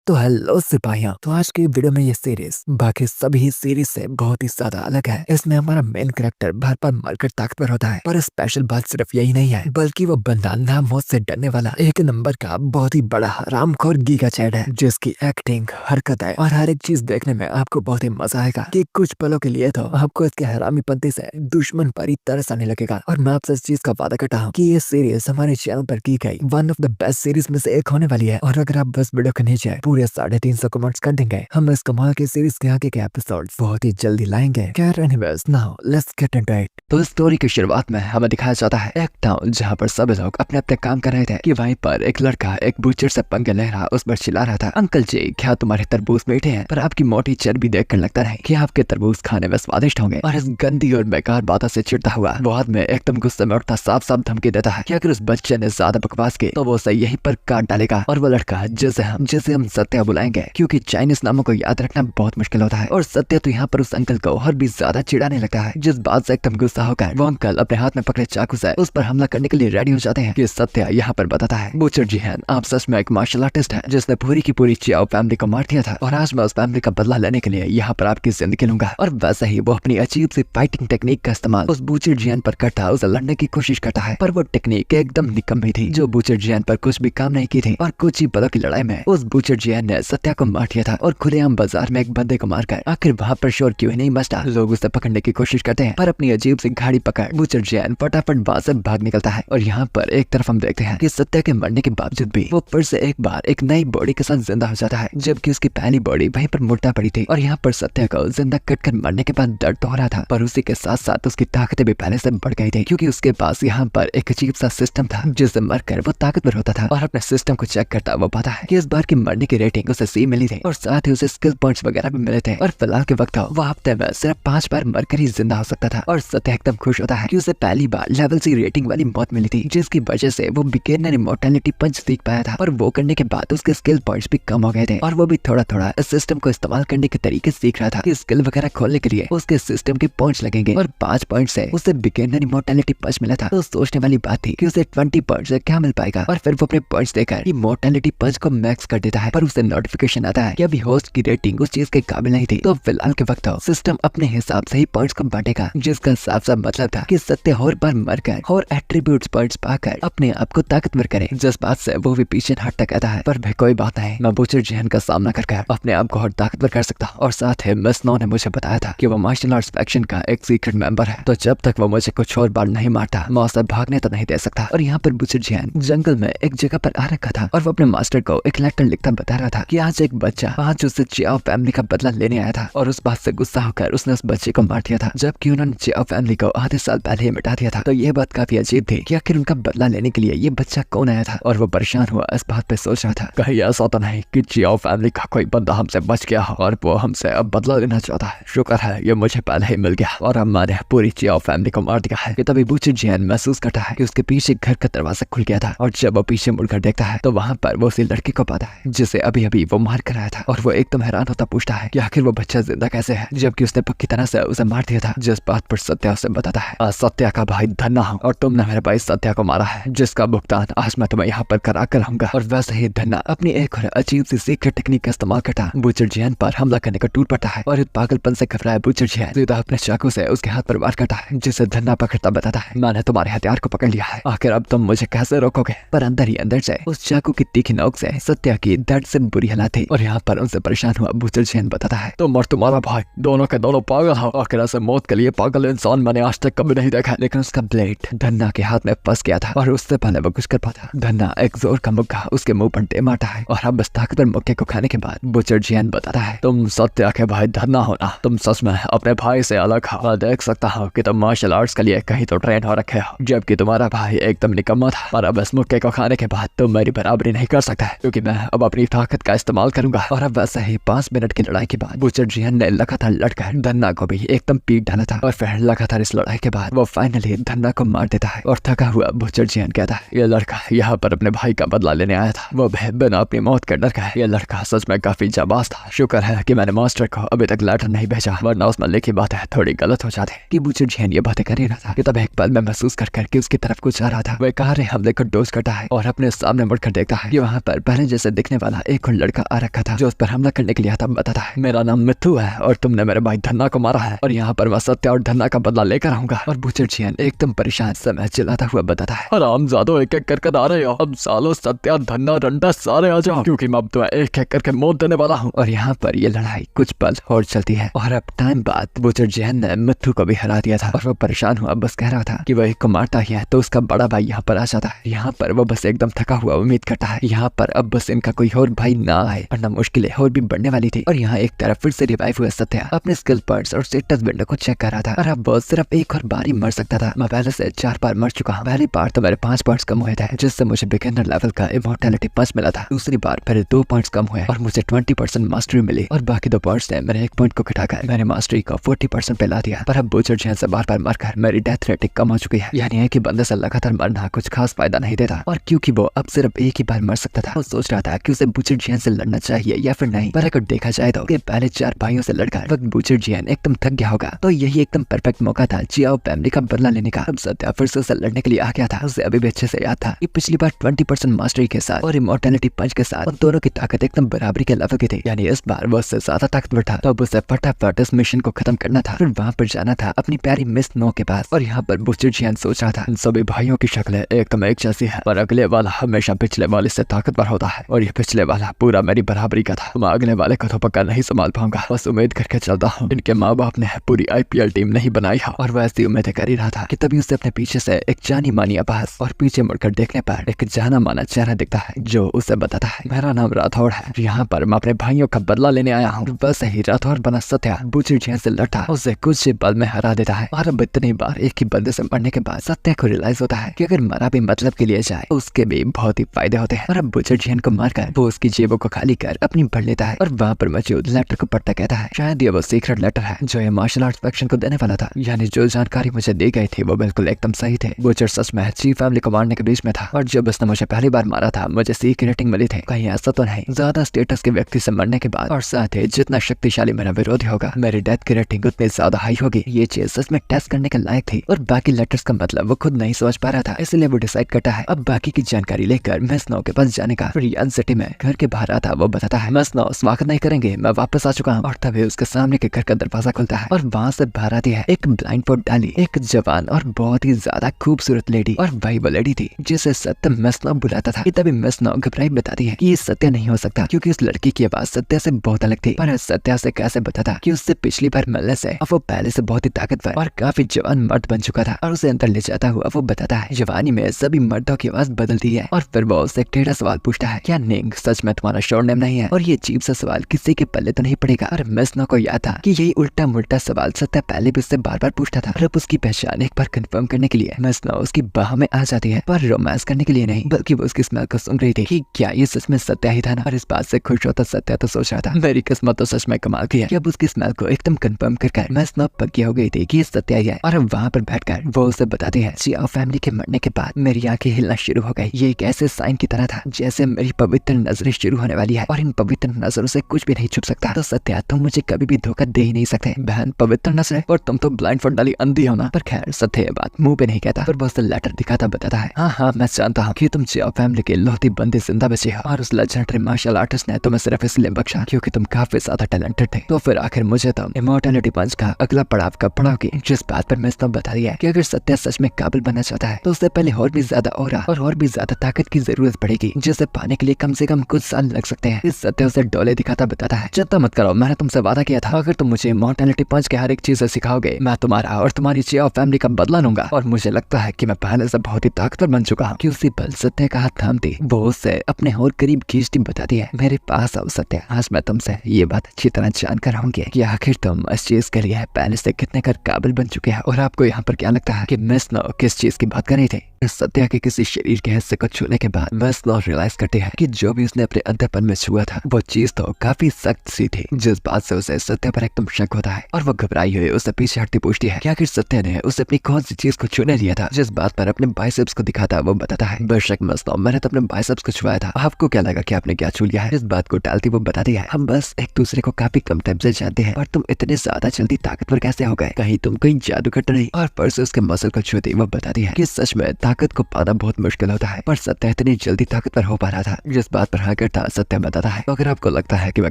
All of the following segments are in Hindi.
तो हेलो सिपाहियों। तो आज की वीडियो में ये सीरीज बाकी सभी सीरीज से बहुत ही ज्यादा अलग है। इसमें हमारा मेन कैरेक्टर बार बार मरकर ताकतवर होता है, पर स्पेशल बात सिर्फ यही नहीं है, बल्कि वो बंदा मौत से डरने वाला एक नंबर का बहुत ही बड़ा हरामखोर गीगा चैड है, जिसकी एक्टिंग, हरकतें और हर एक चीज देखने में आपको बहुत ही मजा आएगा कि कुछ पलों के लिए तो आपको इसके हरामी पंथी से दुश्मन पर ही तरस आने लगेगा। और मैं आपसे इस चीज का वादा करता हूँ कि ये सीरीज हमारे चैनल पर की गई one of the best series में से एक होने वाली है। और अगर आप बस वीडियो के नीचे पूरे 350 कमेंट्स कर देंगे, हम इस कमाल की सीरीज के आगे के एपिसोड बहुत ही जल्दी लाएंगे। खैर anyways, now let's get into it. तो स्टोरी की शुरुआत में हमें दिखाया जाता है एक टाउन जहाँ पर सभी लोग अपने अपने काम कर रहे थे कि वहीं पर एक लड़का एक बूचर से पंगे ले रहा उस पर चिल्ला रहा था, अंकल जी क्या तुम्हारे तरबूज मीठे हैं, पर आपकी मोटी चर्बी देखकर लगता है कि आपके तरबूज खाने में स्वादिष्ट होंगे। और इस गंदी और बेकार बातों से चिढ़ता हुआ वो आदमी एकदम गुस्से में उठता साफ साफ धमकी देता है कि अगर उस बच्चे ने ज्यादा बकवास की तो वो उसे यहीं पर काट डालेगा। और वो लड़का जिसे हम सत्या बुलाएंगे, क्योंकि चाइनीज नामों को याद रखना बहुत मुश्किल होता है। और सत्या तो यहाँ पर उस अंकल को और भी ज्यादा चिढ़ाने लगता है, जिस बात से एकदम गुस्सा होकर वो अंकल अपने हाथ में पकड़े चाकू से उस पर हमला करने के लिए रेडी हो जाते हैं। कि सत्या यहाँ पर बताता है, बूचर जी हैं, आप सच में एक मार्शल आर्टिस्ट हैं जिसने पूरी की पूरी चियाओ फैमिली को मार दिया था, और आज मैं उस फैमिली का बदला लेने के लिए यहाँ पर आपकी जिंदगी लूंगा। और वैसे ही वो अपनी अजीब सी फाइटिंग टेक्निक का इस्तेमाल उस बूचर जियान पर करता, उसे लड़ने की कोशिश करता है, पर वो टेक्निक एकदम निकम्मी थी जो बूचर जियान पर कुछ भी काम नहीं की थी। और कुछ ही पलों की लड़ाई में उस बूचर जियान ने सत्या को मार दिया था, और खुलेआम बाजार में एक बंदे को मारकर आखिर वहाँ पर शोर क्यों नहीं मचता। लोग उसे पकड़ने की कोशिश करते हैं, पर अपनी अजीब सी गाड़ी पकड़ बूचर जियान फटाफट वहाँ से भाग निकलता है। और यहाँ पर एक तरफ हम देखते हैं कि सत्या के मरने के बावजूद भी वो फिर से एक बार एक नई बॉडी के साथ जिंदा हो जाता है, जबकि उसकी पहली बॉडी वहीं पर मुर्दा पड़ी थी। और यहाँ पर सत्या को जिंदा कटकर मरने के बाद दर्द तो हो रहा था, पर उसी के साथ साथ उसकी ताकतें भी पहले से बढ़ गई थी, क्योंकि उसके पास यहाँ पर एक अजीब सा सिस्टम था जिससे मरकर वो ताकतवर होता था। और अपने सिस्टम को चेक करता वो पाता है कि इस बार की मरने की रेटिंग उसे C मिली थी, और साथ ही उसे स्किल पॉइंट्स वगैरह भी मिले थे। और फिलहाल के वक्त वो हफ्ते में सिर्फ 5 बार मरकर ही जिंदा हो सकता था। और सत्या एकदम खुश होता है कि उसे पहली बार लेवल C रेटिंग वाली मौत मिली थी, जिसकी वजह से वो बिगिनर इमॉर्टैलिटी पंच सीख पाया था। और वो करने के बाद उसके स्किल पॉइंट्स भी कम हो गए थे, और वो भी थोड़ा थोड़ा इस सिस्टम को इस्तेमाल करने के तरीके सीख रहा था कि स्किल वगैरह खोलने के लिए उसके सिस्टम के पॉइंट्स लगेंगे। और 5 पॉइंट से उसे बिगिनर इमॉर्टैलिटी पंच मिला था, तो सोचने वाली बात थी कि उसे 20 पॉइंट से क्या मिल पाएगा। और फिर वो अपने पॉइंट्स देकर इमॉर्टैलिटी पंच को मैक्स कर देता है, पर उसे नोटिफिकेशन आता है कि अभी होस्ट की रेटिंग उस चीज के काबिल नहीं थी। तो फिलहाल के वक्त सिस्टम अपने हिसाब से ही पॉइंट्स को बांटेगा, जिसका साफ साफ मतलब था कि सत्य और बार मरकर और एट्रीब्यूट्स पॉइंट्स पाकर अपने आप को ताकतवर करे। जिस बात से वो भी पीछे हटता कहता है, पर भाई कोई बात नहीं, मैं बूचर जिहन का सामना करके अपने आप को और ताकतवर कर सकता हूं। और साथ ही मिस नो ने मुझे बताया था कि वो मार्शल आर्ट्स फैक्शन का एक सीक्रेट मेंबर है, तो जब तक वो मुझे कुछ और बार नहीं मारता मैं उसे भागने तो नहीं दे सकता। और यहाँ पर बूचर जिहन जंगल में एक जगह पर आ रखा था, और वो अपने मास्टर को एक लेटर लिखता बता रहा था कि आज एक बच्चा आज उससे चियाओ फैमिली का बदला लेने आया था, और उस बात से गुस्सा होकर उसने उस बच्चे को मार दिया था, जबकि उन्होंने चियाओ फैमिली को आधे साल पहले ही मिटा दिया था। तो ये बात काफी अजीब थी कि आखिर उनका बदला लेने के लिए ये बच्चा कौन आया था। और वो परेशान हुआ इस बात पे सोच रहा था, कहीं ऐसा तो नहीं कि चियाओ फैमिली का कोई बंदा हमसे बच गया हो और वो हमसे अब बदला लेना चाहता है। शुक्र है ये मुझे पहले ही मिल गया और अब मैंने पूरी चियाओ फैमिली को मार दिया है। कि तभी बूचर जियान महसूस करता है कि उसके पीछे घर का दरवाजा खुल गया था, और जब वो पीछे मुड़कर देखता है तो वहाँ पर वो उसी लड़की को पाता है जिसे अभी अभी वो मार कर आया था। और वो एकदम हैरान होता पूछता है कि आखिर वो बच्चा जिंदा कैसे है, जबकि उसने पक्की तरह से उसे मार दिया था। जिस बात पर सत्या उसे बताता है, सत्या का भाई धन्ना हूँ और तुमने मेरे भाई सत्या को मारा है, जिसका भुगतान आज मैं तुम्हें यहाँ पर करा कर रहूंगा। और वैसे ही धन्ना अपनी एक और अजीब सी सीक्रेट टेक्निक का इस्तेमाल करता बूचर जियान पर हमला करने का टूट पड़ता है। और इस पागलपन से घबराया बूचर जियान सीधा अपने चाकू से उसके हाथ पर वार करता है, जिसे धन्ना पकड़ता बताता है, मैंने तुम्हारे हथियार को पकड़ लिया है, आखिर अब तुम मुझे कैसे रोकोगे। पर अंदर ही अंदर से उस चाकू की तीखी नोक से सत्या की दर्द से बुरी हालत थी। और यहाँ पर उनसे परेशान हुआ बूचर जियान बताता है, तुम और तुम्हारा भाई दोनों के दोनों पागल हो, आखिर ऐसे मौत के लिए पागल इंसान मैंने आज तक कभी नहीं देखा। लेकिन उसका ब्लेड धन्ना के हाथ में फंस गया था, और उससे पहले वो कुछ कर पाता धन्ना एक जोर का मुक्का उसके मुंह पर दे मारता है। और अब इस ताकतवर मुक्के को खाने के बाद बूचर जियान बताता है, तुम सत्या के भाई धन्ना हो ना, तुम सच में अपने भाई से अलग हो। मैं देख सकता हूँ कि तुम मार्शल आर्ट्स के लिए कहीं तो ट्रेन हो रखे हो, जबकि तुम्हारा भाई एकदम निकम्मा था। और अब इस मुक्के को खाने के बाद तुम मेरी बराबरी नहीं कर सकता, क्योंकि मैं अब अपनी ताकत का इस्तेमाल करूंगा। और अब वैसे ही 5 मिनट की लड़ाई के बाद बूचर जियान ने लगातार लड़कर धन्ना को भी एकदम पीट डाला था। और फिर लगातार इस लड़ाई के बाद वो फाइनली धन्ना को मार देता है। और थका हुआ बूचर जियान कहता है, ये लड़का यहाँ पर अपने भाई का बदला लेने आया था, वो बिना अपनी मौत के डर का है। ये लड़का सच में काफी जाबाज था। शुक्र है कि मैंने मास्टर को अभी तक लेटर नहीं भेजा, वरना उसमें लिखी बातें थोड़ी गलत हो जाती। कि बूचर जियान ये बातें कर ही रहा था कि तब एक पल में महसूस कर करके उसकी तरफ कुछ आ रहा था। वह कार हमले को डोज करता है और अपने सामने मुड़कर देखता है कि वहाँ पर पहले जैसे दिखने वाला एक और लड़का आ रखा था जो उस पर हमला करने के लिए आता। बताता है मेरा नाम मिथु है और तुमने मेरे भाई धन्ना को मारा है और यहाँ पर मैं सत्या और धन्ना का बदला लेकर आऊंगा। और बूचर जियान एकदम परेशान समय चिल्लाता हुआ बताता है हरामजादो एक एक करके आ रहे हो, अब सालो सत्या धन्ना रंडा सारे आ जाओ क्योंकि मैं अब तो एक एक करके मौत देने वाला हूँ। और यहाँ पर ये लड़ाई कुछ पल और चलती है और अब टाइम बाद बूचर जियान ने मिथु को भी हरा दिया था और वो परेशान हुआ, बस कह रहा था कि वह एक को मारता ही है तो उसका बड़ा भाई यहाँ पर आ जाता है। यहाँ पर वो बस एकदम थका हुआ उम्मीद करता है यहाँ पर अब बस इनका कोई और भाई ना आए वरना मुश्किलें और भी बढ़ने वाली थी। और यहाँ एक तरफ फिर से रिवाइव हुआ सत्या अपने स्किल पॉइंट्स और स्टेटस विंडो को चेक कर रहा था और अब वो सिर्फ एक और बार ही मर सकता था। मैं पहले से 4 बार मर चुका हूँ। पहली बार तो मेरे 5 पॉइंट्स कम हुए थे जिससे मुझे बिगिनर लेवल का इमॉर्टैलिटी 5 मिला था। दूसरी बार फिर 2 पॉइंट्स कम हुए और मुझे 20% मास्टरी मिली और बाकी 2 पॉइंट्स ने मेरे 1 पॉइंट को घटाकर मैंने मास्टरी को 40% पे ला दिया। पर अब बूचर जियान से बार मरकर मेरी डेथ रेटिंग कम हो चुकी है, यानी है कि बंदे से लगातार मरना कुछ खास फायदा नहीं देता। और क्योंकि वो अब सिर्फ एक ही बार मर सकता था वो सोच रहा था कि उसे बूचर जियान से लड़ना चाहिए या फिर नहीं। पर अगर देखा जाए तो पहले 4 भाइयों से लड़कर वक्त बूचर जियान एकदम थक गया होगा तो यही एकदम परफेक्ट मौका था जियाओ फैमिली का बदला लेने का। अब सत्या फिर से उसे लड़ने के लिए आ गया था। उसे अभी भी अच्छे से याद था कि पिछली बार 20% मास्टरी के साथ और इमॉर्टैलिटी पंच के साथ उन दोनों की ताकत एकदम बराबरी के लेवल की थी, यानी इस बार वो उससे ज्यादा ताकतवर था। तो अब उसे फटाफट इस मिशन को खत्म करना था फिर वहाँ पर जाना था अपनी प्यारी मिस नो के पास। और यहाँ पर बूचर जियान सोच रहा था इन सभी भाइयों की शक्लें एकदम एक जैसी है पर अगले वाला हमेशा पिछले वाले से ताकतवर होता है और ये पिछले वाला पूरा मेरी बराबरी का था। मैं अगले वाले को तो पक्का नहीं संभाल पाऊंगा, बस उम्मीद करके चलता हूँ। इनके माँ बाप ने पूरी IPL टीम नहीं बनाई है। और वह ऐसी उम्मीदें कर ही रहा था कि तभी उसे अपने पीछे से एक जानी मानी आवाज और पीछे मुड़कर देखने पर एक जाना माना चेहरा दिखता है जो उसे बताता है मेरा नाम राठौड़ है, यहाँ पर मैं अपने भाइयों का बदला लेने आया हूँ। बस ही राठौड़ बना सत्या बूचर जियान से लड़ता उसे कुछ ही पल में हरा देता है। और अब इतनी बार एक ही बंदे से मरने के बाद सत्या को रियलाइज होता है कि अगर मरा भी मतलब के लिए जाए उसके भी बहुत ही फायदे होते हैं। और अब बूचर जियान को मारकर वो उसकी जेबों को खाली कर अपनी भर लेता है और वहाँ पर मौजूद लेटर को पढ़ता कहता है शायद ये वो सीक्रेट लेटर है जो ये मार्शल आर्ट्स फैक्शन को देने वाला था, यानी जो जानकारी मुझे दी गई थी वो बिल्कुल एकदम सही थे। बूचर सच में ची फैमिली को मारने के बीच में था और जब उसने मुझे पहली बार मारा था मुझे सी की रेटिंग मिली थी। कहीं ऐसा तो नहीं ज्यादा स्टेटस के व्यक्ति से मरने के बाद और साथ ही जितना शक्तिशाली मेरा विरोधी होगा मेरी डेथ की रेटिंग उतनी ज्यादा हाई होगी। ये चीज सच में टेस्ट करने के लायक थी। और बाकी लेटर्स का मतलब वो खुद नहीं समझ पा रहा था, इसलिए वो डिसाइड करता है अब बाकी की जानकारी लेकर मिस नो के पास जाने का। फिर यान सिटी में घर के बाहर आता वो बताता है मिस नो स्वागत नहीं करेंगे, मैं वापस आ चुका हूँ। और तभी उसके सामने के घर का दरवाजा खुलता है और वहाँ से बाहर आती है एक ब्लाइंड फोर्ड डाली एक जवान और बहुत ही ज्यादा खूबसूरत लेडी। और वही वो लेडी थी जिसे सत्य मिस नो बुलाता था। तभी मिस नो घबराई बताती है कि ये सत्य नहीं हो सकता क्योंकि उस लड़की की आवाज सत्या से बहुत अलग थी। पर सत्या से कैसे बताता कि उससे पिछली बार मिलने से वो पहले से बहुत ही ताकतवर और काफी जवान मर्द बन चुका था। और उसे अंदर ले जाता हुआ वो बताता है जवानी में सभी मर्दों की आवाज बदलती है। और फिर वो उससे एक टेढ़ा सवाल पूछता है क्या निंग सच में तुम्हारा शोर नेम नहीं है? और ये अजीब सा सवाल किसी के पल्ले तो नहीं पड़ेगा। और मिस नो को याद था कि यही उल्टा मुल्टा सवाल सत्या पहले भी उससे बार बार पूछता था। और अब उसकी पहचान एक बार कंफर्म करने के लिए मिस नो उसकी बाह में आ जाती है, पर रोमांस करने के लिए नहीं बल्कि वो उसकी स्मेल को सुन रही थी कि क्या ये सच में सत्या ही था ना। और इस बात से खुश होता सत्या तो सोच रहा था मेरी किस्मत तो सच में कमाल की है कि अब उसकी स्मेल को एकदम कंफर्म कर मिस नो पक्की हो गई थी कि ये सत्या ही है। और अब वहाँ पर बैठकर वो उसे बताती है जियाओ फैमिली के मरने के बाद मेरी आंखें हिलना शुरू हो गई। ये एक ऐसे साइन की तरह था जैसे मेरी पवित्र नजरें शुरू होने वाली है और इन पवित्र नजरों से कुछ भी नहीं छुप सकता। तो सत्या तुम मुझे कभी भी धोखा दे ही नहीं सकते बहन, पवित्र नजरें और तुम तो ब्लाइंड फोर्ड डाली अंधी हो ना। पर खैर सत्य बात मुंह पे नहीं कहता पर वो उसे लेटर दिखाता बताता है हाँ मैं जानता हूँ कि तुम जियाओ फैमिली के लौती बंदे जिंदा बचे हो और उस लेजेंडरी मार्शल आर्टिस्ट ने तुम्हें सिर्फ इसलिए बख्शा क्योंकि तुम काफी ज्यादा टैलेंटेड थे। तो फिर आखिर मुझे तुम इमॉर्टैलिटी पंच का अगला पड़ाव कब पढ़ाओगे? जिस बात पर मैं बता दिया कि अगर सत्या सच में काबिल बनना चाहता है तो उससे पहले और भी ज्यादा और भी ज्यादा ताकत की जरूरत पड़ेगी जिसे पाने के लिए कम से कम कुछ साल लग सकते हैं। इस सत्य उसे डोले दिखाता बताता है चिंता मत करो, मैंने तुमसे वादा किया था अगर तुम मुझे इमॉर्टैलिटी पंच के हर एक चीज सिखाओगे मैं तुम्हारा और तुम्हारी जियाओ फैमिली का बदला लूंगा। और मुझे लगता है कि मैं पहले से बहुत ही ताकतवर बन चुका हूँ कि उसी पल सत्य का हाथ थामती वो उससे अपने और करीब खींचती बताती है मेरे पास आओ सत्य, आज मैं तुमसे ये बात अच्छी तरह जानकर रहूंगी कि आखिर तुम इस चीज के लिए पहले से कितने कर काबिल बन चुके हैं। और आपको यहाँ पर क्या लगता है कि मिस नो किस चीज की बात कर रही थी? सत्या के किसी शरीर के हिस्से को छूने के बाद मिस नो रियलाइज करती है कि जो भी उसने अपने अंदरपन में छुआ था वो चीज तो काफी सख्त सी थी, जिस बात से उसे सत्या पर एकदम शक होता है। और वो घबराई हुई उससे पीछे हटती पूछती है कि आखिर सत्या ने उसे अपनी कौन सी चीज को छूने दिया था? जिस बात पर अपने बाइसेप्स को दिखाता वो बताता है बेशक मिस नो मैंने तो अपने बाइसेप्स को छुआया था, आपको क्या लगा कि आपने क्या छू लिया है? इस बात को टालती वो बताती है हम बस एक दूसरे को काफी कम टाइम से जानते हैं और तुम इतने ज्यादा जल्दी ताकतवर कैसे हो गए? कहीं तुम कोई जादूगर तो नहीं? और परसों उसके मसल को छूती वो बताती है कि सच में ताकत को पाना बहुत मुश्किल होता है, पर सत्य इतनी जल्दी ताकतवर हो पा रहा था। जिस बात पर हाँ करता सत्य बताता है, तो अगर आपको लगता है कि मैं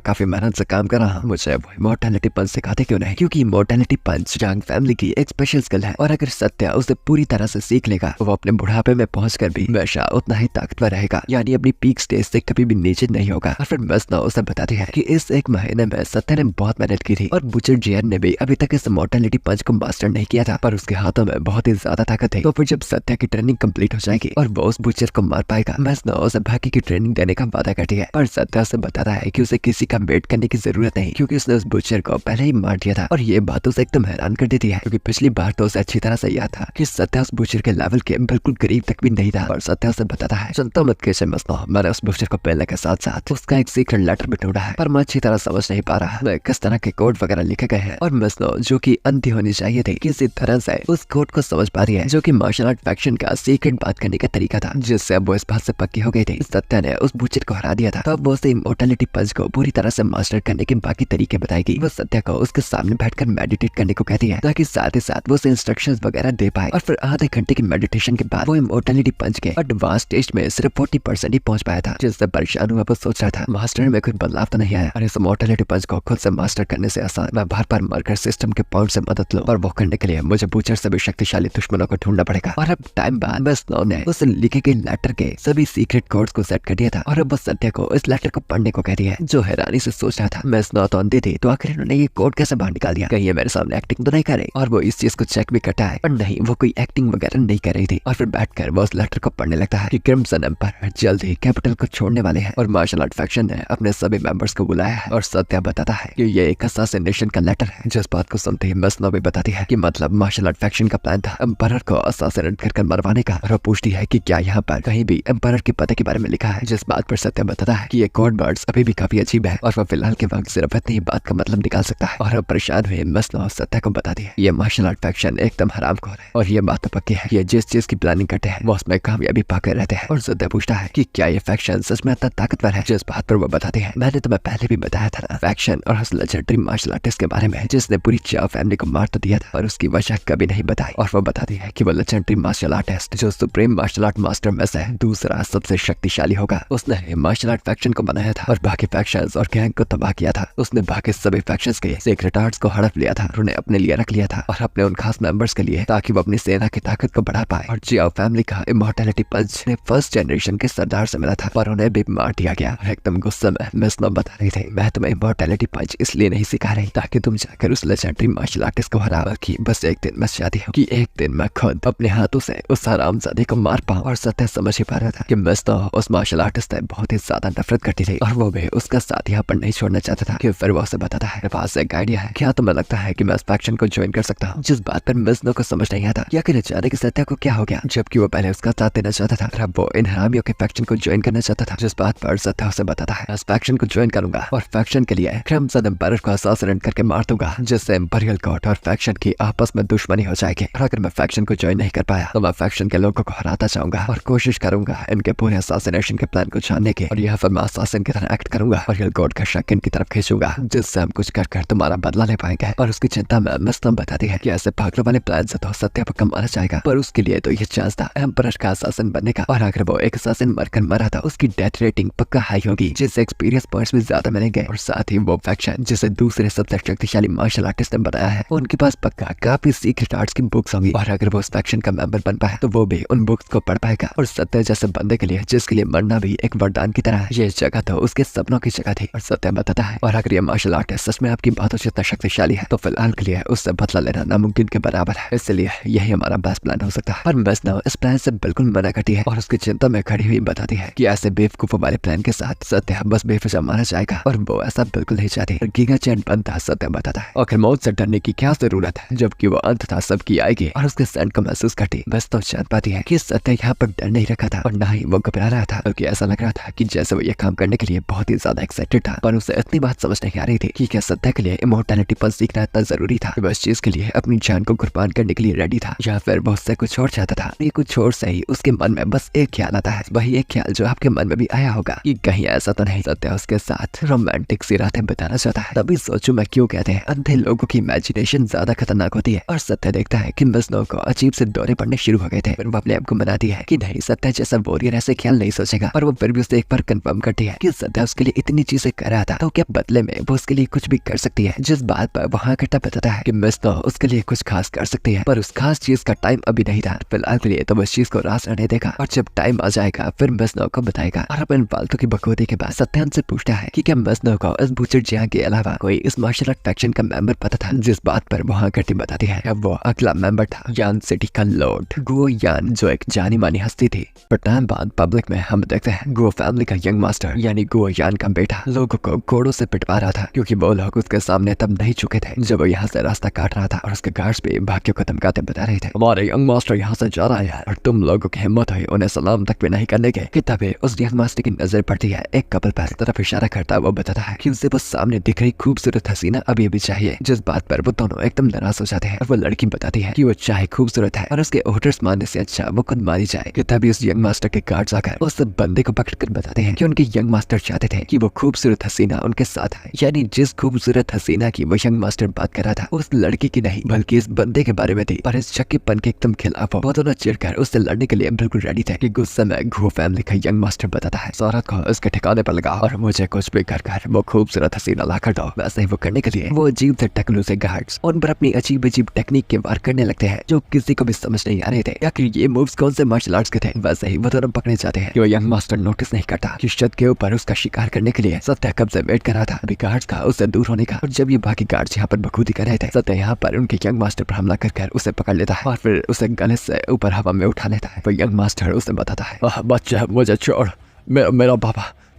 काफी मेहनत से काम कर रहा हूँ, मुझे वो इमॉर्टैलिटी पंच सिखाते क्यों नहीं, क्योंकि इमॉर्टैलिटी पंच जंग फैमिली की एक स्पेशल स्किल है और अगर सत्य उसे पूरी तरह से सीख लेगा वो अपने बुढ़ापे में पहुंचकर भी हमेशा उतना ही ताकतवर रहेगा, यानी अपनी पीक स्टेज से कभी भी नीचे नहीं होगा। और फिर मसना उसे बताती है कि इस एक महीने में सत्य ने बहुत मेहनत की थी और बुचर जियन ने भी अभी तक इस इमॉर्टैलिटी पंच को मास्टर नहीं किया था, पर उसके हाथों में बहुत ही ज्यादा ताकत थी। तो फिर जब सत्य की ट्रेनिंग कंप्लीट हो जाएगी और वो उस बुचर को मार पाएगा, मसना उसे बाकी की ट्रेनिंग देने का वादा करती है, पर सत्य उसे बताता है कि उसे किसी का वेट करने की जरूरत नहीं, क्योंकि उसने उस बुचर को पहले ही मार दिया था। और ये बात उसे एकदम हैरान कर देती है, क्योंकि पिछली बार तो उसे अच्छी तरह से याद था कि सत्य उस बुचर के लेवल के बिल्कुल करीब तक भी नहीं था। और सत्य उसे बताता है, चिंता मत कीजिए मसना, मैंने उस बुचर को पहले के साथ साथ उसका एक सीक्रेट लेटर भी ढूंढा है, पर मैं अच्छी तरह समझ नहीं पा रहा मैं किस तरह के कोड वगैरह लिखे गए हैं। और मसना जो की अंधी होनी चाहिए थी, किसी तरह से उस कोड को समझ पा रही है, जो की मार्शल आर्ट फैक्शन का सीक्रेट बात करने का तरीका था, जिससे अब वो इस बात से पक्की हो गई थी सत्य ने उस बुचर को हरा दिया था। तब वो उसे इमॉर्टैलिटी पंच को पूरी तरह से मास्टर करने के बाकी तरीके बताएगी। वो सत्य को उसके सामने बैठकर मेडिटेट करने को कहती है, ताकि साथ ही साथ वो उसे इंस्ट्रक्शंस वगैरह दे पाए। और फिर आधे घंटे की मेडिटेशन के बाद वो इमॉर्टैलिटी पंच के एडवांस स्टेज में सिर्फ 40% ही पहुंच पाया था, जिससे परेशान हुआ वो सोच रहा था मास्टर में कोई बदलाव तो नहीं आया। और इस इमॉर्टैलिटी पंच को खुद से मास्टर करने से आसान मैं बार बार मरकर सिस्टम के पॉइंट से मदद लूं, और वो करने के लिए मुझे बूचर से भी शक्तिशाली दुश्मनों को ढूंढना पड़ेगा। और अब टाइम बाद मसनो ने उस लिखे गए लेटर के सभी सीक्रेट कोड्स को सेट कर दिया था, और अब वो सत्य को इस लेटर को पढ़ने को कहती है, जो हैरानी से सोच रहा था मसनो तो अंधी थी, तो आखिर इन्होंने ये कोड कैसे बाहर निकाल दिया, कहीं ये मेरे सामने एक्टिंग तो नहीं कर रही। और वो इस चीज को चेक भी करता है, पर नहीं, वो कोई एक्टिंग वगैरह नहीं कर रही थी। और फिर बैठकर वो उस लेटर को पढ़ने लगता है कि क्रिम्सन एम्पायर जल्द ही कैपिटल को छोड़ने वाले हैं और मार्शल आर्ट फैक्शन ने अपने सभी मेंबर्स को बुलाया है। और सत्य बताता है कि ये एक असैसिनेशन का लेटर है, जिस बात को सुनते ही मसनो भी बताती है कि मतलब मार्शल आर्ट फैक्शन का प्लान था एम्पायर को असैसिनेट कर मरवाने का। और वो पूछती है कि क्या यहाँ पर कहीं भी एम्पायर के पते के बारे में लिखा है, जिस बात पर सत्य बताता है कि ये कोड वर्ड्स अभी भी काफी अजीब है और वो फिलहाल के वक्त सिर्फ इतनी बात का मतलब निकाल सकता है। और अब परेशान हुए मसनो सत्य को बताती है ये मार्शल आर्ट फैक्शन एकदम हरामखोर है, और ये बात तो पक्की है, ये जिस चीज की प्लानिंग करते हैं वो उसमें कामयाबी पाकर रहते हैं। और सत्य पूछता है कि क्या ये फैक्शन सच में इतना ताकतवर है, जिस बात पर वो बताते हैं मैंने तुम्हें पहले भी बताया था ना, फैक्शन और उस लेजेंडरी मार्शल आर्टिस्ट के बारे में जिसने पूरी चाव फैमिली को मार तो दिया था और उसकी वजह कभी नहीं बताई। और वो बताती है कि वो लेजेंडरी मार्शल आर्टिस्ट जो सुप्रीम मार्शल आर्ट मास्टर में से दूसरा सबसे शक्तिशाली होगा, उसने मार्शल आर्ट फैक्शन को बनाया था और बाकी फैक्शंस और गैंग को तबाह किया था। उसने बाकी सभी फैक्शंस के सीक्रेट आर्ट्स को हड़प लिया था, उन्हें अपने लिए रख लिया था और अपने उन खास मेंबर्स के लिए, ताकि वो अपनी सेना की ताकत को बढ़ा पाए। और जियाओ फैमिली का इमॉर्टैलिटी पंच ने फर्स्ट जनरेशन के सरदार से मिला था, पर उन्हें भी मार दिया गया। और एकदम गुस्से में मसनो बता रही थी मैं तुम्हें इमॉर्टैलिटी पंच इसलिए नहीं सिखा रही ताकि तुम जाकर उस लेजेंडरी मार्शल आर्टिस्ट को हरा, बल्कि बस एक दिन मैं चाहती हूँ कि एक दिन मैं खुद अपने हाथों से उस हरामजादे को मार पाऊं। और सत्य समझ ही पा रहा था कि मसनो उस मार्शल आर्टिस्ट से बहुत ही ज्यादा नफरत करती थी और वो भी उसका साथ यहाँ पर नहीं छोड़ना चाहता था। कि फिर वो उसे बताता है मेरे पास एक आइडिया है, क्या तुम्हें लगता है कि मैं इस फैक्शन को ज्वाइन कर सकता हूँ, जिस बात पर मसनो को समझ नहीं आता या कि अचानक सत्य को क्या हो गया, जबकि वो पहले उसका साथ देना चाहता था और अब वो इन हरामियों के फैक्शन को ज्वाइन करना चाहता था। जिस बात पर सत्य उसे बताता है इस फैक्शन को ज्वाइन करूंगा और फैक्शन के लिए क्रिम्सन एम्पायर को असैसिनेट करके मार दूंगा, जिससे इंपीरियल कोर्ट और फैक्शन की आपस में दुश्मनी हो जाएगी। और अगर मैं फैक्शन को ज्वाइन नहीं कर पाया तो मैं फैक्शन के लोगों को हराता चाहूंगा और कोशिश करूंगा इनके पूरे असैसिनेशन के प्लान को जानने की, और यह फिर मैं असैसिन की तरह एक्ट करूंगा और इंपीरियल कोर्ट का शक इनकी तरफ खींचूंगा, जिससे हम कुछ कर तुम्हारा बदला ले पाएंगे। और उसकी चिंता में मसनो बताती है कि ऐसे पागलों वाले प्लान से तो सत्य पर कमाना चाहेगा, पर उसके लिए तो ये चांस था एम्परर का असैसिन बनने का, और अगर वो एक असैसिन मरकर मरा था उसकी डेथ रेटिंग पक्का हाई होगी, जिससे एक्सपीरियंस पॉइंट्स भी ज्यादा मिलेंगे। और साथ ही वो फैक्शन जिसे दूसरे सबसे शक्तिशाली मार्शल आर्टिस्ट ने बनाया है उनके पास पक्का काफी सीक्रेट आर्ट्स की बुक्स होंगी, और अगर वो उस फैक्शन का मेंबर बन पाए तो वो भी उन बुक्स को पढ़ पाएगा। और सत्य जैसे बंदे के लिए जिसके लिए मरना भी एक वरदान की तरह है, ये जगह तो उसके सपनों की जगह थी। और सत्य बताता है और अगर ये मार्शल आर्टिस्ट सच में आपकी बातों से इतना शक्तिशाली है तो फिलहाल के लिए उससे बदला लेना नामुमकिन के बराबर है, इसलिए यही हमारा बेस्ट प्लान हो सकता है। पर मसनो इस प्लान से बिल्कुल मना करती है और उसकी चिंता में खड़ी हुई बताती है कि ऐसे बेवकूफों वाले प्लान के साथ सत्य बस बेवजह मारा जाएगा, और वो ऐसा बिल्कुल नहीं चाहती। गीगा चैन बनता सत्य बताता है और मौत से डरने की क्या जरूरत है, जबकि वो अंततः सबकी आएगी और उसके सेंट को महसूस करती। बस तो जान पाती है कि सत्य यहाँ पर डर नहीं रखा था और ना ही वो घबरा रहा था, बल्कि ऐसा लग रहा था कि जैसे वो ये काम करने के लिए बहुत ही ज्यादा एक्साइटेड था। पर उसे इतनी बात समझ नहीं आ रही थी कि क्या सत्य के लिए इमॉर्टैलिटी पंच सीखना इतना जरूरी था कि बस चीज के लिए अपनी जान को कुर्बान करने के लिए रेडी था, या फिर वो उससे कुछ और चाहता था। ये कुछ और से ही उसके मन में बस एक ख्याल आता है, वही एक ख्याल जो आपके मन में भी आया होगा कि कहीं ऐसा तो नहीं सत्य उसके साथ रोमांटिक सी रातें बिताना चाहता है। तभी सोचूं मैं क्यों कहते हैं अंधे लोगों की इमेजिनेशन ज्यादा खतरनाक होती है। और सत्य देखता है कि मसनो को अजीब से दौरे पड़ने शुरू हो गए थे थे। फिर वो अपने आप को मनाती है कि नहीं, सत्या जैसा वॉरियर ऐसे ख्याल नहीं सोचेगा, पर वो फिर भी उसे एक बार कंफर्म करती है कि सत्या उसके लिए इतनी चीजें कर रहा था तो क्या बदले में वो उसके लिए कुछ भी कर सकती है। जिस बात पर वहाँ करता बताता है कि मिस्नो उसके लिए कुछ खास कर सकती है, पर उस खास चीज का टाइम अभी नहीं था। फिलहाल के लिए तो उस चीज को रास रहने देगा और जब टाइम आ जाएगा फिर मिस्नो को बताएगा। और अपन फालतू की बकौती के बाद सत्या से पूछता है कि क्या मिस्नो को इस बूचर जिया के अलावा कोई इस मार्शल आर्ट फैक्शन का मेंबर पता था। जिस बात पर वहाँ करती बताती है अब वो अगला मेंबर था यान सिटी का लॉर्ड गुओ यान, जो एक जानी मानी हस्ती थी। पर टाइम बाद पब्लिक में हम देखते हैं गुओ फैमिली का यंग मास्टर यानी गुओ यान का बेटा लोगों को घोड़ों से पिटवा रहा था, क्योंकि वो लोग उसके सामने तब नहीं चुके थे जब वो यहाँ से रास्ता काट रहा था। और उसके गार्ड्स भी भाग्यों को धमकाते बता रहे थे हमारे यंग मास्टर यहाँ से जा रहा है और तुम लोगों की हिम्मत हुई उन्हें सलाम तक भी नहीं करने के। कि तभी उस यंग मास्टर की नजर पड़ती है एक कपल पर, तरफ इशारा करता वो बताता है कि उसे वो सामने दिख रही खूबसूरत हसीना अभी अभी चाहिए। जिस बात पर वो दोनों एकदम नाराज हो जाते हैं और वो लड़की बताती है कि वो चाहे खूबसूरत है और उसके ऑर्डर्स मानने से अच्छा वो खुद मारी जाए। कि तभी उस यंग मास्टर के गार्ड्स आकर उस बंदे को पकड़ कर बताते हैं कि उनके यंग मास्टर चाहते थे कि वो खूबसूरत हसीना उनके साथ है, यानी जिस खूबसूरत हसीना की वो यंग मास्टर बात कर रहा था उस लड़की की नहीं बल्कि इस बंदे के बारे में थी। पर इस चक्केपन के एकदम खिलाफ वो दोनों चिढ़कर उससे लड़ने के लिए बिल्कुल रेडी थे। कि गुस्से में घुओ फैमिली का यंग मास्टर बताता है औरत को उसके ठिकाने पर लगा और मुझे कुछ भी कर वो खूबसूरत हसीना ला कर दो। वैसे ही वो करने के लिए वो अजीब से टकलू से गार्ड्स उन पर अपनी अजीब अजीब टेक्निक के वार करने लगते हैं जो किसी को भी समझ नहीं आ रहे थे। आखिर ये मूव्स कौन से मार्शल आर्ट्स के थे। वैसे ही वो दोनों पकड़े जाते हैं। जो यंग मास्टर नोटिस नहीं करता कि छत के ऊपर उसका शिकार करने के लिए सत्या कब से वेट कर रहा था अभी गार्ड्स का उससे दूर होने का। और जब ये बाकी गार्ड्स यहाँ पर बखूदी कर रहे थे सत्या यहाँ पर उनके यंग मास्टर पर हमला कर उसे पकड़ लेता है और फिर उसे गले से ऊपर हवा में उठा लेता है। तो यंग मास्टर उसे बताता है बच्चा मुझे छोड़,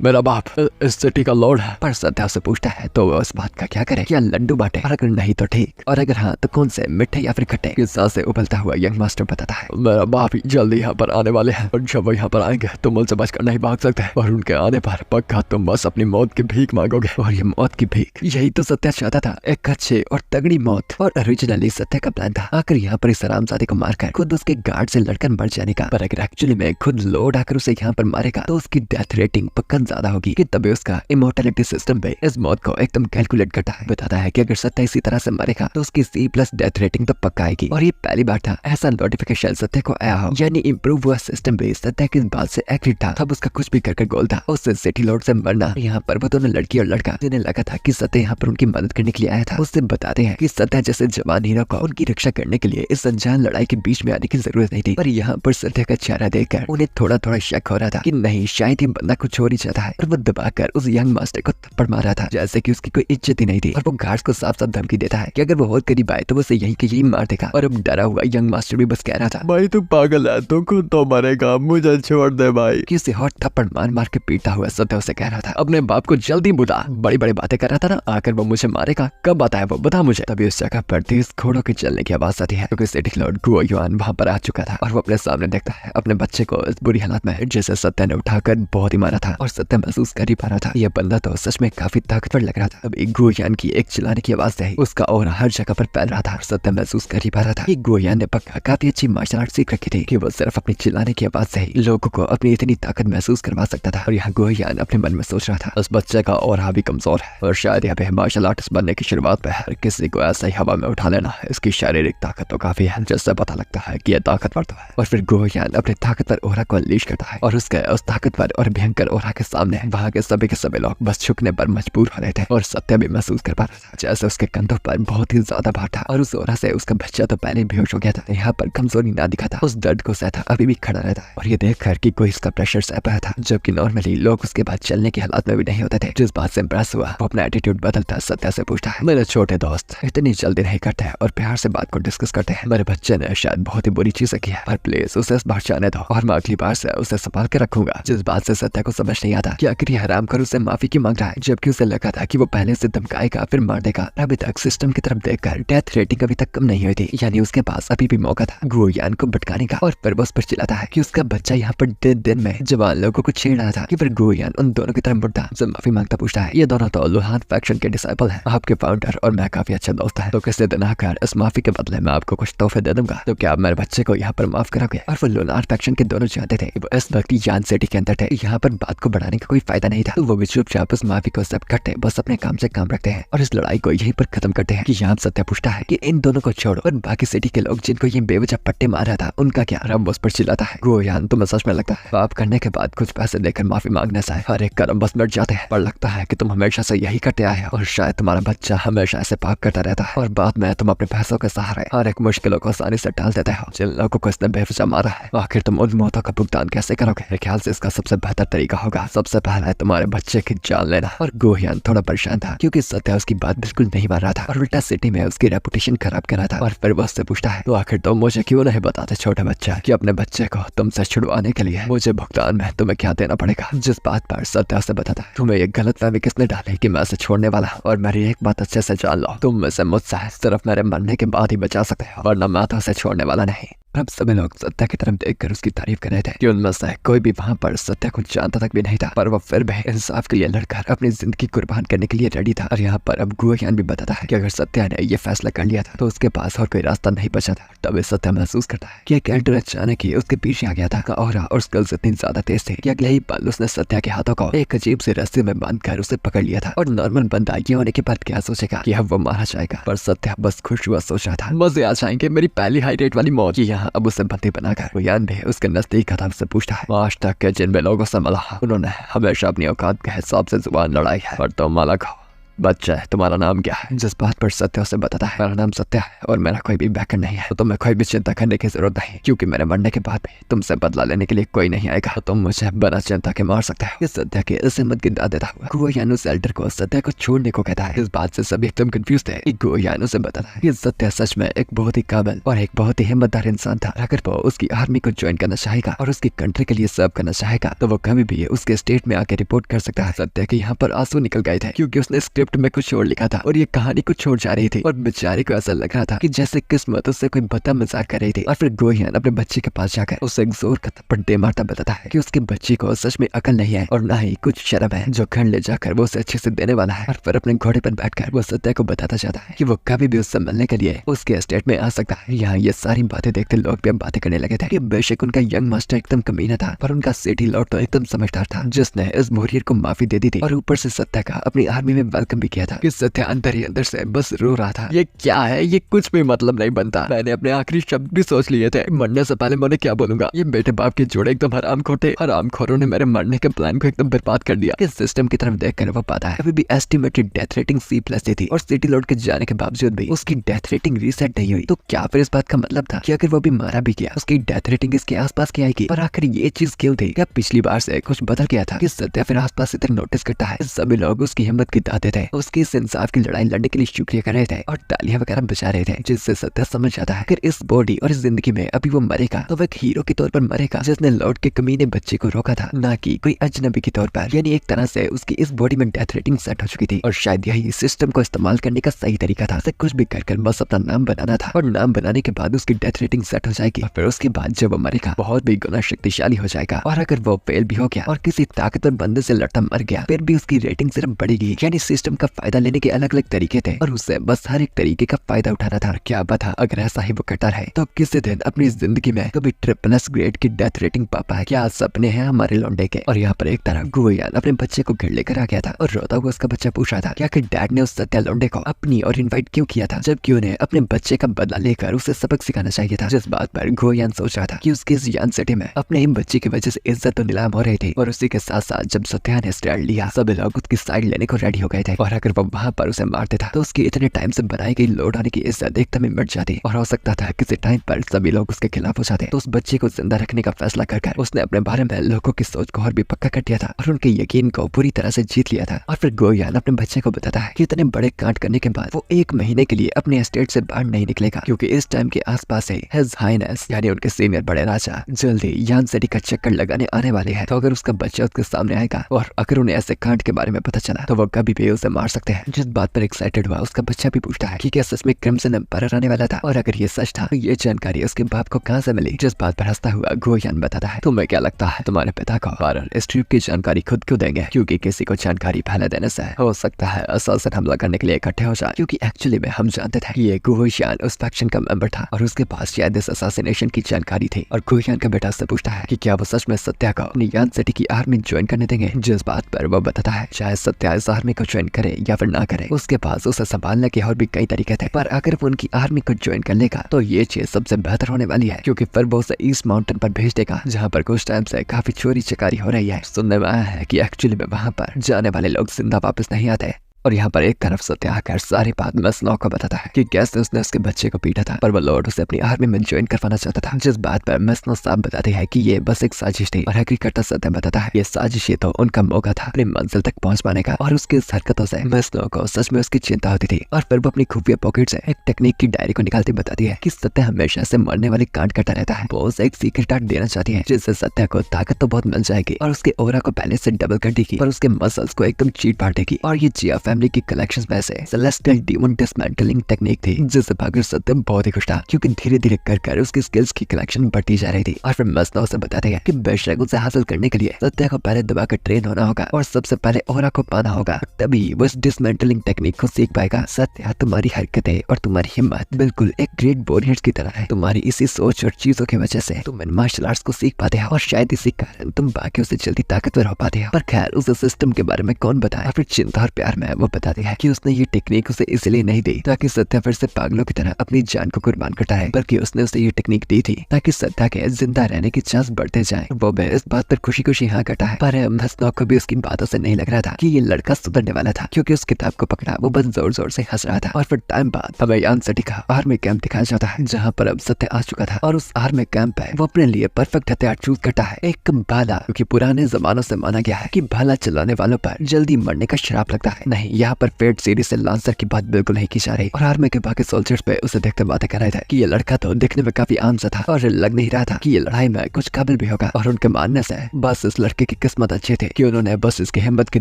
मेरा बाप इस सिटी का लॉर्ड है। पर सत्या से पूछता है तो वो इस बात का क्या करे, क्या लड्डू बांटे, और अगर नहीं तो ठीक, और अगर हाँ तो कौन से, मिठे या फिर खट्टे। गुस्सा से उबलता हुआ यंग मास्टर बताता है मेरा बाप जल्दी यहाँ पर आने वाले हैं और जब वो यहाँ पर आएंगे तो मुझसे बचकर नहीं भाग सकते और उनके आने पर पक्का तुम बस अपनी मौत की भीख मांगोगे। और ये मौत की भीख यही तो सत्या चाहता था, एक अच्छे और तगड़ी मौत। और ओरिजिनली सत्या का प्लान था आकर यहाँ पर इस हरामजादे को मारकर खुद उसके गार्ड से लड़कर मर जाने का। पर अगर एक्चुअली में खुद लॉर्ड आकर उसे यहाँ पर मारेगा तो उसकी डेथ रेटिंग पक्का ज्यादा होगी। कि तभी उसका इमोर्टलिटी सिस्टम भी इस मौत को एकदम कैलकुलेट करता है। बताता है कि अगर सत्या इसी तरह से मरेगा तो उसकी C+ डेथ रेटिंग तो पक्का आएगी। और ये पहली बार था ऐसा नोटिफिकेशन सत्या को आया हो, यानी इम्प्रूव हुआ सिस्टम भी सत्या की इस बात से एग्री था। तब उसका कुछ भी कर गोल था उससे सिटी लॉर्ड से मरना। यहाँ पर वो दोनों लड़की और लड़का जिन्हें लगा था कि सत्या यहाँ पर उनकी मदद करने के लिए आया था उससे बताते हैं कि सत्या जैसे जवान हीरो को उनकी रक्षा करने के लिए इस अनजान लड़ाई के बीच में आने की जरूरत नहीं थी। पर यहाँ पर सत्या का चेहरा देखकर उन्हें थोड़ा थोड़ा शक हो रहा था कि नहीं शायद ये बंदा कुछ और ही चाहता है। और वो दबाकर उस यंग मास्टर को थप्पड़ मारा था जैसे कि उसकी कोई इज्जत ही नहीं थी। और वो गार्ड्स को साफ साफ धमकी देता है कि अगर वो और करीब आए तो वो उसे यहीं के यहीं मार देगा। और अब डरा हुआ यंग मास्टर भी बस कह रहा था भाई तू पागल है, तू खुद तो मरेगा, मुझे छोड़ दे भाई। कि उसे हॉट थप्पड़ मार मार के पीटता हुआ सत्या उसे कह रहा था अपने बाप को जल्दी बुला, बड़ी बड़ी बातें कर रहा था ना, आकर वो मुझे मारेगा, कब आता है वो बता मुझे। तभी उस जगह पर तेज घोड़ों के चलने की आवाज आती है क्योंकि सिटी लॉर्ड गुओ युआन वहां पर आ चुका था। और वो अपने सामने देखता है अपने बच्चे को इस बुरी हालत में जैसे सत्या ने उठाकर बहुत ही मारा था। और सत्या महसूस कर ही पा रहा था यह बंदा तो सच में काफी ताकतवर लग रहा था। अब गुओयान की एक चिल्लाने की आवाज से ही उसका और हर जगह पर फैल रहा था। सत्या महसूस कर ही पा रहा था कि गुओयान ने पक्का काफी अच्छी मार्शल आर्ट सीख रखी थी कि वो सिर्फ अपनी चिल्लाने की आवाज से ही लोगों को अपनी इतनी ताकत महसूस करवा सकता था। और यहाँ गुओयान अपने मन में सोच रहा था उस बच्चे का और भी कमजोर है और शायद यहाँ पे मार्शल आर्टिस्ट बनने की शुरुआत पे है। किसी को ऐसा ही हवा में उठा लेना इसकी शारीरिक ताकत तो काफी है, जिससे पता लगता है कि यह ताकतवर तो है। और फिर गुओयान अपने ताकतवर ओरा को अनलीश करता है और उसके उस ताकतवर और भयंकर ओरा के सामने वहाँ के सभी लोग बस झुकने पर मजबूर हो रहे थे। और सत्या भी महसूस कर पा रहा था जैसे उसके कंधों पर बहुत ही ज्यादा भार था और उस ओरा से उसका बच्चा तो पहले बेहोश हो गया था। यहाँ पर कमजोरी ना दिखा था, उस दर्द को सहता अभी भी खड़ा रहता है। और ये देखकर कि कोई इसका प्रेशर सह पाया था, जबकि नॉर्मली लोग उसके बाद चलने के हालात में भी नहीं होते थे। जिस बात से इम्प्रेस हुआ वो अपना एटीट्यूड बदलता सत्या से पूछता है मेरे छोटे दोस्त इतनी जल्दी नहीं करते और प्यार से बात को डिस्कस करते हैं। मेरे बच्चे ने शायद बहुत ही बुरी चीजें की है, पर प्लीज उसे इस बार जाने दो और मैं अगली बार से उसे संभाल के रखूंगा। जिस बात से सत्या को समझ नहीं आता कि आखिर ये हराम कर उसे माफी की मांग रहा है, जबकि उसे लगा था कि वो पहले से धमकाएगा फिर मार देगा। अभी तक सिस्टम की तरफ देखकर डेथ रेटिंग अभी तक कम नहीं हुई थी, यानी उसके पास अभी भी मौका था गुओयान को भटकाने का। और फिर वो उस पर चिल्लाता है कि उसका बच्चा यहाँ पर दिन में जवान लोगों को छेड़ रहा था। कि फिर गुओयान उन दोनों की तरफ मुड़ता उनसे माफी मांगता पूछता है ये दोनों तो लुहान फैक्शन के डिसाइपल हैं, आपके फाउंडर और मैं काफी अच्छा दोस्त है, तो किसी दिन आकर इस माफी के बदले मैं आपको कुछ तोहफे दे दूंगा, तो क्या आप मेरे बच्चे को यहाँ पर माफ करोगे। और वो लुहान फैक्शन के दोनों चाहते थे वो इस वक्त यान सिटी के अंदर थे यहाँ पर बात को बढ़ाने जाने का कोई फायदा नहीं था। तो वो भी चुपचाप उस माफी को एक्सेप्ट करते, बस अपने काम से काम रखते हैं और इस लड़ाई को यहीं पर खत्म करते हैं। कि यहाँ सत्या पूछता है कि इन दोनों को छोड़ो और बाकी सिटी के लोग जिनको ये बेवजह पट्टे मार रहा था उनका क्या। रब उस पर चिल्लाता है, गोयान तुम्हें सच में लगता है पाप करने के बाद कुछ पैसे देकर माफी मांगने से हर एक कर्म बस मिट जाते हैं, पर लगता है कि तुम हमेशा से यही करते आए हो और शायद तुम्हारा बच्चा हमेशा ऐसे पाप करता रहता है और बाद में तुम अपने पैसों के सहारे हर एक मुश्किलों को आसानी से टाल देते हो। जिन लोगों को इसने बेवजह मारा है आखिर तुम उन मौतों का भुगतान कैसे करोगे। मेरे ख्याल से इसका सबसे बेहतर तरीका होगा सबसे पहले तुम्हारे बच्चे की जान लेना। और गोयान थोड़ा परेशान था क्योंकि सत्या उसकी बात बिल्कुल नहीं मान रहा था और उल्टा सिटी में उसकी रेपुटेशन खराब कर रहा था। और फिर वो उससे पूछता है, तो आखिर तुम मुझे क्यों नहीं बताते छोटे बच्चा कि अपने बच्चे को तुमसे छुड़वाने के लिए मुझे भुगतान में तुम्हें क्या देना पड़ेगा। जिस बात पर सत्या से बताता है, तुम्हें ये गलतफहमी किसने डाली कि मैं उसे छोड़ने वाला। और मेरी एक बात अच्छे से जान लो, तुम मुझसे सिर्फ मेरे मरने के बाद ही बचा सकते हो, वरना मैं तो उसे छोड़ने वाला नहीं। अब सभी लोग सत्या की तरफ देखकर उसकी तारीफ कर रहे थे कि उनमें से कोई भी वहां पर सत्या को जानता तक भी नहीं था, पर वो फिर भी इंसाफ के लिए लड़कर अपनी जिंदगी कुर्बान करने के लिए रेडी था। और यहाँ पर अब गोयान भी बताता है कि अगर सत्या ने ये फैसला कर लिया था तो उसके पास और कोई रास्ता नहीं बचा था। तभी सत्या महसूस करता है कि एक एल्डर अचानक ही उसके पीछे आ गया था और स्किल्स इतनी ज्यादा तेज थी कि अगले ही पल उसने सत्या के हाथों को एक अजीब सी रस्सी में बांधकर उसे पकड़ लिया था। और नॉर्मल बंदा ये होने के बाद क्या सोचेगा कि अब वो मारा जाएगा, पर सत्या बस खुश हुआ सोच रहा था मजे आ जाएंगे, मेरी पहली हाई रेट वाली मौत। यहाँ अब उसे बंदी बनाकर गोयान भी उसके नजदीक खत्म से पूछता है, आज तक के जिन भी लोगों से मिला उन्होंने हमेशा अपनी औकात के हिसाब से जुबान लड़ाई है, पर तुम अलग हो। बच्चा है, तुम्हारा नाम क्या है। जिस बात पर सत्या उसे बताता है, मेरा नाम सत्या है और मेरा कोई भी बैकर नहीं है, तो तुम्हें कोई भी चिंता करने की जरूरत नहीं, क्योंकि मेरे मरने के बाद भी तुमसे बदला लेने के लिए कोई नहीं आएगा, तो तुम मुझे बिना चिंता के मार सकते हो। सत्या के इस हिम्मत की दाद देता हुआ गोयान उस एल्डर को सत्या को छोड़ने को कहता है। इस बात से सभी एकदम कंफ्यूज थे। गोयान उसे बताता है कि सत्या सच में एक बहुत ही काबिल और एक बहुत ही हिम्मतदार इंसान था। अगर वो उसकी आर्मी को ज्वाइन करना चाहेगा और उसकी कंट्री के लिए सर्व करना चाहेगा तो वो कभी भी उसके स्टेट में आके रिपोर्ट कर सकता है। सत्या के यहाँ पर आंसू निकल गए थे क्योंकि उसने स्क्रिप्ट में कुछ और लिखा था और ये कहानी को छोड़ जा रही थी और बेचारे को ऐसा लग रहा था कि जैसे किस्मत उससे कोई बता मजाक कर रही थी। और फिर गोयान अपने बच्चे के पास जाकर उसे एक जोर का थप्पड़ दे मारता बताता है कि उसके बच्चे को सच में अकल नहीं है और ना ही कुछ शर्म है जो घर ले जाकर वो उसे अच्छे से देने वाला है। और फिर अपने घोड़े पर बैठकर वो सत्या को बताता चाहता है कि वो कभी भी उससे मिलने के लिए उसके एस्टेट में आ सकता है। यहाँ ये सारी बातें देखते लोग भी बातें करने लगे थे कि बेशक उनका यंग मास्टर एकदम कमीना था, पर उनका सिटी लॉर्ड तो एकदम समझदार था जिसने इस वॉरियर को माफी दे दी थी और ऊपर से सत्या का अपनी आर्मी में वेलकम भी किया था। कि सत्या अंदर ही अंदर से बस रो रहा था, ये क्या है, ये कुछ भी मतलब नहीं बनता। मैंने अपने आखिरी शब्द भी सोच लिए थे, मरने से पहले मैं क्या बोलूंगा। ये बेटे बाप के जोड़े एकदम हरामखोर थे, हरामखोरों ने मेरे मरने के प्लान को एकदम बर्बाद कर दिया। इस सिस्टम की तरफ देखकर वो पाता है अभी भी एस्टिमेटेड डेथ रेटिंग C+ थी और सिटी लॉर्ड के जाने के बावजूद भी उसकी डेथ रेटिंग रीसेट नहीं हुई। तो क्या फिर इस बात का मतलब था कि अगर वो भी मारा भी गया उसकी डेथ रेटिंग इसके आसपास की आएगी। पर आखिर ये चीज क्यों थी? क्या पिछली बार से कुछ बदल गया था कि सत्या फिर आसपास से तक नोटिस करता है। सभी लोग उसकी हिम्मत की दाते थे, उसकी इस इंसाफ की लड़ाई लड़ने के लिए शुक्रिया कर रहे थे और तालियां वगैरह बजा रहे थे, जिससे सत्या समझ जाता है कि इस बॉडी और इस जिंदगी में अभी वो मरेगा तो वो एक हीरो के तौर पर मरेगा जिसने लॉर्ड के कमीने बच्चे को रोका था, ना कि कोई अजनबी के तौर पर। यानी एक तरह से उसकी इस बॉडी में डेथ रेटिंग सेट हो चुकी थी और शायद यही सिस्टम को इस्तेमाल करने का सही तरीका था। कुछ भी कर बस अपना नाम बनाना था और नाम बनाने के बाद उसकी डेथ रेटिंग सेट हो जाएगी और फिर उसके बाद जब वो मरेगा बहुत भी गुना शक्तिशाली हो जाएगा। और अगर वो फेल भी हो गया और किसी ताकतवर बंदे से लड़ता मर गया फिर भी उसकी रेटिंग सिर्फ बढ़ेगी। यानी सिस्टम का फायदा लेने के अलग अलग तरीके थे और उससे बस हर एक तरीके का फायदा उठाना था। क्या पता अगर ऐसा ही वो करता रहे तो किसी दिन अपनी जिंदगी में कभी ट्रिपल ग्रेड की डेथ रेटिंग पा पाए। क्या सपने हैं हमारे लौंडे के। और यहाँ पर एक तरह गोयान अपने बच्चे को घर लेकर आ गया था और रोता हुआ उसका बच्चा पूछ रहा था कि आखिर डैड ने उस सत्या लौंडे को अपनी और इन्वाइट क्यों किया था, जबकि उन्हें अपने बच्चे का बदला लेकर उसे सबक सिखाना चाहिए था। जिस बात पर गोयान सोच रहा था कि उसके इस यान सिटी में अपने ही बच्चे की वजह से इज्जत तो नीलाम हो रही थी और उसी के साथ साथ जब सत्या ने स्टैंड लिया सभी लोग उसकी साइड लेने को रेडी हो गए थे। और अगर वो वहां पर उसे मारते था तो उसकी इतने टाइम से बनाई गई लौट आने की इज्जत एकदम ही मिट जाती और हो सकता था किसी टाइम पर सभी लोग उसके खिलाफ हो जाते। तो उस बच्चे को जिंदा रखने का फैसला कर उसने अपने बारे में लोगों की सोच को और भी पक्का कर दिया था और उनके यकीन को पूरी तरह से जीत लिया था। और फिर गोयान अपने बच्चे को बताता है कि इतने बड़े कांड करने के बाद वो 1 महीने के लिए अपने एस्टेट से बाहर नहीं निकलेगा, क्योंकि इस टाइम के आसपास से हिज हाइनेस यानी उनके सीनियर बड़े राजा जल्दी यान सिटी का चक्कर लगाने आने वाले हैं। तो अगर उसका बच्चा उसके सामने आएगा और अगर उन्हें ऐसे कांड के बारे में पता चला तो वो कभी भी उसे मार सकते हैं। जिस बात पर एक्साइटेड हुआ उसका बच्चा भी पूछता है कि क्या सच में क्रिम्सन एम्पायर आने वाला था, और अगर ये सच था तो ये जानकारी उसके बाप को कहाँ से मिली। जिस बात पर हंसता हुआ गोयान बताता है, तुम्हें क्या लगता है तुम्हारे पिता को एम्पायर इस ट्रिप की जानकारी खुद क्यों देंगे, क्योंकि किसी को जानकारी पहले देने से हो सकता है असलसन हमला करने के लिए इकट्ठे हो जाए। क्योंकि एक्चुअली में हम जानते थे कि ये गोयान उस फैक्शन का मेंबर था और उसके पास शायद इस असैसिनेशन की जानकारी थी। और गोयान का बेटा उससे पूछता है कि क्या वो सच में सत्या को अपनी यान सिटी की आर्मी ज्वाइन करने देंगे। जिस बात पर वो बताता है शायद सत्या इस आर्मी को ज्वाइन करे या फिर ना करे, उसके पास उसे संभालने के और भी कई तरीके थे, पर अगर वो उनकी आर्मी को ज्वाइन कर लेगा तो ये चीज सबसे बेहतर होने वाली है, क्योंकि फिर वो उसे ईस्ट माउंटेन पर भेज देगा जहाँ पर कुछ टाइम से काफी चोरी चकारी हो रही है। सुनने में आया है कि एक्चुअली में वहाँ पर जाने वाले लोग जिंदा वापस नहीं आते। और यहाँ पर एक तरफ सत्या आकर सारी बात मसनौ को बताता है कि कैसे उसने उसके बच्चे को पीटा था, पर वो लॉर्ड उसे अपनी आर्मी में ज्वाइन करवाना चाहता था। जिस बात पर मसनौ साहब बताते हैं कि ये बस एक साजिश थी, और हकीकत सत्या बताता है ये साजिश ही तो उनका मौका था अपनी मंजिल तक पहुंच पाने का। और उसकी इस हरकतों से मसनौ को सच में उसकी चिंता होती थी, और फिर वो अपनी खुफिया पॉकेट से एक टेक्निक की डायरी को निकालती बताती है कि सत्या हमेशा से मरने वाली कांड करता रहता है। वो उसे एक सीक्रेट आर्ट देना चाहती है जिससे सत्या को ताकत तो बहुत मिल जाएगी और उसके ओरा को पहले से डबल कर देगी, पर उसके मसल्स को एकदम चीट पाट देगी। और ये जिया फैमिली की कलेक्शन से सेलेस्टियल डीमन डिसमेंटलिंग टेक्निक थी, जिससे भागर सत्य बहुत ही खुश था, क्योंकि धीरे धीरे कर उसकी स्किल्स की कलेक्शन बढ़ती जा रही थी। और फिर मसनौ से बताते हैं कि बेशक उसे हासिल करने के लिए सत्या को पहले दबाकर ट्रेन होना होगा और सबसे पहले ओरा को पाना होगा, तभी वो इस डिसमेंटलिंग टेक्निक को सीख पाएगा। सत्या, तुम्हारी हरकतें और तुम्हारी हिम्मत बिल्कुल एक ग्रेट वॉरियर्स की तरह है। तुम्हारी इसी सोच और चीजों की वजह से तुम इन मार्शल आर्ट्स को सीख पाते हो, और शायद इसी कारण तुम बाकियों से जल्दी ताकतवर हो पाते हो। पर खैर उस सिस्टम के बारे में कौन बताए। और फिर चिंता और प्यार में वो बताती है कि उसने ये टेक्निक उसे इसलिए नहीं दी ताकि सत्या फिर से पागलों की तरह अपनी जान को कुर्बान करता है, बल्कि उसने उसे ये टेक्निक दी थी ताकि सत्या के जिंदा रहने की चांस बढ़ते जाए। वो भी इस बात पर खुशी खुशी हाँ करता है, पर मसनौ को भी उसकी बातों से नहीं लग रहा था कि ये लड़का सुधरने वाला था, क्योंकि उस किताब को पकड़ा वो बस जोर जोर से हंस रहा था। और फिर टाइम बाद हमें यान सिटी का आर्मी कैंप दिखाया जाता है, जहाँ पर अब सत्या आ चुका था। और उस आर्मी कैंप पे वो अपने लिए परफेक्ट हथियार चूज करता है, एक भाला, क्योंकि पुराने जमानों से माना गया है कि भाला चलाने वालों पर जल्दी मरने का श्राप लगता है। नहीं, यहाँ पर फेट सीरीज से लांसर की बात बिल्कुल नहीं की जा रही। और आर्मी के बाकी सोल्जर्स पे उसे देखते बातें कर रहे थे कि ये लड़का तो दिखने में काफी आम सा था और लग नहीं रहा था कि ये लड़ाई में कुछ काबिल भी होगा। और उनके मानने से बस इस लड़के की किस्मत अच्छी थी कि उन्होंने बस इसकी हिम्मत की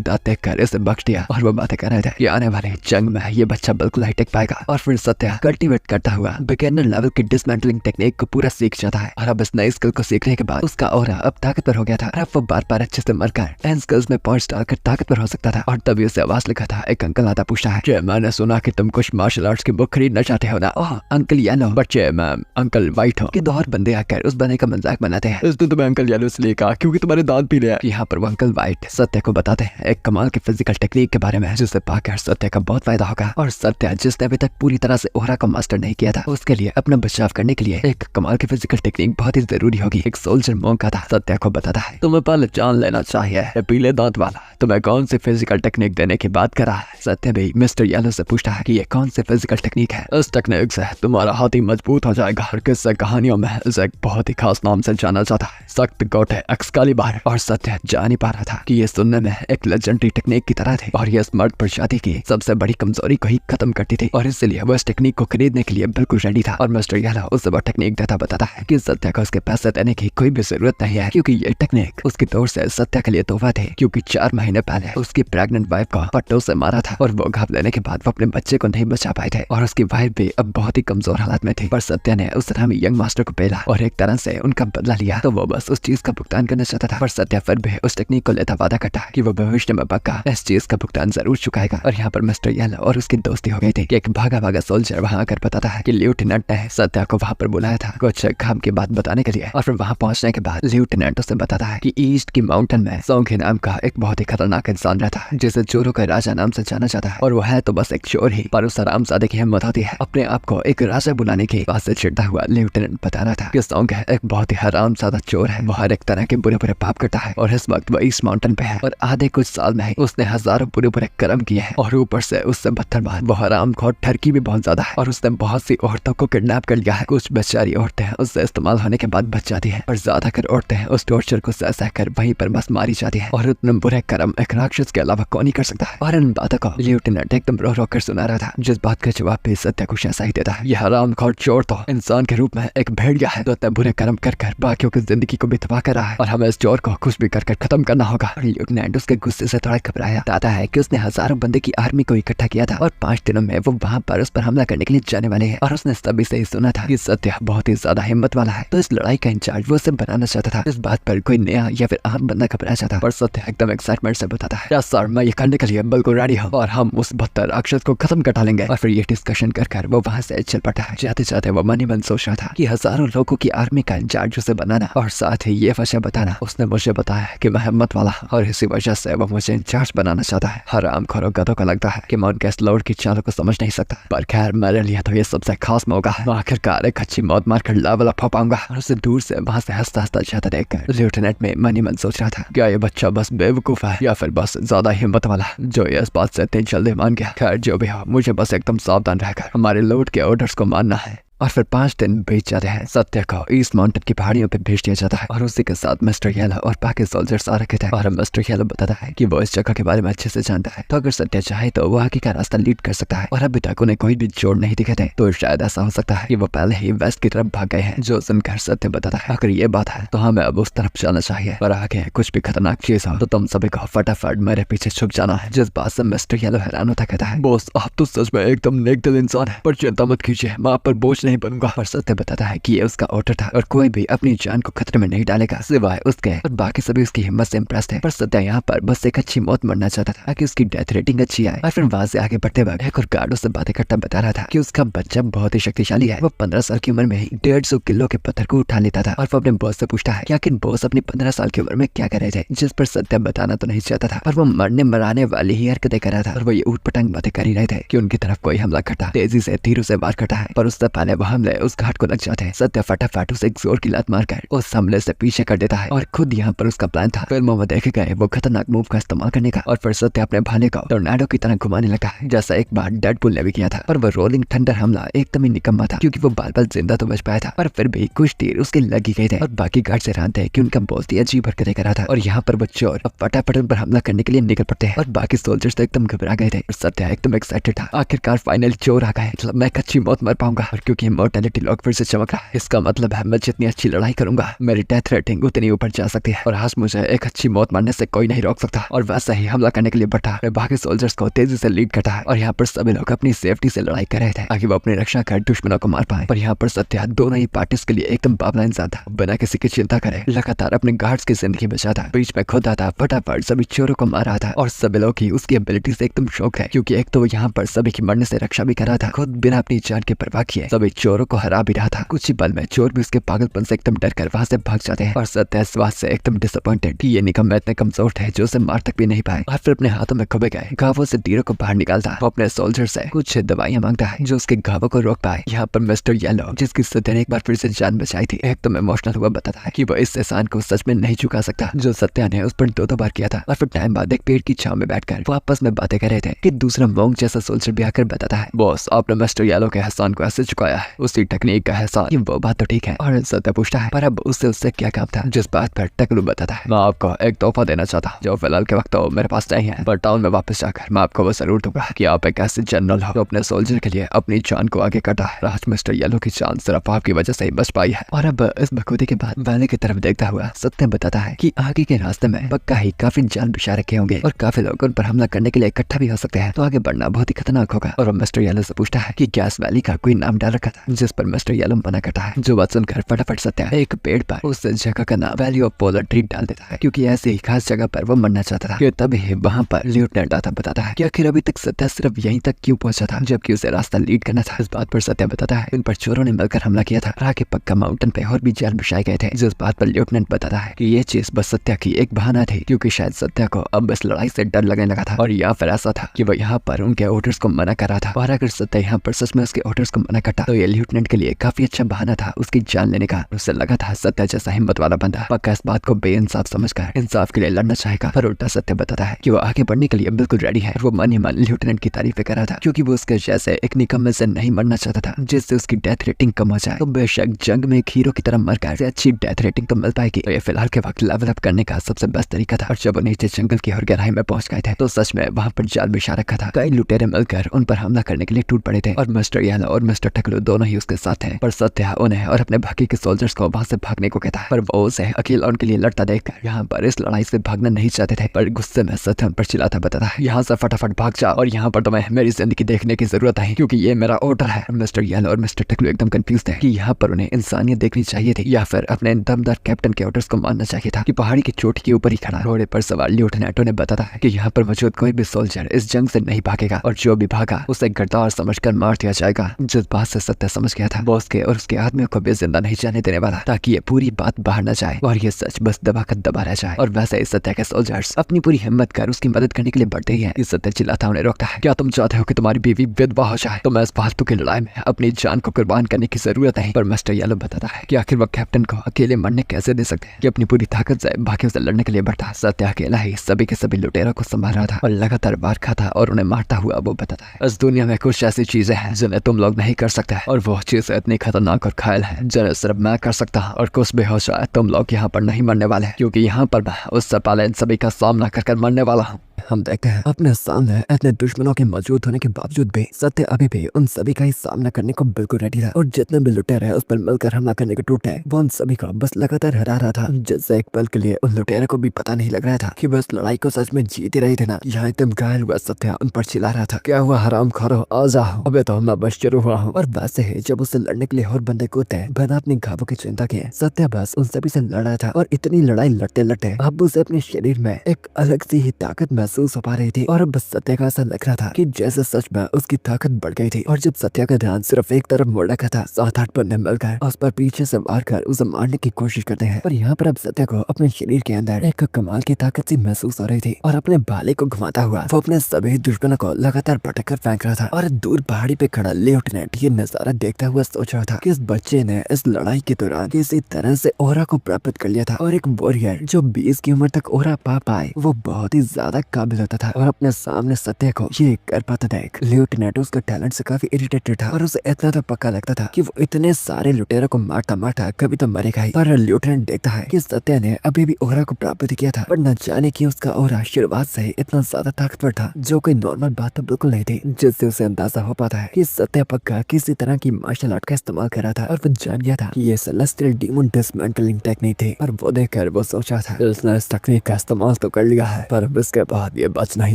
दात देखकर इसे बख्श दिया। और वो बातें कर रहे थे कि आने वाले जंग में ये बच्चा बिल्कुल ही टिक पाएगा। और फिर सत्या कल्टीवेट करता हुआ बिगिनर लेवल की डिसमेंटलिंग टेक्निक को पूरा सीख जाता है, और अब इस नई स्किल को सीखने के बाद उसका ऑरा अब ताकतवर हो गया था। और अब वो बार बार अच्छे से मरकर इन स्किल्स में पॉइंट्स डालकर ताकतवर हो सकता था। और तभी उसे आवाज लिखा था, एक अंकल आता पूछता है कि मैंने सुना कि तुम कुछ मार्शल आर्ट्स की बुक खरीदना चाहते हो ना। ओह अंकल येलो, बच्चे मैम अंकल व्हाइट हो। कि दो और बंदे आकर उस बने का मजाक बनाते हैं। इसने तुम्हें अंकल येलो इसलिए कहा क्योंकि तुम्हारे दांत पीले हैं। यहाँ पर वो अंकल व्हाइट सत्य को बताते हैं एक कमाल की फिजिकल टेक्निक के बारे में, जिसे पाकर सत्य का बहुत फायदा होगा। और सत्य जिसने अभी तक पूरी तरह से ओरा को मास्टर नहीं किया था, उसके लिए अपना बचाव करने के लिए एक कमाल की फिजिकल टेक्निक बहुत ही जरूरी होगी। एक सोल्जर मोंक का था। सत्य को बताता है तुम्हें पहले जान लेना चाहिए ये पीले दांत वाला तुम्हें कौन सी फिजिकल टेक्निक देने की बात कर रहा है। सत्य भी मिस्टर येलो से पूछता है कि ये कौन सी फिजिकल टेक्निक है। इस टेक्निक से तुम्हारा हाथी मजबूत हो जाएगा। और किस्से कहानियों में इसे एक बहुत ही खास नाम से जाना जाता है, सख्त गोटे एक्सकालिबर। और सत्य जान ही पा रहा था कि ये सुनने में एक लेजेंडरी टेक्निक की तरह थी, और ये स्मर्ट प्रजाति की सबसे बड़ी कमजोरी को ही खत्म करती थी। और इसलिए वो इस टेक्निक को खरीदने के लिए बिल्कुल रेडी था। और मिस्टर येलो उसे वो टेक्निक देता बताता है कि सत्य को उसके पैसे देने की कोई भी जरूरत नहीं है, क्योंकि ये टेक्निक उसकी तौर से सत्य के लिए तोहफा थे। क्योंकि 4 महीने पहले उसकी प्रेग्नेंट वाइफ को पट्टों से मारा था, और वो घाव लेने के बाद वो अपने बच्चे को नहीं बचा पाए थे, और उसकी वाइफ भी अब बहुत ही कमजोर हालत में थी। पर सत्य ने उस तरह यंग मास्टर को पेला और एक तरह से उनका बदला लिया। तो वो बस उस चीज का भुगतान करना चाहता था। पर सत्य फिर भी उस टेक्निक को लेता वादा करता है कि वो भविष्य में पक्का इस चीज का भुगतान जरूर चुकाएगा। और यहाँ पर मिस्टर येलो और उसकी दोस्ती हो गई थी कि एक भागा भागा सोल्जर वहाँ आकर बताता है कि लेफ्टिनेंट ने सत्या को वहाँ पर बुलाया था कुछ काम की बात बताने के लिए। और फिर वहाँ पहुंचने के बाद लेफ्टिनेंट उसे बताता है कि ईस्ट की माउंटेन में सोंगे नाम का एक बहुत ही खतरनाक इंसान रहता है, जिसे चोरों का राजा नाम से जाना जाता है। और वो है तो बस एक चोर ही, पर उस हरामजादे की हिम्मत होती है अपने आप को एक राजा बुलाने की बात से चिढ़ता हुआ लेफ्टिनेंट बता रहा था कि सोंग एक बहुत ही हरामजादा चोर है। वो हर एक तरह के बुरे बुरे पाप करता है, और इस वक्त वो ईस्ट माउंटेन पे है। और आधे कुछ साल में ही उसने हजारों बुरे बुरे कर्म किए हैं, और ऊपर से उससे बदतर बात वो हरामखोर ठरकी भी बहुत ज्यादा है। और उसने बहुत सी औरतों को किडनैप कर लिया है। कुछ बेचारी औरतें उससे इस्तेमाल होने के बाद बच जाती है, और ज्यादातर औरतें उस टॉर्चर को सह कर वहीं पर बस मारी जाती है। और इतने बुरे कर्म एक राक्षस के अलावा कौन ही कर सकता है। और इन इन बातों को लेफ्टिनेंट एकदम रो रो कर सुना रहा था, जिस बात का जवाब भी सत्या कुछ ऐसा ही देता है। यह हरामखोर चोर तो इंसान के रूप में एक भेड़िया है जो इतने बुरे कर्म कर बाकियों की जिंदगी को भी तबाह कर रहा है और हमें इस चोर को कुछ भी कर खत्म करना होगा। और लेफ्टिनेंट उसके गुस्से से थोड़ा घबराया। बताता है कि उसने हजारों बंदे की आर्मी को इकट्ठा किया था और 5 दिनों में वो वहाँ पर उस पर हमला करने के लिए जाने वाले हैं और उसने सभी से ही सुना था कि सत्या बहुत ही ज्यादा हिम्मत वाला है, तो इस लड़ाई का इंचार्ज वो उसे बनाना चाहता था। इस बात पर कोई नया या फिर आम बंदा घबरा जाता, पर सत्या एकदम एक्साइटमेंट से बताता है, यस सर, मैं ये करने के लिए बिल्कुल रेडी हूँ और हम उस बदतर राक्षस को खत्म कर डालेंगे। और फिर ये डिस्कशन कर वो वहाँ से चल पड़ता है। जाते जाते वो मन ही मन सोच रहा था कि हजारों लोगों की आर्मी का इंचार्ज उसे बनाना और साथ ही ये वजह बताना। उसने मुझे बताया कि मैं हिम्मत वाला और इसी वजह से वो मुझे इंचार्ज बनाना चाहता है। हरामखोरों गधों को लगता है कि मैं उनके इस लौट की चालों को समझ नहीं सकता, पर खैर मेरे लिए तो ये सबसे खास मौका है। आखिरकार एक अच्छी मौत मारकर लेवल अप हो पाऊंगा। और उसे दूर से वहाँ से हंसता हंसता जाता देखकर लेफ्टिनेंट में मन ही मन सोच रहा था, क्या ये बच्चा बस बेवकूफ है या फिर बस ज्यादा हिम्मत वाला जो ये इस बात से इतनी जल्दी मान गया। खैर जो भी हो, मुझे बस एकदम सावधान रहकर हमारे लौट के ऑर्डर्स को मानना है। और फिर 5 दिन बीत जाते हैं। सत्या को ईस्ट माउंटेन की पहाड़ियों पे भेज दिया जाता है और उसी के साथ मिस्टर येलो और बाकी सोल्जर्स आ रखे थे। और मिस्टर येलो बताता है कि वो इस जगह के बारे में अच्छे से जानता है, तो अगर सत्या चाहे तो वो आगे का रास्ता लीड कर सकता है। और अभी तक उन्हें कोई भी चोर नहीं दिखे थे, तो शायद ऐसा हो सकता है कि वो पहले ही वेस्ट की तरफ भाग गए हैं। जो सुनकर सत्य बताता है, अगर ये बात है तो हमें अब उस तरफ जाना चाहिए और आगे कुछ भी खतरनाक चीज हो तो तुम सभी को फटाफट मेरे पीछे छुप जाना है। जिस बात से मिस्टर येलो हैरान होता कहता है, बॉस आप तो सच में एकदम नेक दिल इंसान है, पर चिंता मत कीजिए, मैं आप पर बोझ नहीं बनूंगा। पर सत्य बताता है कि ये उसका ऑर्डर था और कोई भी अपनी जान को खतरे में नहीं डालेगा सिवाय उसके। और बाकी सभी उसकी हिम्मत से इम्प्रेस थे, पर सत्या यहाँ पर बस एक अच्छी मौत मरना चाहता था ताकि उसकी डेथ रेटिंग अच्छी आए। और फिर वहां से आगे बढ़ते वक्त एक और गार्ड उससे बातें करता बता रहा था कि उसका बच्चा बहुत ही शक्तिशाली है। वो 15 साल की उम्र में ही 150 किलो के पत्थर को उठा लेता था। और वो अपने बॉस से पूछता है कि आखिर बॉस अपनी 15 साल की उम्र में क्या कर रहे थे, जिस पर सत्या बताना तो नहीं चाहता था, पर वो मरने मराने वाली ही हरकतें कर रहा था। और वो ये ऊट पटांग बातें कर ही रहे थे कि उनकी तरफ कोई हमला करता, तेजी से तीरों से वार करता है, पर उससे पहले वो हमले उस घाट को लग जाते हैं। सत्या फटाफट उसे एक जोर की लात मारकर उस हमले से पीछे कर देता है और खुद यहाँ पर उसका प्लान था फिल्मों में देखे गए वो खतरनाक मूव का इस्तेमाल करने का। और फिर सत्या अपने भाले को टोर्नाडो की तरह घुमाने लगा है, जैसा एक बार डेडपूल ने भी किया था। पर वो रोलिंग थंडर हमला एकदम ही निकम्मा था, क्योंकि वो बाल बाल जिंदा तो बच पाया था, पर फिर भी कुछ तीर उसके लग ही गए थे। और बाकी गार्ड से जानते हैं कि उनका बॉस ही अजीब हरकतें कर रहा था। और यहाँ पर वो चोर अब फटाफट उन पर हमला करने के लिए निकल पड़ते हैं और बाकी सोल्जर्स तो एकदम घबरा गए थे। और सत्या एकदम एक्साइटेड था, आखिरकार फाइनल चोर आ गए, मतलब मैं एक अच्छी मौत मर पाऊंगा। और क्योंकि इमॉर्टैलिटी लॉक फिर से चमक रहा है, इसका मतलब है मैं जितनी अच्छी लड़ाई करूंगा मेरी डेथ रेटिंग उतनी ऊपर जा सकती है और आज मुझे एक अच्छी मौत मारने से कोई नहीं रोक सकता। और वैसे ही हमला करने के लिए बढ़ा, बाकी सोल्जर्स को तेजी से लीड करता है। और यहाँ पर सभी लोग अपनी सेफ्टी से लड़ाई कर रहे थे ताकि वो अपनी रक्षा कर दुश्मनों को मार पाए। पर यहाँ पर सत्या दोनों ही पार्टीज के लिए एकदम बाबला इंसान था, बिना किसी की चिंता करे लगातार अपने गार्ड्स की जिंदगी बचाता, बीच में खुद आता, फटाफट सभी चोरों को मार रहा था। और सभी लोग ही उसकी एबिलिटी से एकदम शौक है, क्योंकि एक तो यहाँ पर सभी की मरने से रक्षा भी कर रहा था, खुद बिना अपनी जान की परवाह किए सभी चोरों को हरा भी रहा था। कुछ ही पल में चोर भी उसके पागलपन से एकदम डर कर वहां से भाग जाते हैं। और सत्या इस बात से एकदम डिसअपॉइंटेड कि ये निकम्मे इतने कमजोर थे जो उसे मार तक भी नहीं पाए। और फिर अपने हाथों में खबे गए घावों से तीरों को बाहर निकालता, वो अपने सोल्जर से कुछ दवाइयां मांगता है जो उसके घावों को रोक पाए। यहाँ पर मिस्टर येलो, जिसकी सत्या ने एक बार फिर से जान बचाई थी, एकदम इमोशनल हुआ बताता है कि वो इस एहसान को सच में नहीं चुका सकता जो सत्या ने उस पर 2 बार किया था। और फिर टाइम बाद एक पेड़ की छांव में बैठकर वो आपस में बातें कर रहे थे कि दूसरा मोंग जैसा सोल्जर भी आकर बताता है, बॉस आपने मिस्टर येलो के एहसान को ऐसे चुकाया है, उसी टेक्निक का एहसान। वो बात तो ठीक है। और सत्या पूछता है पर अब उससे क्या काम था, जिस बात पर टकलू बताता है, मैं आपको एक तोहफा देना चाहता हूँ जो फिलहाल के वक्त तो मेरे पास नहीं है, पर टाउन में वापस जाकर मैं आपको वो जरूर दूंगा कि आप एक ऐसे जनरल हो जो अपने सोल्जर के लिए अपनी जान को आगे काटा है। राज मिस्टर येलो की जान सिर्फ आपकी वजह से ही बच पाई है। और अब इस बखूदी के बाद वैली की तरफ देखता हुआ सत्य बताता है कि आगे के रास्ते में पक्का ही काफी जाल बिछा रखे होंगे और काफी लोग उन पर हमला करने के लिए इकट्ठा भी हो सकते हैं, तो आगे बढ़ना बहुत ही खतरनाक होगा। और मिस्टर येलो से पूछता है कि क्या इस वैली का कोई नाम डाल रखा था, जिस पर मिस्टर येलो मना करता है। जो बात सुनकर फटाफट सत्या एक पेड़ पर उस जगह का नाम वैली ऑफ पोलर ट्री डाल देता है, क्योंकि ऐसी ही खास जगह पर वो मरना चाहता था। तभी वहाँ पर लेफ्टिनेंट आता बताता है कि आखिर अभी तक सत्या सिर्फ यहीं तक क्यों पहुंचा था जबकि उसे रास्ता लीड करना था। इस बात पर सत्या बताता है इन पर चोरों ने मिलकर हमला किया था और आगे पक्का माउंटेन पे और भी जाल बिछाए गए थे। जिस बात पर लेफ्टिनेंट बताता है कि ये चीज बस सत्या की एक बहाना थी, क्योंकि शायद सत्या को अब इस लड़ाई से डर लगने लगा था। और या फिर ऐसा था कि वो यहाँ पर उनके ऑर्डर्स को मना कर रहा था, और अगर सत्या यहाँ पर सच में उसके ऑर्डर्स को मना करता तो ये लेफ्टिनेंट के लिए काफी अच्छा बहाना था उसकी जान लेने का। उससे लगा था सत्या जैसा हिम्मत वाला बंदा पक्का इस बात को बेइंसाफ समझकर इंसाफ के लिए लड़ना चाहेगा, पर उल्टा सत्य बताता है कि वो आगे बढ़ने के लिए बिल्कुल रेडी है। वो मन ही मन लेफ्टिनेंट की तारीफें कर रहा था क्योंकि वो उसके जैसे एक निकम्मे से नहीं मरना चाहता था जिससे उसकी डेथ रेटिंग कम हो जाए। तो बेशक जंग में एक हीरो की तरह मरकर अच्छी डेथ रेटिंग तो मिल पाएगी, तो ये फिलहाल के वक्त लेवल अप करने का सबसे बेस्ट तरीका था। और जब वो नीचे जंगल की और गहराई में पहुंच गए थे तो सच में वहाँ पर जाल बिछा रखा था। कई लुटेरे मिलकर उन पर हमला करने के लिए टूट पड़े थे और मिस्टर येलो और मिस्टर टकलू दोनों ही उसके साथ थे। पर सत्या उन्हें और अपने बाकी के सोल्जर्स को वहाँ से भागने को कहता है, पर वो उसे अकेला उनके लिए लड़ता देखकर यहाँ पर इस लड़ाई से भागना नहीं चाहते थे। पर गुस्से में सत्या उन पर चिल्लाता बताता है, यहाँ से फटाफट भाग जाओ और यहाँ पर तुम्हें मेरी जिंदगी देखने की जरूरत है क्योंकि ये मेरा ऑर्डर है। मिस्टर येलो और मिस्टर टकलू एकदम कंफ्यूज थे कि यहाँ पर उन्हें इंसानियत देखनी चाहिए थी या फिर अपने दमदार कैप्टन के ऑर्डर्स को मानना चाहिए था कि पहाड़ी की चोटी के ऊपर ही खड़ा घोड़े पर सवार लेफ्टिनेंट ने बताता है कि यहाँ पर मौजूद कोई भी सोल्जर इस जंग से नहीं भागेगा और जो भी भागा उसे गद्दार समझकर मार दिया जाएगा। जिस बात से सत्य समझ गया था बॉस के और उसके आदमियों को भी जिंदा नहीं जाने देने वाला ताकि ये पूरी बात बाहर न जाए और ये सच बस दबा कर दबा रह जाए। और वैसे ही सत्य के सोल्जर्स अपनी पूरी हिम्मत कर उसकी मदद करने के लिए बढ़ते ही है। सत्य चिल्लाता उन्हें रोकता है, क्या तुम चाहते हो कि तुम्हारी बीवी विधवा हो जाए? तो मैं इस फालतू की लड़ाई में अपनी जान को कुर्बान करने की जरूरत है। पर मिस्टर येलो बताता है कि आखिर वो कैप्टन को अकेले मरने कैसे दे सकते हैं कि अपनी पूरी ताकत से बाकियों से लड़ने के लिए बढ़ता। सत्य अकेला ही सभी के सभी लुटेरों को संभाल रहा था और लगातार वार खाता और उन्हें मारता हुआ वो बताता है, इस दुनिया में कुछ ऐसी चीजें हैं जिन्हें तुम लोग नहीं कर सकते और वो चीजें इतनी खतरनाक और घायल है जिन्हें सिर्फ मैं कर सकता हूँ और कुछ भी हो जाए तुम लोग यहाँ पर नहीं मरने वाले क्योंकि यहाँ पर मैं उससे पहले इन सभी का सामना कर मरने वाला हूँ। हम देखते हैं अपने सामने इतने दुश्मनों के मौजूद होने के बावजूद भी सत्य अभी भी उन सभी का ही सामना करने को बिल्कुल रेडी था और जितने भी लुटेरे उस पर मिलकर हमला करने को टूटे वो उन सभी को बस लगातार हरा रहा था, जिससे एक पल के लिए उन लुटेरे को भी पता नहीं लग रहा था कि बस लड़ाई को सच में जीत ही रही थे ना। यहाँ एकदम घायल हुआ सत्य उन पर चिल्ला रहा था, क्या हुआ हराम खोरो, आ जाओ, अबे तो मैं बस शुरू हुआ हूँ। और वैसे ही जब उससे लड़ने के लिए और बंदे कूदते बिना अपने घावों की चिंता किए सत्य बस उन सभी से लड़ रहा था और इतनी लड़ाई लड़ते लड़ते अब उसे अपने शरीर में एक अलग सी ही ताकत महसूस हो पा रही थी और बस सत्या का ऐसा लग रहा था कि जैसे सच में उसकी ताकत बढ़ गई थी। और जब सत्या का ध्यान सिर्फ एक तरफ मुड़ रखा था 7-8 बंदे मिलकर उस पर पीछे से मार कर उसे मारने की कोशिश करते हैं, पर यहाँ पर अब सत्या को अपने शरीर के अंदर एक कमाल की ताकत सी महसूस हो रही थी और अपने भाले को घुमाता हुआ वो अपने सभी दुश्मनों को लगातार पटक कर फेंक रहा था। और दूर पहाड़ी पे खड़ा लेफ्टिनेंट ये नजारा देखता हुआ सोच रहा था कि इस बच्चे ने इस लड़ाई के दौरान किसी तरह से ओरा को प्राप्त कर लिया था और एक वॉरियर जो 20 की उम्र तक ओरा पा पाए वो बहुत ही ज्यादा काबिल होता था। और अपने सामने सत्य को ये कर पाता देख लेफ्टिनेंट उसके टैलेंट से काफी इरिटेटेड था और उसे इतना तो पक्का लगता था कि वो इतने सारे लुटेरों को मारता मारता कभी तो मरेगा ही। पर लेफ्टिनेंट देखता है कि सत्य ने अभी भी ओरा को प्राप्त किया था पर न जाने कि उसका ओरा शुरुआत से ही इतना ज्यादा ताकतवर था जो कोई नॉर्मल बात तो बिल्कुल नहीं थी, जिससे उसे अंदाजा हो पाता है कि सत्य पक्का किसी तरह की मार्शल आर्ट का इस्तेमाल कर रहा था और वो जान गया था कि ये सेलेस्टियल डीमन डिसमेंटलिंग टेक्निक थी। और वो देखकर वो सोचा था उसने इस टेक्निक का इस्तेमाल तो कर लिया है पर इसके बाद ये बच नहीं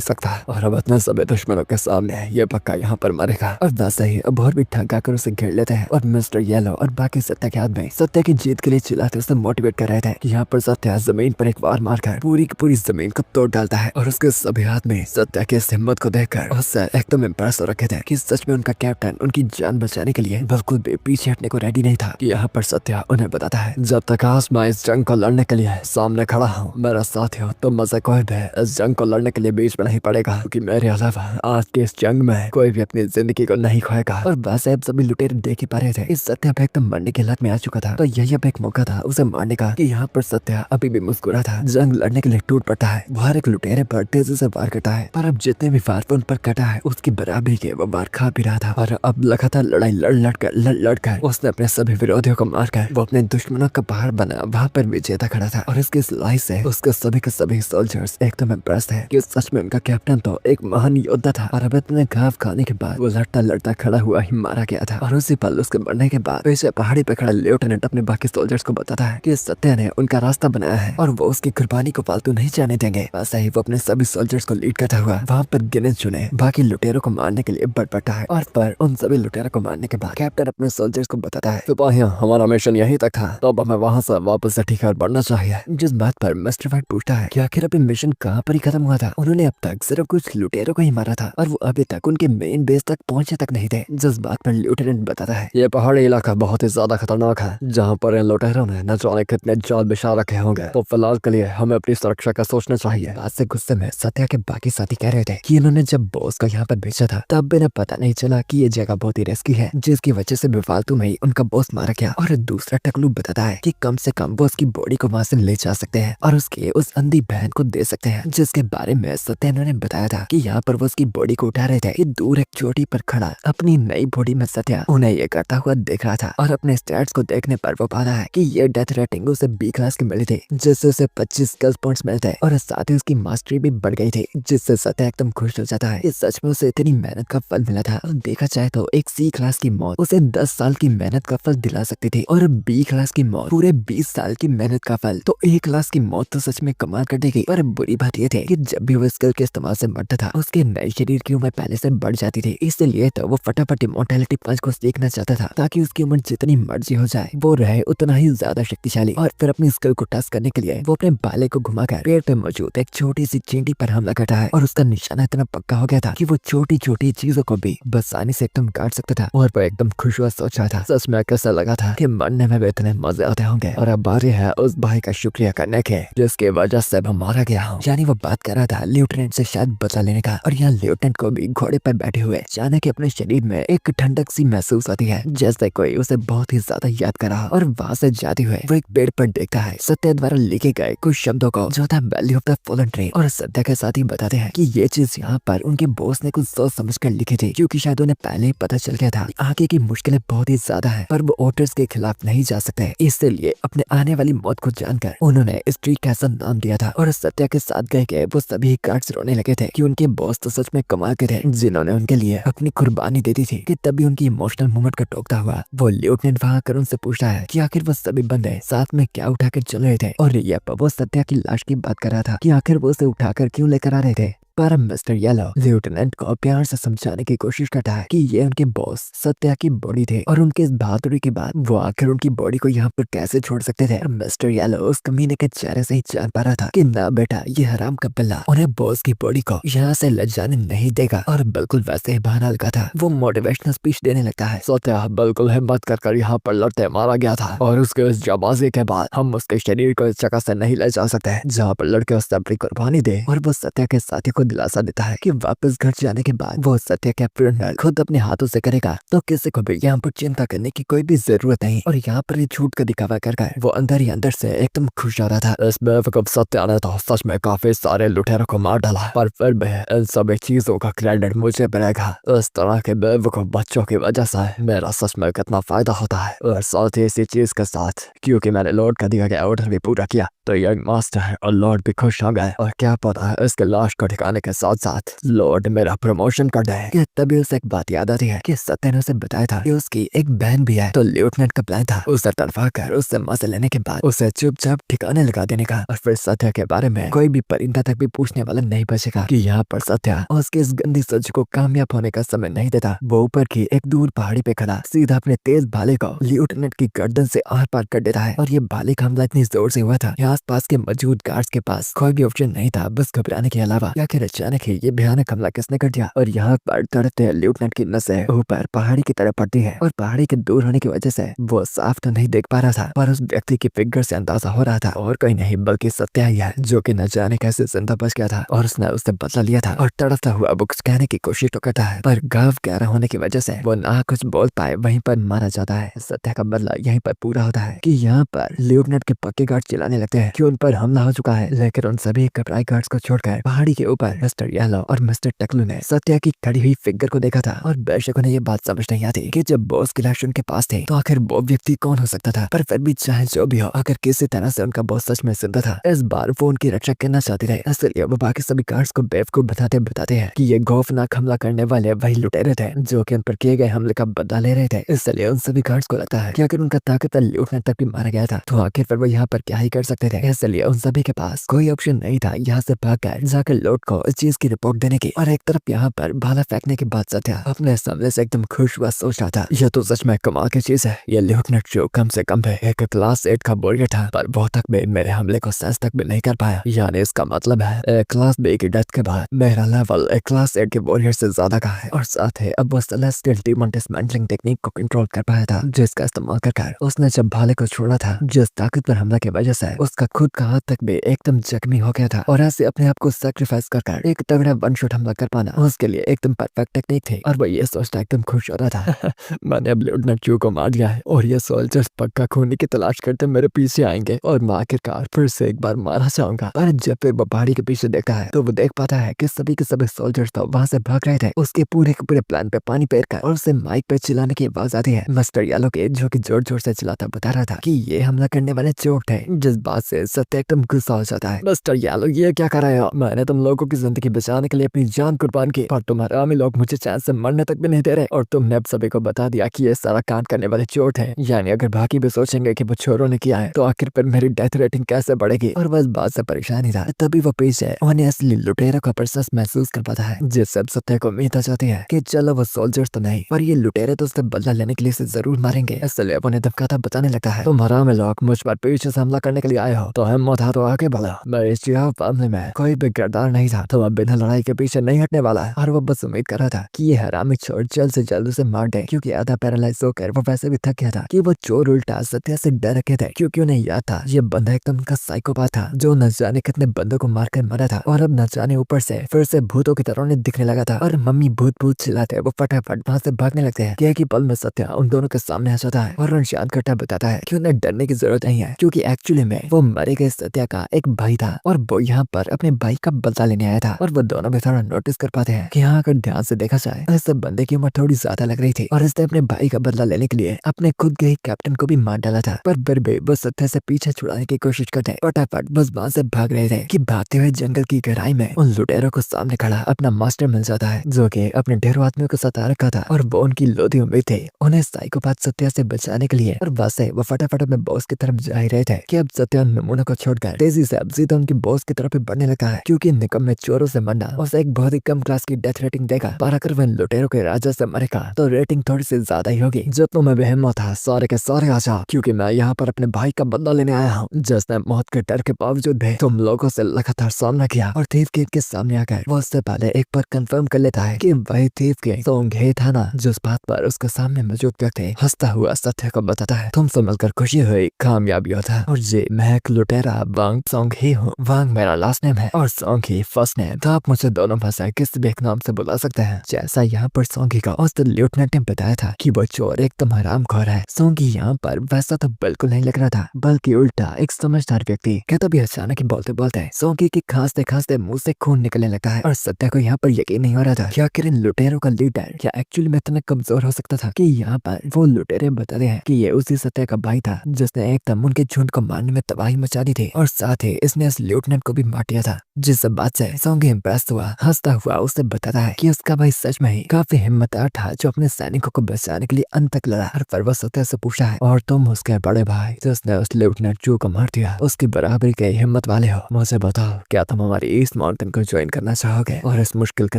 सकता और अब इतने सभी दुश्मनों के सामने ये पक्का यहाँ पर मरेगा। और वैसे ही अब और भी ठगा कर उसे घेर लेते हैं और मिस्टर येलो और बाकी सत्य के आदमी सत्य की जीत के लिए चिल्लाते उसे मोटिवेट कर रहे थे कि यहाँ पर सत्य जमीन पर एक वार मारकर पूरी की पूरी जमीन को तोड़ डालता है। और उसके सभी आदमी सत्य की इस हिम्मत को देखकर उससे एकदम इम्प्रेस हो रखे थे कि सच में उनका कैप्टन उनकी जान बचाने के लिए बिल्कुल भी पीछे हटने को रेडी नहीं था। कि यहाँ पर सत्य उन्हें बताता है, जब तक आज मैं इस जंग को लड़ने के लिए सामने खड़ा हूँ मेरा साथी हो तो मजे कोई भी इस जंग को लड़ने के लिए बीच में नहीं पड़ेगा क्योंकि मेरे अलावा आज के इस जंग में कोई भी अपनी जिंदगी को नहीं खोएगा। और वैसे अब सभी लुटेरे देख ही पा रहे थे इस सत्य अब एकदम मरने की हालत में आ चुका था तो यही अब एक मौका था उसे मारने का। कि यहाँ पर सत्य अभी भी मुस्कुरा था, जंग लड़ने के लिए टूट पड़ता है, बाहर एक लुटेरे पर तेजी से वार करता है पर अब जितने भी वार उन पर कटा है उसकी बराबरी के वो वार खा भी रहा था। और अब लगातार लड़ाई लड़ कर उसने अपने सभी विरोधियों को मारकर वो अपने दुश्मनों का पहाड़ बना वहाँ पर विजेता खड़ा था। और इसकी लड़ाई से उसके सभी के सभी सोल्जर्स एकदम इम्प्रेस थे कि सच में उनका कैप्टन तो एक महान योद्धा था। और अब इतने घाव खाने के बाद वो लड़ता लड़ता खड़ा हुआ ही मारा गया था। और उसी पल उसके मरने के बाद पीछे पहाड़ी पे खड़ा लेफ्टिनेंट अपने बाकी सोल्जर्स को बताता है कि सत्य ने उनका रास्ता बनाया है और वो उसकी कुर्बानी को फालतू नहीं जाने देंगे। वैसे ही वो अपने सभी सोल्जर्स को लीड करता हुआ वहाँ पर गिने चुने बाकी लुटेरों को मारने के लिए बढ़ पड़ता है। और पर उन सभी लुटेरों को मारने के बाद कैप्टन अपने सोल्जर्स को बताता है, सिपाहियों हमारा मिशन यहीं तक था तो अब हमें वहाँ से वापस से ठीक बढ़ना चाहिए। जिस बात पर मिस्टर वाइट पूछता है कि आखिर अभी मिशन कहाँ पर ही खत्म हुआ था था उन्होंने अब तक सिर्फ कुछ लुटेरों को ही मारा था और वो अभी तक उनके मेन बेस तक पहुंचे तक नहीं थे। जिस बात पर लेफ्टिनेंट बताता है, ये पहाड़ी इलाका बहुत ही ज्यादा खतरनाक है, जहाँ पर इन लुटेरों ने न जाने कितने जाल बिछा रखे होंगे, तो फिलहाल के लिए हमें अपनी सुरक्षा का सोचना चाहिए। बात से गुस्से में सत्या के बाकी साथी कह रहे थे कि इन्होंने जब बॉस को यहाँ पर भेजा था तब भी इन्हें पता नहीं चला कि ये जगह बहुत ही रिस्की है, जिसकी वजह से बेफालतू में ही उनका बॉस मारा गया। और दूसरा टकलू बताता है कि कम से कम वो उसकी बॉडी को वहाँ से ले जा सकते हैं और उसके उस अंधी बहन को दे सकते हैं, जिसके बारे में सत्या ने बताया था कि यहाँ पर वो उसकी बॉडी को उठा रहे थे कि दूर एक चोटी पर खड़ा अपनी नई बॉडी में सत्या उन्हें ये करता हुआ देख रहा था। और अपने स्टैट्स को देखने पर वो पाता है कि ये डेथ रेटिंग उसे बी क्लास की मिली थी, जिससे उसे 25 स्किल पॉइंट्स मिलते हैं और साथ ही उसकी मास्टरी भी बढ़ गई थी, जिससे सत्या एकदम खुश हो जाता है कि सच में उसे इतनी मेहनत का फल मिला था। और देखा जाए तो एक सी क्लास की मौत उसे 10 साल की मेहनत का फल दिला सकती थी और बी क्लास की मौत पूरे 20 साल की मेहनत का फल। तो ए क्लास की मौत तो सच में कमाल कर देगी। पर बुरी बात ये थी कि जब भी वो स्किल के इस्तेमाल से मरता था उसके नए शरीर की उम्र पहले से बढ़ जाती थी, इसलिए तो वो फटाफट इमॉर्टैलिटी पंच को सीखना चाहता था ताकि उसकी उम्र जितनी मर्जी हो जाए वो रहे उतना ही ज्यादा शक्तिशाली। और फिर अपनी स्किल को टच करने के लिए वो अपने बाले को घुमाकर पेड़ पे मौजूद एक छोटी सी चींटी पर हमला करता है और उसका निशाना इतना पक्का हो गया था कि वो छोटी छोटी चीजों को भी बसानी से एकदम काट सकता था। और वो एकदम खुश हुआ सोच रहा था सच में कैसा लगा था कि मरने में भी इतने मजे आते होंगे। और अब बारी है उस भाई का शुक्रिया करने के जिसकी वजह से मैं मारा गया हूँ। यानी वो बात कर रहा था लेफ्टिनेंट से शायद बदला लेने का। और यहाँ लेफ्टिनेंट को भी घोड़े पर बैठे हुए अचानक अपने शरीर में एक ठंडक सी महसूस होती है, जैसे कोई उसे बहुत ही ज्यादा याद कर रहा। और वहाँ से जाते हुए वो एक पेड़ पर देखता है सत्या द्वारा लिखे गए कुछ शब्दों को, जो था value of the fallen tree. और सत्या के साथ ही बताते हैं कि ये चीज यहाँ पर उनके बॉस ने कुछ सोच समझ कर लिखी थी, क्योंकि शायद उन्हें पहले ही पता चल गया था कि आगे की मुश्किलें बहुत ही ज्यादा है पर वो ओटर्स के खिलाफ नहीं जा सकते। इसलिए अपने आने वाली मौत को जानकर उन्होंने इस ट्री का ऐसा नाम दिया था। और सत्या के साथ गए के वो सभी गार्ड्स रोने लगे थे कि उनके बॉस तो सच में कमाल के थे, जिन्होंने उनके लिए अपनी कुर्बानी दे दी थी। कि तभी उनकी इमोशनल मूवमेंट का टोकता हुआ वो लेफ्टिनेंट वहां कर उनसे पूछता है कि आखिर वो सभी बंदे साथ में क्या उठाकर चल रहे थे। और ये वो सत्या की लाश की बात कर रहा था कि आखिर वो उसे उठाकर क्यों लेकर आ रहे थे। पर मिस्टर येलो लेफ्टिनेंट को प्यार से समझाने की कोशिश करता है कि ये उनके बॉस सत्या की बॉडी थे और उनके इस बहादुरी के बाद वो आखिर उनकी बॉडी को यहाँ पर कैसे छोड़ सकते थे। मिस्टर येलो उस कमीने के चेहरे से ही जान पा रहा था कि ना बेटा, ये हराम का पिल्ला उन्हें बॉस की बॉडी को यहाँ से ले जाने नहीं देगा। और बिल्कुल वैसे ही बहाना लगा था वो मोटिवेशनल स्पीच देने लगता है। सत्या बिल्कुल हिम्मत कर यहाँ पर लड़ते मारा गया था और उसके इस जाबाजी के बाद हम उसके शरीर को इस जगह से नहीं ले जा सकते जहाँ पर लड़के उससे अपनी कुर्बानी दे। और वो सत्या के साथी को दिलासा देता है कि वापस घर जाने के बाद वो सत्या का फ्यूनरल खुद अपने हाथों से करेगा, तो किसी को भी यहाँ पर चिंता करने की कोई भी जरूरत नहीं। और यहाँ पर ये झूठ का दिखावा कर वो अंदर ही अंदर से एकदम खुश हो रहा था। इस बेवकूफ सत्या ने तो सच में काफी सारे लुटेरों को मार डाला, पर फिर भी इन सभी चीजों का क्रेडिट मुझे मिलेगा। इस तरह के बेवकूफ बच्चों की वजह से मेरा सच में कितना फायदा होता है। और साथ ही इसी चीज के साथ क्योंकि मैंने लॉर्ड का दिया गया ऑर्डर भी पूरा किया तो यंग मास्टर और लॉर्ड भी खुश हो गए। और क्या पता है इसके लाश को ठिकाने के साथ साथ लॉर्ड मेरा प्रमोशन कर दे। तभी उसे एक बात याद आती है कि सत्या ने उसे बताया था कि उसकी एक बहन भी है। तो लेफ्टिनेंट का प्लान था उसे तड़पा कर उससे मजे लेने के बाद उसे चुपचाप ठिकाने लगा देने का। और फिर सत्या के बारे में कोई भी परिंदा तक भी पूछने वाला नहीं बचेगा कि यहाँ पर सत्या उसके इस गंदी सोच को कामयाब होने का समय नहीं देता। वो ऊपर की एक दूर पहाड़ी पे खड़ा सीधा अपने तेज भाले को लेफ्टिनेंट की गर्दन से आर पार कर देता है। और ये भाले का हमला इतनी जोर से हुआ था आस पास के मौजूद गार्ड्स के पास कोई भी ऑप्शन नहीं था बस घबराने के अलावा। या फिर अचानक ही ये भयानक हमला किसने कर दिया। और यहाँ पर तड़पते लेफ्टिनेंट की नसें ऊपर पहाड़ी की तरफ पड़ती है और पहाड़ी के दूर होने की वजह से वो साफ तो नहीं देख पा रहा था पर उस व्यक्ति की फिगर से अंदाजा हो रहा था और कोई नहीं बल्कि सत्या ही है, जो कि न जाने कैसे जिंदा बच गया था। और उसने उससे बदला लिया था और तड़पता हुआ बुक्स कहने की कोशिश तो करता है पर घाव गहरा होने की वजह से वो ना कुछ बोल पाए वहीं पर मारा जाता है। सत्या का बदला यहीं पर पूरा होता है कि यहाँ पर लेफ्टिनेंट के पक्के गार्ड चिल्लाने लगते हैं कि उन पर हमला हो चुका है। लेकिन उन सभी घबराए गार्ड्स को छोड़कर पहाड़ी के ऊपर मिस्टर येलो और मिस्टर टकलू ने सत्या की खड़ी हुई फिगर को देखा था। और बेशक उन्हें ये बात समझ नहीं आती कि जब बॉस की लाश उनके पास थे तो आखिर वो व्यक्ति कौन हो सकता था। पर फिर भी चाहे जो भी हो, अगर किसी तरह से उनका बॉस सच में जिंदा था, इस बार वो उनकी रक्षा करना चाहते थे। इसलिए वो बाकी सभी गार्ड्स को बेवकूफ बताते हैं कि ये खौफनाक हमला करने वाले वही लुटेरे थे जो कि उन पर किए गए हमले का बदला ले रहे थे। इसलिए उन सभी गार्ड्स को लगता है कि अगर उनका ताकतवर लेफ्टिनेंट तक भी मारा गया था तो आखिर फिर वो यहाँ पर क्या ही कर सकते थे। इसलिए उन सभी के पास कोई ऑप्शन नहीं था यहाँ से भागकर जाकर लॉर्ड को इस चीज की रिपोर्ट देने की। और एक तरफ यहाँ पर भाला फेंकने के बाद सत्या अपने सामने से एकदम खुश हुआ सोच रहा था, यह तो सच में कमाल की चीज है। ये लेफ्टिनेंट जो कम से कम है एक क्लास 8 का वॉरियर था, पर वो तक भी मेरे हमले को सेंस तक भी नहीं कर पाया। यानी इसका मतलब है एक क्लास बी की डेथ के बाद मेरा लेवल एक क्लास 8 के वॉरियर से ज्यादा का है। और साथ ही अब वो सेलेस्टियल डीमन डिसमेंटलिंग टेक्निक को कंट्रोल कर पाया था, जिसका इस्तेमाल कर उसने जब भाले को छोड़ा था, जिस ताकतवर हमला की वजह से उसका खुद का हाथ तक भी एकदम जख्मी हो गया था। और ऐसे अपने आप को सेक्रीफाइस कर एक तगड़ा वन शॉट हमला कर पाना उसके लिए एकदम परफेक्ट टेक्निक थी। और वो ये सोचता एकदम खुश हो रहा था मैंने अब लेफ्टिनेंट चू को मार दिया है और ये सोल्जर्स पक्का खूनी की तलाश करते मेरे पीछे आएंगे और मैं आखिरकार फिर से एक बार मारा जाऊंगा। पर जब फिर वो पहाड़ी के पीछे देखता है तो वो देख पाता है कि सभी के सभी सोल्जर्स तो वहाँ से भाग रहे थे उसके पूरे के पूरे प्लान पे पानी फेर कर। और उसे माइक पे चिल्लाने की आवाज आती है मिस्टर येलो के, जो कि जोर जोर से चिल्लाता बता रहा था कि ये हमला करने वाले चोर थे। जिस बात से सत्य एकदम गुस्सा हो जाता है, मिस्टर येलो ये क्या कर रहे हो? मैंने तुम लोगों की जिंदगी बचाने के लिए अपनी जान कुर्बान की, पर तुम्हारे आमी लोग मुझे चैन से मरने तक भी नहीं दे रहे। और तुमने अब सभी को बता दिया कि ये सारा कांड करने वाले चोर थे। यानी अगर बाकी भी सोचेंगे कि वो चोरों ने किया है तो आखिर पर मेरी डेथ रेटिंग कैसे बढ़ेगी? और बस बात से परेशान ही था तभी वो पीछे ऑनेस्टली लुटेरा का प्रोसेस महसूस कर पाता है, जिससे अब सत्य को उम्मीद आ जाती है कि चलो वो सोल्जर्स तो नहीं पर ये लुटेरे तो उससे बदला लेने के लिए से जरूर मारेंगे। इसलिए उन्हें धमकाता बताने लगता है तुम्हारा में लोग मुझ पर पीछे से हमला करने के लिए आए हो तो हिम्मत है तो आगे बढ़ो। मैं इस मामले में कोई भी किरदार नहीं था तो अब बिना लड़ाई के पीछे नहीं हटने वाला है। और वो बस उम्मीद कर रहा था कि ये हरामी चोर जल्द से जल्द उसे मार दे, क्योंकि आधा पैरालाइज होकर वो वैसे भी थक गया था कि वो चोर उल्टा सत्या से डर रखे थे, क्योंकि उन्हें याद था ये बंदा एकदम का साइकोपाथ था जो न जाने कितने बंदों को मारकर मरा था। और अब न जाने ऊपर से फिर से भूतों की तरह उन्हें दिखने लगा था। और मम्मी भूत भूत चिल्लाते वो फटाफट वहाँ से भागने लगते हैं। क्या कि पल में सत्या उन दोनों के सामने आ जाता है और उन शांत करता बताता है कि उन्हें डरने की जरूरत नहीं है, क्योंकि एक्चुअली में वो मरे गए सत्या का एक भाई था और वो यहाँ पर अपने भाई का बदला लेने आया था। और वो दोनों भी थोड़ा नोटिस कर पाते हैं कि यहाँ अगर ध्यान से देखा जाए तो इस बंदे की उम्र थोड़ी ज्यादा लग रही थी और इसने अपने भाई का बदला लेने के लिए अपने खुद के ही कैप्टन को भी मार डाला था। पर फिर भी वो सत्या से पीछे छुड़ाने की कोशिश करते फटाफट बस वहाँ से भाग रहे थे कि भागते हुए जंगल की गहराई में उन लुटेरों को सामने खड़ा अपना मास्टर मिल जाता है, जो कि अपने ढेरों आदमियों को सता रखा था। और वो उनकी लोधी उम्मीद थे उन्हें साइकोपाथ सत्या से बचाने के लिए। और वैसे वो फटाफट अपने बॉस की तरफ जा ही रहे थे कि अब सत्या नमूना को छोड़कर तेजी से अब सीधा उनकी बॉस की तरफ बढ़ने लगा है, क्योंकि निकम में चोरों से मरना उसे एक बहुत ही कम क्लास की डेथ रेटिंग देगा। पर अगर वह लुटेरों के राजा से मरेगा तो रेटिंग थोड़ी सी ज्यादा ही होगी। जितनों में भी हिम्मत था सारे के सारे आ जाओ, क्योंकि मैं यहाँ पर अपने भाई का बदला लेने आया हूँ, जिसने मौत के डर के बावजूद भी तुम लोगों से लगातार सामना किया। और थीफ किंग के सामने आकर वो उससे पहले एक बार कंफर्म कर लेता है कि वही थीफ किंग सोंग हे था ना, जिस बात पर उसके सामने मौजूद व्यक्ति हंसता हुआ सत्य को बताता है तुमसे मिलकर खुशी हुई, कामयाबी होता। और जी मैं एक लुटेरा वांग सोंग ही हूँ। वांग मेरा लास्ट नेम है और सोंग ही फर्स्ट नेम, तो आप मुझे दोनों भाषाएं किसी भी एक नाम से बुला सकते हैं। जैसा यहाँ पर सोंगी का उस लेफ्टिनेंट ने बताया था कि वो चोर एकदम हरामखोर है। सोंगी यहाँ पर वैसा तो बिल्कुल नहीं लग रहा था, बल्कि उल्टा एक समझदार व्यक्ति। क्या तभी अचानक ही बोलते बोलते सोंगी की खांसते खांसते मुंह से खून निकलने लगता है। और सत्या को यहाँ पर यकीन नहीं हो रहा था कि आखिर इन लुटेरों का लीडर क्या एक्चुअली में इतना कमजोर हो सकता था कि यहाँ पर वो लुटेरे बताते हैं कि ये उसी सत्या का भाई था जिसने एकदम उनके झुंड को मारने में तबाही मचा दी थी और साथ ही इसने इस लेफ्टिनेंट को भी मार दिया था। जिस बात से सोंगी इम्प्रेस हुआ हंसता हुआ उसे बताता है कि उसका भाई सच में ही काफी हिम्मतदार था जो अपने सैनिकों को बचाने के लिए अंत तक लड़ा। और फिर वो सत्या से पूछा है और तुम उसके बड़े भाई जिसने उस लेफ्टिनेंट चू को मार दिया उसकी बराबरी के हिम्मत वाले हो, मुझे बताओ क्या तुम हमारी ईस्ट माउंटेन को ज्वाइन करना चाहोगे? और इस मुश्किल के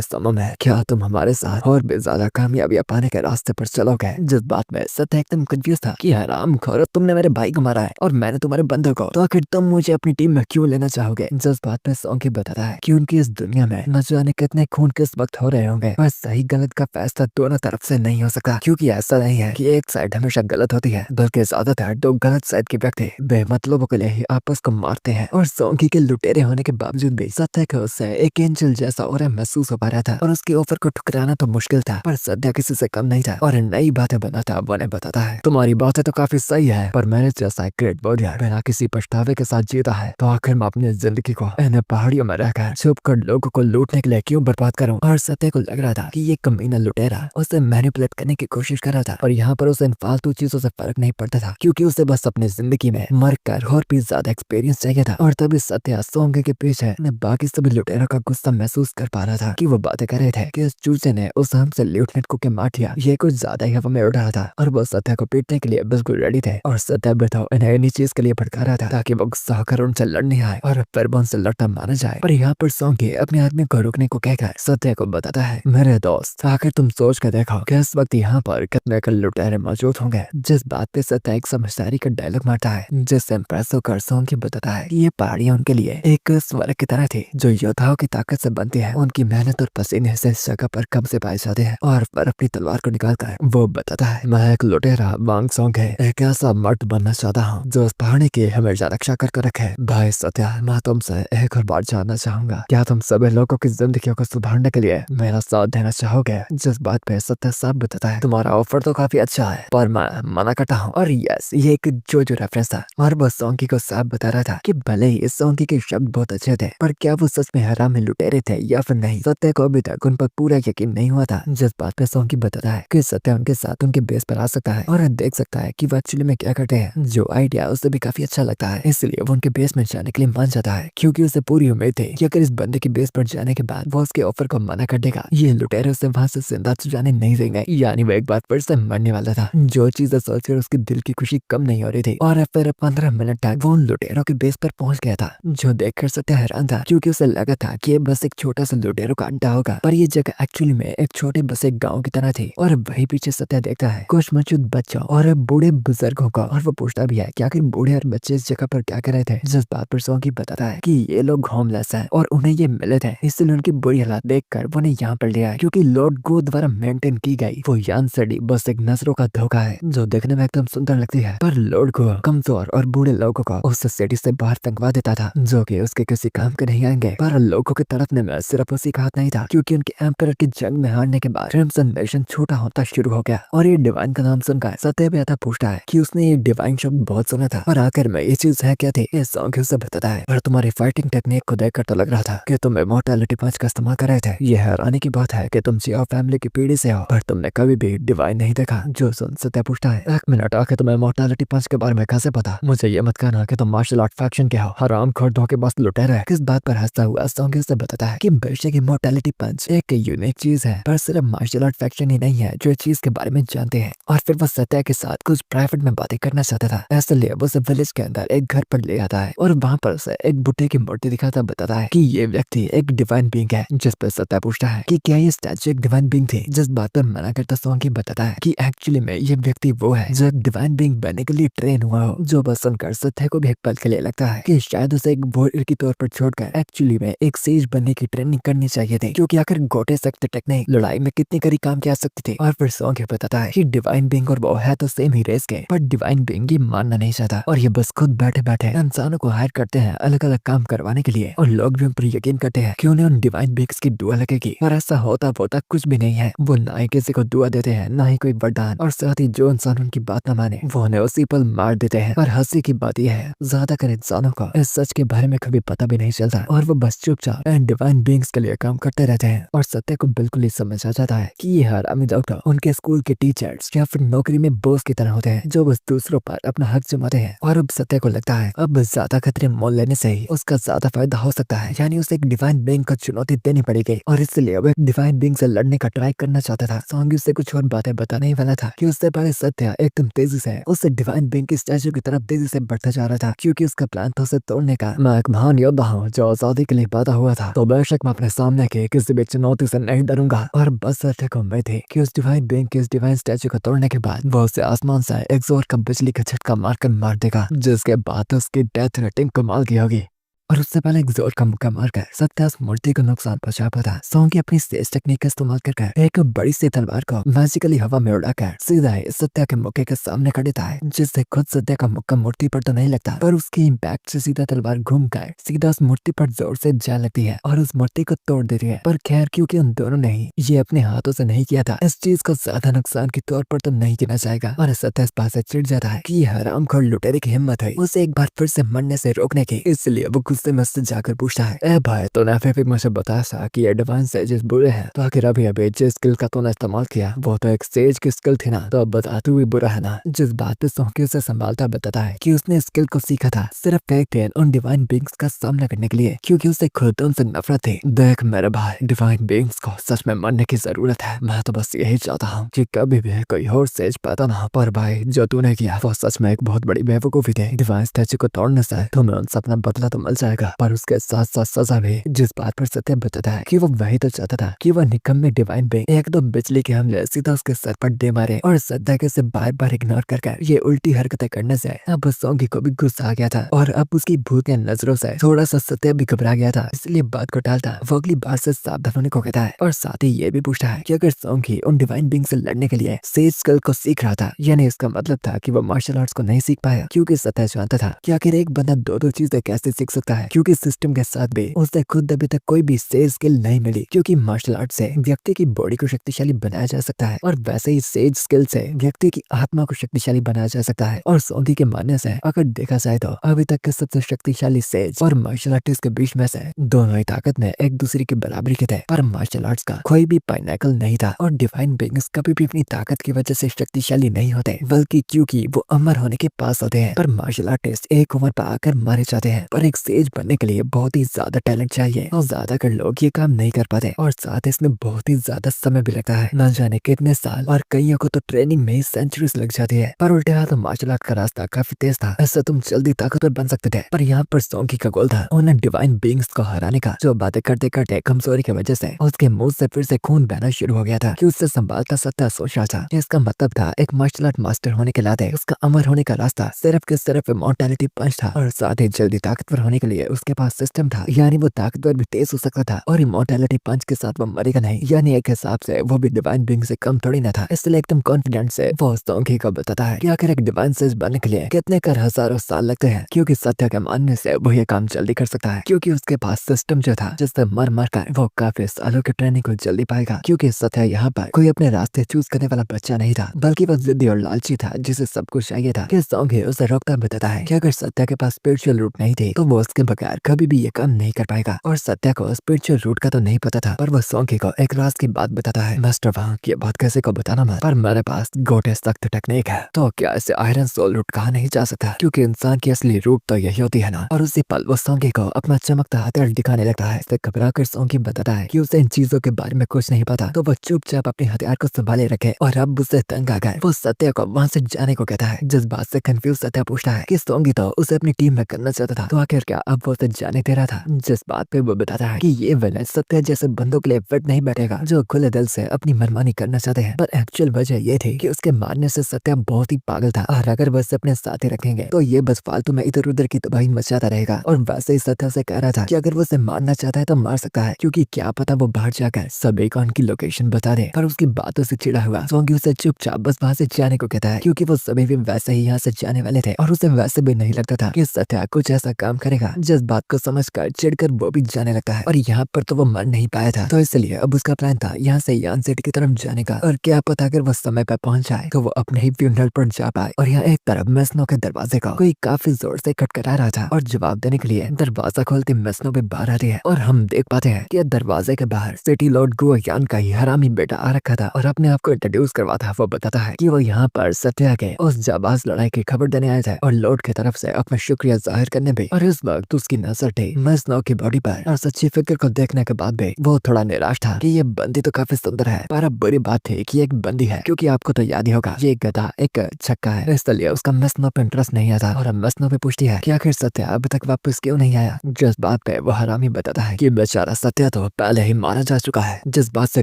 समय में क्या तुम हमारे साथ और भी ज्यादा कामयाबियां पाने के रास्ते पर चलोगे? जिस बात में सत्या एकदम कंफ्यूज था कि हरामखोर तुमने मेरे भाई को मारा है और मैंने तुम्हारे बंदों को, तो आखिर तुम मुझे अपनी टीम में क्यों लेना चाहोगे? जिस बात में सोंगी बताता है कि उनकी इस दुनिया में न जाने कितने खून किस वक्त हो रहे होंगे, पर सही गलत का फैसला दोनों तरफ से नहीं हो सकता, क्योंकि ऐसा नहीं है कि एक साइड हमेशा गलत होती है, बल्कि ज्यादातर दो गलत साइड के व्यक्ति बेमतलबों के लिए ही आपस को मारते हैं। और सोंगी के लुटेरे होने के बावजूद भी सत्या को उससे एक एंजल जैसा और महसूस हो पा रहा था और उसके ऑफर को ठुकराना तो मुश्किल था, पर सत्या किसी से कम नहीं था और नई बातें बनाता वो बताता है तुम्हारी बातें तो काफी सही है, पर मैंने जैसा एक ग्रेट वॉरियर बिना किसी पछतावे के साथ जीता है, तो आखिर मैं अपनी जिंदगी को इन पहाड़ियों में रहकर छुप कर लोगों को लूटने के लिए क्यों बर्बाद करूं? और सत्य को लग रहा था कि ये कमीना लुटेरा उसे मैनिपुलेट करने की कोशिश कर रहा था और यहाँ पर उसे इन फालतू चीजों से फर्क नहीं पड़ता था, क्योंकि उसे बस अपनी जिंदगी में मर कर और भी ज्यादा एक्सपीरियंस चाहिए था। और तभी सत्या सोंगे के पीछे बाकी सभी लुटेरों का गुस्सा महसूस कर पा रहा था कि वो बातें कर रहे थे कि इस चूजे ने उस हमसे लेफ्टिनेंट को के मार दिया। ये कुछ ज्यादा ही हवा में उड़ रहा था और वो सत्या को पीटने के लिए बिल्कुल रेडी थे और सत्या भी तो इन्हें इन्हीं चीज के लिए भड़का रहा था ताकि वो गुस्सा होकर उनसे लड़ने आए और फिर वो उनसे लड़ता मारा जाए। जाए, पर यहाँ पर सोंगी अपने आदमी को रुकने को कहकर सत्य को बताता है, मेरे दोस्त आखिर तुम सोच कर देखो कि इस वक्त यहाँ पर कितने के लुटेरे मौजूद होंगे। जिस बात पे सत्य एक समझदारी का डायलॉग मारता है, जिससे इम्प्रेस होकर सोंगी बताता है कि ये पहाड़ियाँ उनके लिए एक स्वर्ग की तरह थी जो योद्धाओं की ताकत से बनती है। उनकी मेहनत और पसीने से इस जगह पर कब्जे पाए जाते हैं और पर अपनी तलवार को निकालकर वो बताता है, मैं एक लुटेरा वांग सोंग है, एक ऐसा मर्द बनना चाहता हूँ जो इस पहाड़ी की हमेशा रक्षा करके रखे। भाई सत्या, मैं तुमसे एक और बात जानना चाहूंगा, क्या तुम सभी लोगों की जिंदगियों को सुधारने के लिए मेरा साथ देना चाहोगे? जिस बात पे सत्य साफ बताता है, तुम्हारा ऑफर तो काफी अच्छा है पर मैं मना करता हूँ। और यस, ये एक जोजो रेफरेंस था और वो सोंगी को साफ बता रहा था कि भले ही सोंगी के शब्द बहुत अच्छे थे, पर क्या वो सच में हरामी लुटेरे थे या फिर नहीं। सत्य को अभी तक उन पर पूरा यकीन नहीं हुआ था। जिस बात पे सोंगी बताता है कि सत्य उनके साथ उनके बेस पर आ सकता है और देख सकता है कि वो एक्चुअली में क्या करते हैं। जो आइडिया उसे भी काफी अच्छा लगता है, इसलिए वो उनके बेस में जाने के लिए मान जाता है, क्योंकि उसे पूरी उम्मीद थी कि अगर इस बंदे के बेस पर जाने के बाद वो उसके ऑफर को मना कर देगा, ये लुटेरे उसे वहाँ से जिंदा तो जाने नहीं देंगे। यानी वो एक बार फिर से मरने वाला था। जो चीजें सोचकर उसके दिल की खुशी कम नहीं हो रही थी। और फिर 15 मिनट तक वो उन लुटेरों के बेस पर पहुंच गया था, जो देखकर सत्य हैरान था, क्योंकि उसे लगा था कि ये बस एक छोटा सा लुटेरों का अड्डा होगा, पर ये जगह एक्चुअली में एक छोटे बस एक गाँव की तरह थी। और वही पीछे सत्य देखता है कुछ मौजूद बच्चों और बूढ़े बुजुर्गों को, और वो पूछता भी है कि आखिर बूढ़े और बच्चे इस जगह पर क्या कर रहे थे। जिस बात पर सोंगी बताता है कि ये लोग होमलेस हैं और उन्हें ये मिले थे, इसलिए उनकी बुरी हालात देखकर वो उन्हें यहाँ पर ले आए, क्योंकि लॉर्ड गो द्वारा मेंटेन की गई वो यान सड़ी बस एक नजरों का धोखा है जो देखने में एकदम सुंदर लगती है। पर लॉर्ड गो कमजोर और बूढ़े लोगों को उस सिटी से बाहर तंगवा देता था, जो कि उसके किसी काम के नहीं आएंगे। पर लोगों के तड़पने में सिर्फ उसी का हाथ नहीं था, क्योंकि उनके एम्परर की जंग में हारने के बाद क्रिम्सन नेशन छोटा होता शुरू हो गया। और ये डिवाइन का नाम सुनकर सत्य भी आता पूछता है कि उसने ये डिवाइन शब्द बहुत सुना था, और आखिर में ये चीज है क्या थी। ये सॉन्ग उसे बताता है, पर तुम्हारी फाइटिंग टेक्निक को देखकर तो लग रहा था कि तुम इमॉर्टैलिटी पंच का इस्तेमाल कर रहे थे। ये हैरानी की बात है कि तुम जिया फैमिली की पीढ़ी से हो, पर तुमने कभी भी डिवाइन नहीं देखा। जो सुन सत्य पूछता है, एक मिनट, आके तुम्हें इमॉर्टैलिटी पंच के बारे में कैसे पता? मुझे ये मत कहना कि तुम मार्शल आर्ट फैक्शन के हो, हराम खोर धोखेबाज लुटेरे। किस बात पर हंसता हुआ सॉन्ग उसे बताता है कि बेशक इमॉर्टैलिटी पंच एक यूनिक चीज है, पर सिर्फ मार्शल आर्ट फैक्शन ही नहीं है जो इस चीज के बारे में जानते हैं। और फिर वो सत्य के साथ कुछ प्राइवेट में बातें करना चाहता था, इसलिए वो उसे विलेज के अंदर एक घर पर ले आता है और वहाँ पर उसे एक बुढ़े की मूर्ति दिखाता बताता है कि ये व्यक्ति एक डिवाइन बीइंग है। जिस पर सत्य पूछता है कि क्या ये स्टैचू एक डिवाइन बीइंग थी। जिस बात पर मना करता सॉन्गी बताता है कि एक्चुअली में ये व्यक्ति वो है जो एक डिवाइन बीइंग बनने के लिए ट्रेन हुआ हो। जो बस सुनकर सत्य को भी एक पल के लिए लगता है कि शायद उसे एक वॉरियर की तौर पर छोड़कर एक्चुअली में एक सेज बनने की ट्रेनिंग करनी चाहिए थी, क्योंकि आखिर गोटे सकते टेक्निक लड़ाई में कितनी करी काम किया सकती थी। और फिर सॉन्ग बताता है कि डिवाइन बीइंग और वो है तो सेम ही रेस के, पर डिवाइन बीइंग ये मानना नहीं चाहता और ये बस खुद बैठे बैठे इंसानों को हायर करते हैं अलग अलग काम करवाने के लिए, और लोग भी उन पर यकीन करते हैं कि उन्हें उन डिवाइन बीइंग्स की दुआ लगेगी। और ऐसा होता होता कुछ भी नहीं है। वो ना ही किसी को दुआ देते हैं, ना ही कोई वरदान, और साथ ही जो इंसान उनकी बात न माने वो उन्हें उसी पल मार देते हैं। पर हंसी की बात यह है, ज्यादातर इंसानों को इस सच के बारे में कभी पता भी नहीं चलता और वो बस चुपचाप इन डिवाइन बीइंग्स के लिए काम करते रहते हैं। और सत्य को बिल्कुल ही समझ आ जाता है कि ये हरामी डॉक्टर उनके स्कूल के टीचर्स या फिर नौकरी में बॉस की तरह होते हैं, जो बस दूसरों पर अपना हक जमाते हैं। और अब सत्य को लगता है अब ज्यादा खतरे मोल लेने से ही उसका ज्यादा फायदा हो सकता है, यानी उसे एक डिवाइन बीइंग को चुनौती देनी पड़ेगी। और इसलिए वो एक डिवाइन बीइंग से लड़ने का ट्राई करना चाहता था। सॉन्ग उससे कुछ और बातें बताने ही वाला था कि उससे पहले सत्य एकदम तेजी से उससे डिवाइन बीइंग की स्टैचू की तरफ तेजी से बढ़ता जा रहा था, क्योंकि उसका प्लान था उसे तोड़ने का। मैं एक महान योद्धा हूँ जो आजादी के लिए पैदा हुआ था, तो बेशक मैं अपने सामने के किसी भी चुनौती से नहीं डरूंगा। और बस सत्य को उम्मीद थी कि उस डिवाइन बीइंग के इस डिवाइन स्टैचू को तोड़ने के बाद वो उसे आसमान से एक जोर का बिजली का झटका मारकर मार देगा, जिसके बाद उसकी डेथ रेटिंग कमाल की होगी। और उससे पहले एक जोर का मुक्का मारकर सत्य उस मूर्ति को नुकसान पहुंचा पाता। सॉन्ग अपनी तेज टेक्निक का इस्तेमाल कर एक बड़ी सी तलवार को मैजिकली हवा में उड़ाकर सीधा ही सत्य के मुक्के के सामने कर देता है, जिससे खुद सत्य का मुक्का मूर्ति पर तो नहीं लगता, पर उसके इम्पैक्ट से सीधा तलवार घूमकर सीधा उस मूर्ति पर जोर से जा लगती है और उस मूर्ति को तोड़ देती है। पर खैर, क्योंकि उन दोनों ने ही ये अपने हाथों से नहीं किया था, इस चीज को ज्यादा नुकसान के तौर पर तो नहीं गिना जाएगा। और सत्य इस बात से चिढ़ जाता है कि हरामखोर लुटेरे की हिम्मत है उसे एक बार फिर से मरने से रोकने की, इसलिए वो गुस्से में उससे जाकर पूछता है, ए भाई, तूने फिर मुझे बताया था कि एडवांस सेजेस बुरे हैं, तो आखिर अभी अभी जिस स्किल का तूने इस्तेमाल किया वो तो एक सेज की स्किल थी ना, तो अब बता तू भी बुरा है ना। जिस बात पे सॉन्गी उसे संभालता बताता है कि उसने स्किल को सीखा था सिर्फ एक दिन उन डिवाइन बीइंग्स का सामना करने के लिए, क्योंकि उसे खुद उनसे नफरत थी। देख मेरे भाई, डिवाइन बीइंग्स को सच में मरने की जरूरत है। मैं तो बस यही चाहता हूँ कि कभी भी कोई और सेज पैदा ना हो, पर भाई जो तूने किया वो सच में एक बहुत बड़ी बेवकूफी थी। डिवाइन स्टैचू को तोड़ने से तुम्हें उनसे अपना बदला तो मिल जाएगा, जाएगा, पर उसके साथ साथ सजा भी। जिस बात पर सत्य बताता है कि वो वही तो चाहता था कि वह निकम्मे डिवाइन बिंग एक तो बिजली के हमले सीधा उसके सर पर दे मारे, और सत्या के उसे बार बार इग्नोर कर ये उल्टी हरकतें करने से अब सोंगी को भी गुस्सा आ गया था, और अब उसकी भूतिया नजरों से थोड़ा सा सत्य भी घबरा गया था, इसलिए बात को टालता वो अगली बार से सावधान होने को कहता है, और साथ ही ये भी पूछता है कि अगर सोंगी उन डिवाइन बिंग से लड़ने के लिए सेज स्किल को सीख रहा था, यानी इसका मतलब था कि वो मार्शल आर्ट्स को नहीं सीख पाया, क्योंकि सत्य जानता था कि आखिर एक बंदा दो चीजें कैसे सीख सकता है, क्योंकि सिस्टम के साथ भी उसे खुद अभी तक कोई भी सेज स्किल नहीं मिली, क्योंकि मार्शल आर्ट से व्यक्ति की बॉडी को शक्तिशाली बनाया जा सकता है, और वैसे ही सेज स्किल से व्यक्ति की आत्मा को शक्तिशाली बनाया जा सकता है। और सोंगी के मानने से अगर देखा जाए तो अभी तक के सबसे शक्तिशाली सेज और मार्शल आर्टिस्ट के बीच में से दोनों ही ताकत में एक दूसरे की बराबरी के थे, पर मार्शल आर्ट्स का कोई भी पाइनेकल नहीं था, और डिवाइन बिंग्स कभी भी अपनी ताकत की वजह से शक्तिशाली नहीं होते, बल्कि क्योंकि वो अमर होने के पास होते हैं। पर मार्शल आर्टिस्ट एक उम्र पर आकर मारे जाते हैं, पर एक सेज बनने के लिए बहुत ही ज्यादा टैलेंट चाहिए, और ज्यादातर लोग ये काम नहीं कर पाते, और साथ ही इसमें बहुत ही ज्यादा समय भी लगता है, न जाने कितने साल, और कईयों को तो ट्रेनिंग में ही सेंचुरीज लग जाती है। पर उल्टे हाथ मार्शल आर्ट का रास्ता काफी तेज था, ऐसा तुम जल्दी ताकतवर बन सकते थे, पर यहाँ पर सोंगी का गोल था उन्हें डिवाइन बीइंग्स को हराने का, जो बातें करते करते कमजोरी की वजह से उसके मुंह से फिर से खून बहना शुरू हो गया था, कि उससे संभालता सत्ता सोच रहा था। इसका मतलब था एक मार्शल आर्ट मास्टर होने के नाते उसका अमर होने का रास्ता सिर्फ के सिर्फ इमॉर्टैलिटी पंच था, और साथ ही जल्दी ताकतवर होने के लिए उसके पास सिस्टम था, यानी वो ताकतवर भी तेज हो सकता था, और इमॉर्टैलिटी पंच के साथ वो मरेगा नहीं, यानी एक हिसाब से वो भी डिवाइन बीइंग से कम थोड़ी न था। इसलिए एकदम कॉन्फिडेंट से वो सोंगी को बताता है कि आखिर एक डिवाइन सेज बनने के लिए कितने कर हजारों साल लगते हैं, क्योंकि सत्य के मानने से वो ये काम जल्दी कर सकता है, क्योंकि उसके पास सिस्टम जो था जिससे मर मर कर वो काफी सालों की ट्रेनिंग को जल्दी पाएगा, क्योंकि सत्य यहाँ पर कोई अपने रास्ते चूज करने वाला बच्चा नहीं था, बल्कि वो जिद्दी और लालची था, जिसे सब कुछ चाहिए था। कि सोंगी उसे रोकता बताता है कि अगर सत्य के पास स्पिरिचुअल रूट नहीं थी तो वो उसके बगैर कभी भी ये काम नहीं कर पाएगा, और सत्य को स्पिरिचुअल रूट का तो नहीं पता था, पर वो सोंगी को एक राज की बात बताता है। मास्टर वहाँ ये बात कैसे को बताना मत, पर मेरे पास गोटे सख्त टेक्निक है, तो क्या इसे आयरन सोल रूट कहा नहीं जा सकता, क्योंकि इंसान की असली रूट तो यही होती है ना। और उसी पल वो सोंगी को अपना चमकता हथियार दिखाने लगता है। इससे घबरा कर सोंगी बताता है कि उसे इन चीजों के बारे में कुछ नहीं पता, तो वो चुपचाप अपने हथियार को संभाले रखे, और अब उससे तंग आ गए वो सत्य को वहाँ से जाने को कहता है। जिस बात से कंफ्यूज सत्य पूछता है कि सोंगी तो उसे अपनी टीम में करना चाहता था, तो आखिर क्या अब वो उसे जाने दे रहा था। जिस बात पे वो बताता है कि ये विलेन सत्य जैसे बंदों के लिए फिट नहीं बैठेगा, जो खुले दिल से अपनी मनमानी करना चाहते हैं, पर एक्चुअल वजह ये थी कि उसके मारने से सत्य बहुत ही पागल था, और अगर बस अपने साथ ही रखेंगे तो ये बस फालतू में इधर उधर की तबाही मचाता रहेगा। और वैसे ही सत्य से कह रहा था कि अगर वो उसे मारना चाहता है तो मार सकता है, क्योंकि क्या पता वो बाहर जाकर सभी को उनकी लोकेशन बता दे। पर उसकी बातों से चिढ़ा हुआ सोंगी उसे चुपचाप बस वहाँ से जाने को कहता है, क्योंकि वो सभी भी वैसे ही यहाँ से जाने वाले थे, और उसे वैसे भी नहीं लगता था कि सत्य कुछ ऐसा काम करेगा। जिस बात को समझकर चिढ़कर वो भी जाने लगता है, और यहाँ पर तो वो मर नहीं पाया था, तो इसलिए अब उसका प्लान था यहाँ से यान सिटी की तरफ जाने का, और क्या पता अगर वो समय पर पहुंच जाए तो वो अपने ही फ्यूनरल पर जा पाए। और यहाँ एक तरफ मेस्नो के दरवाजे का कोई काफी जोर से खटखटा रहा था, और जवाब देने के लिए दरवाजा खोलते मेस्नो भी बाहर आती है, और हम देख पाते हैं कि दरवाजे के बाहर सिटी लॉर्ड गुआयान का ही हरामी बेटा आ रखा था, और अपने आप को इंट्रोड्यूस करवाता। वो बताता है कि वो यहाँ पर सत्या के उस जाबाज लड़ाई की खबर देने आए थे, और लॉर्ड की तरफ से अपना शुक्रिया जाहिर करने भी। और इस वक्त उसकी नजर थी मेस्नो की बॉडी पर, और सच्ची फिक्र को देखने के बाद भी वो थोड़ा निराश था कि ये बंदी तो काफी सुंदर है, पर अब बुरी बात थी कि एक बंदी है, क्योंकि आपको तो याद ही होगा ये गधा एक छक्का है, इसलिए उसका मेस्नो पे इंटरेस्ट नहीं आता। और अब मेस्नो पे पूछती है कि आखिर सत्या अभी तक वापस क्यों नहीं आया। जिस बात पे वो हरामी बताता है कि बेचारा सत्या तो पहले ही मारा जा चुका है। जिस बात से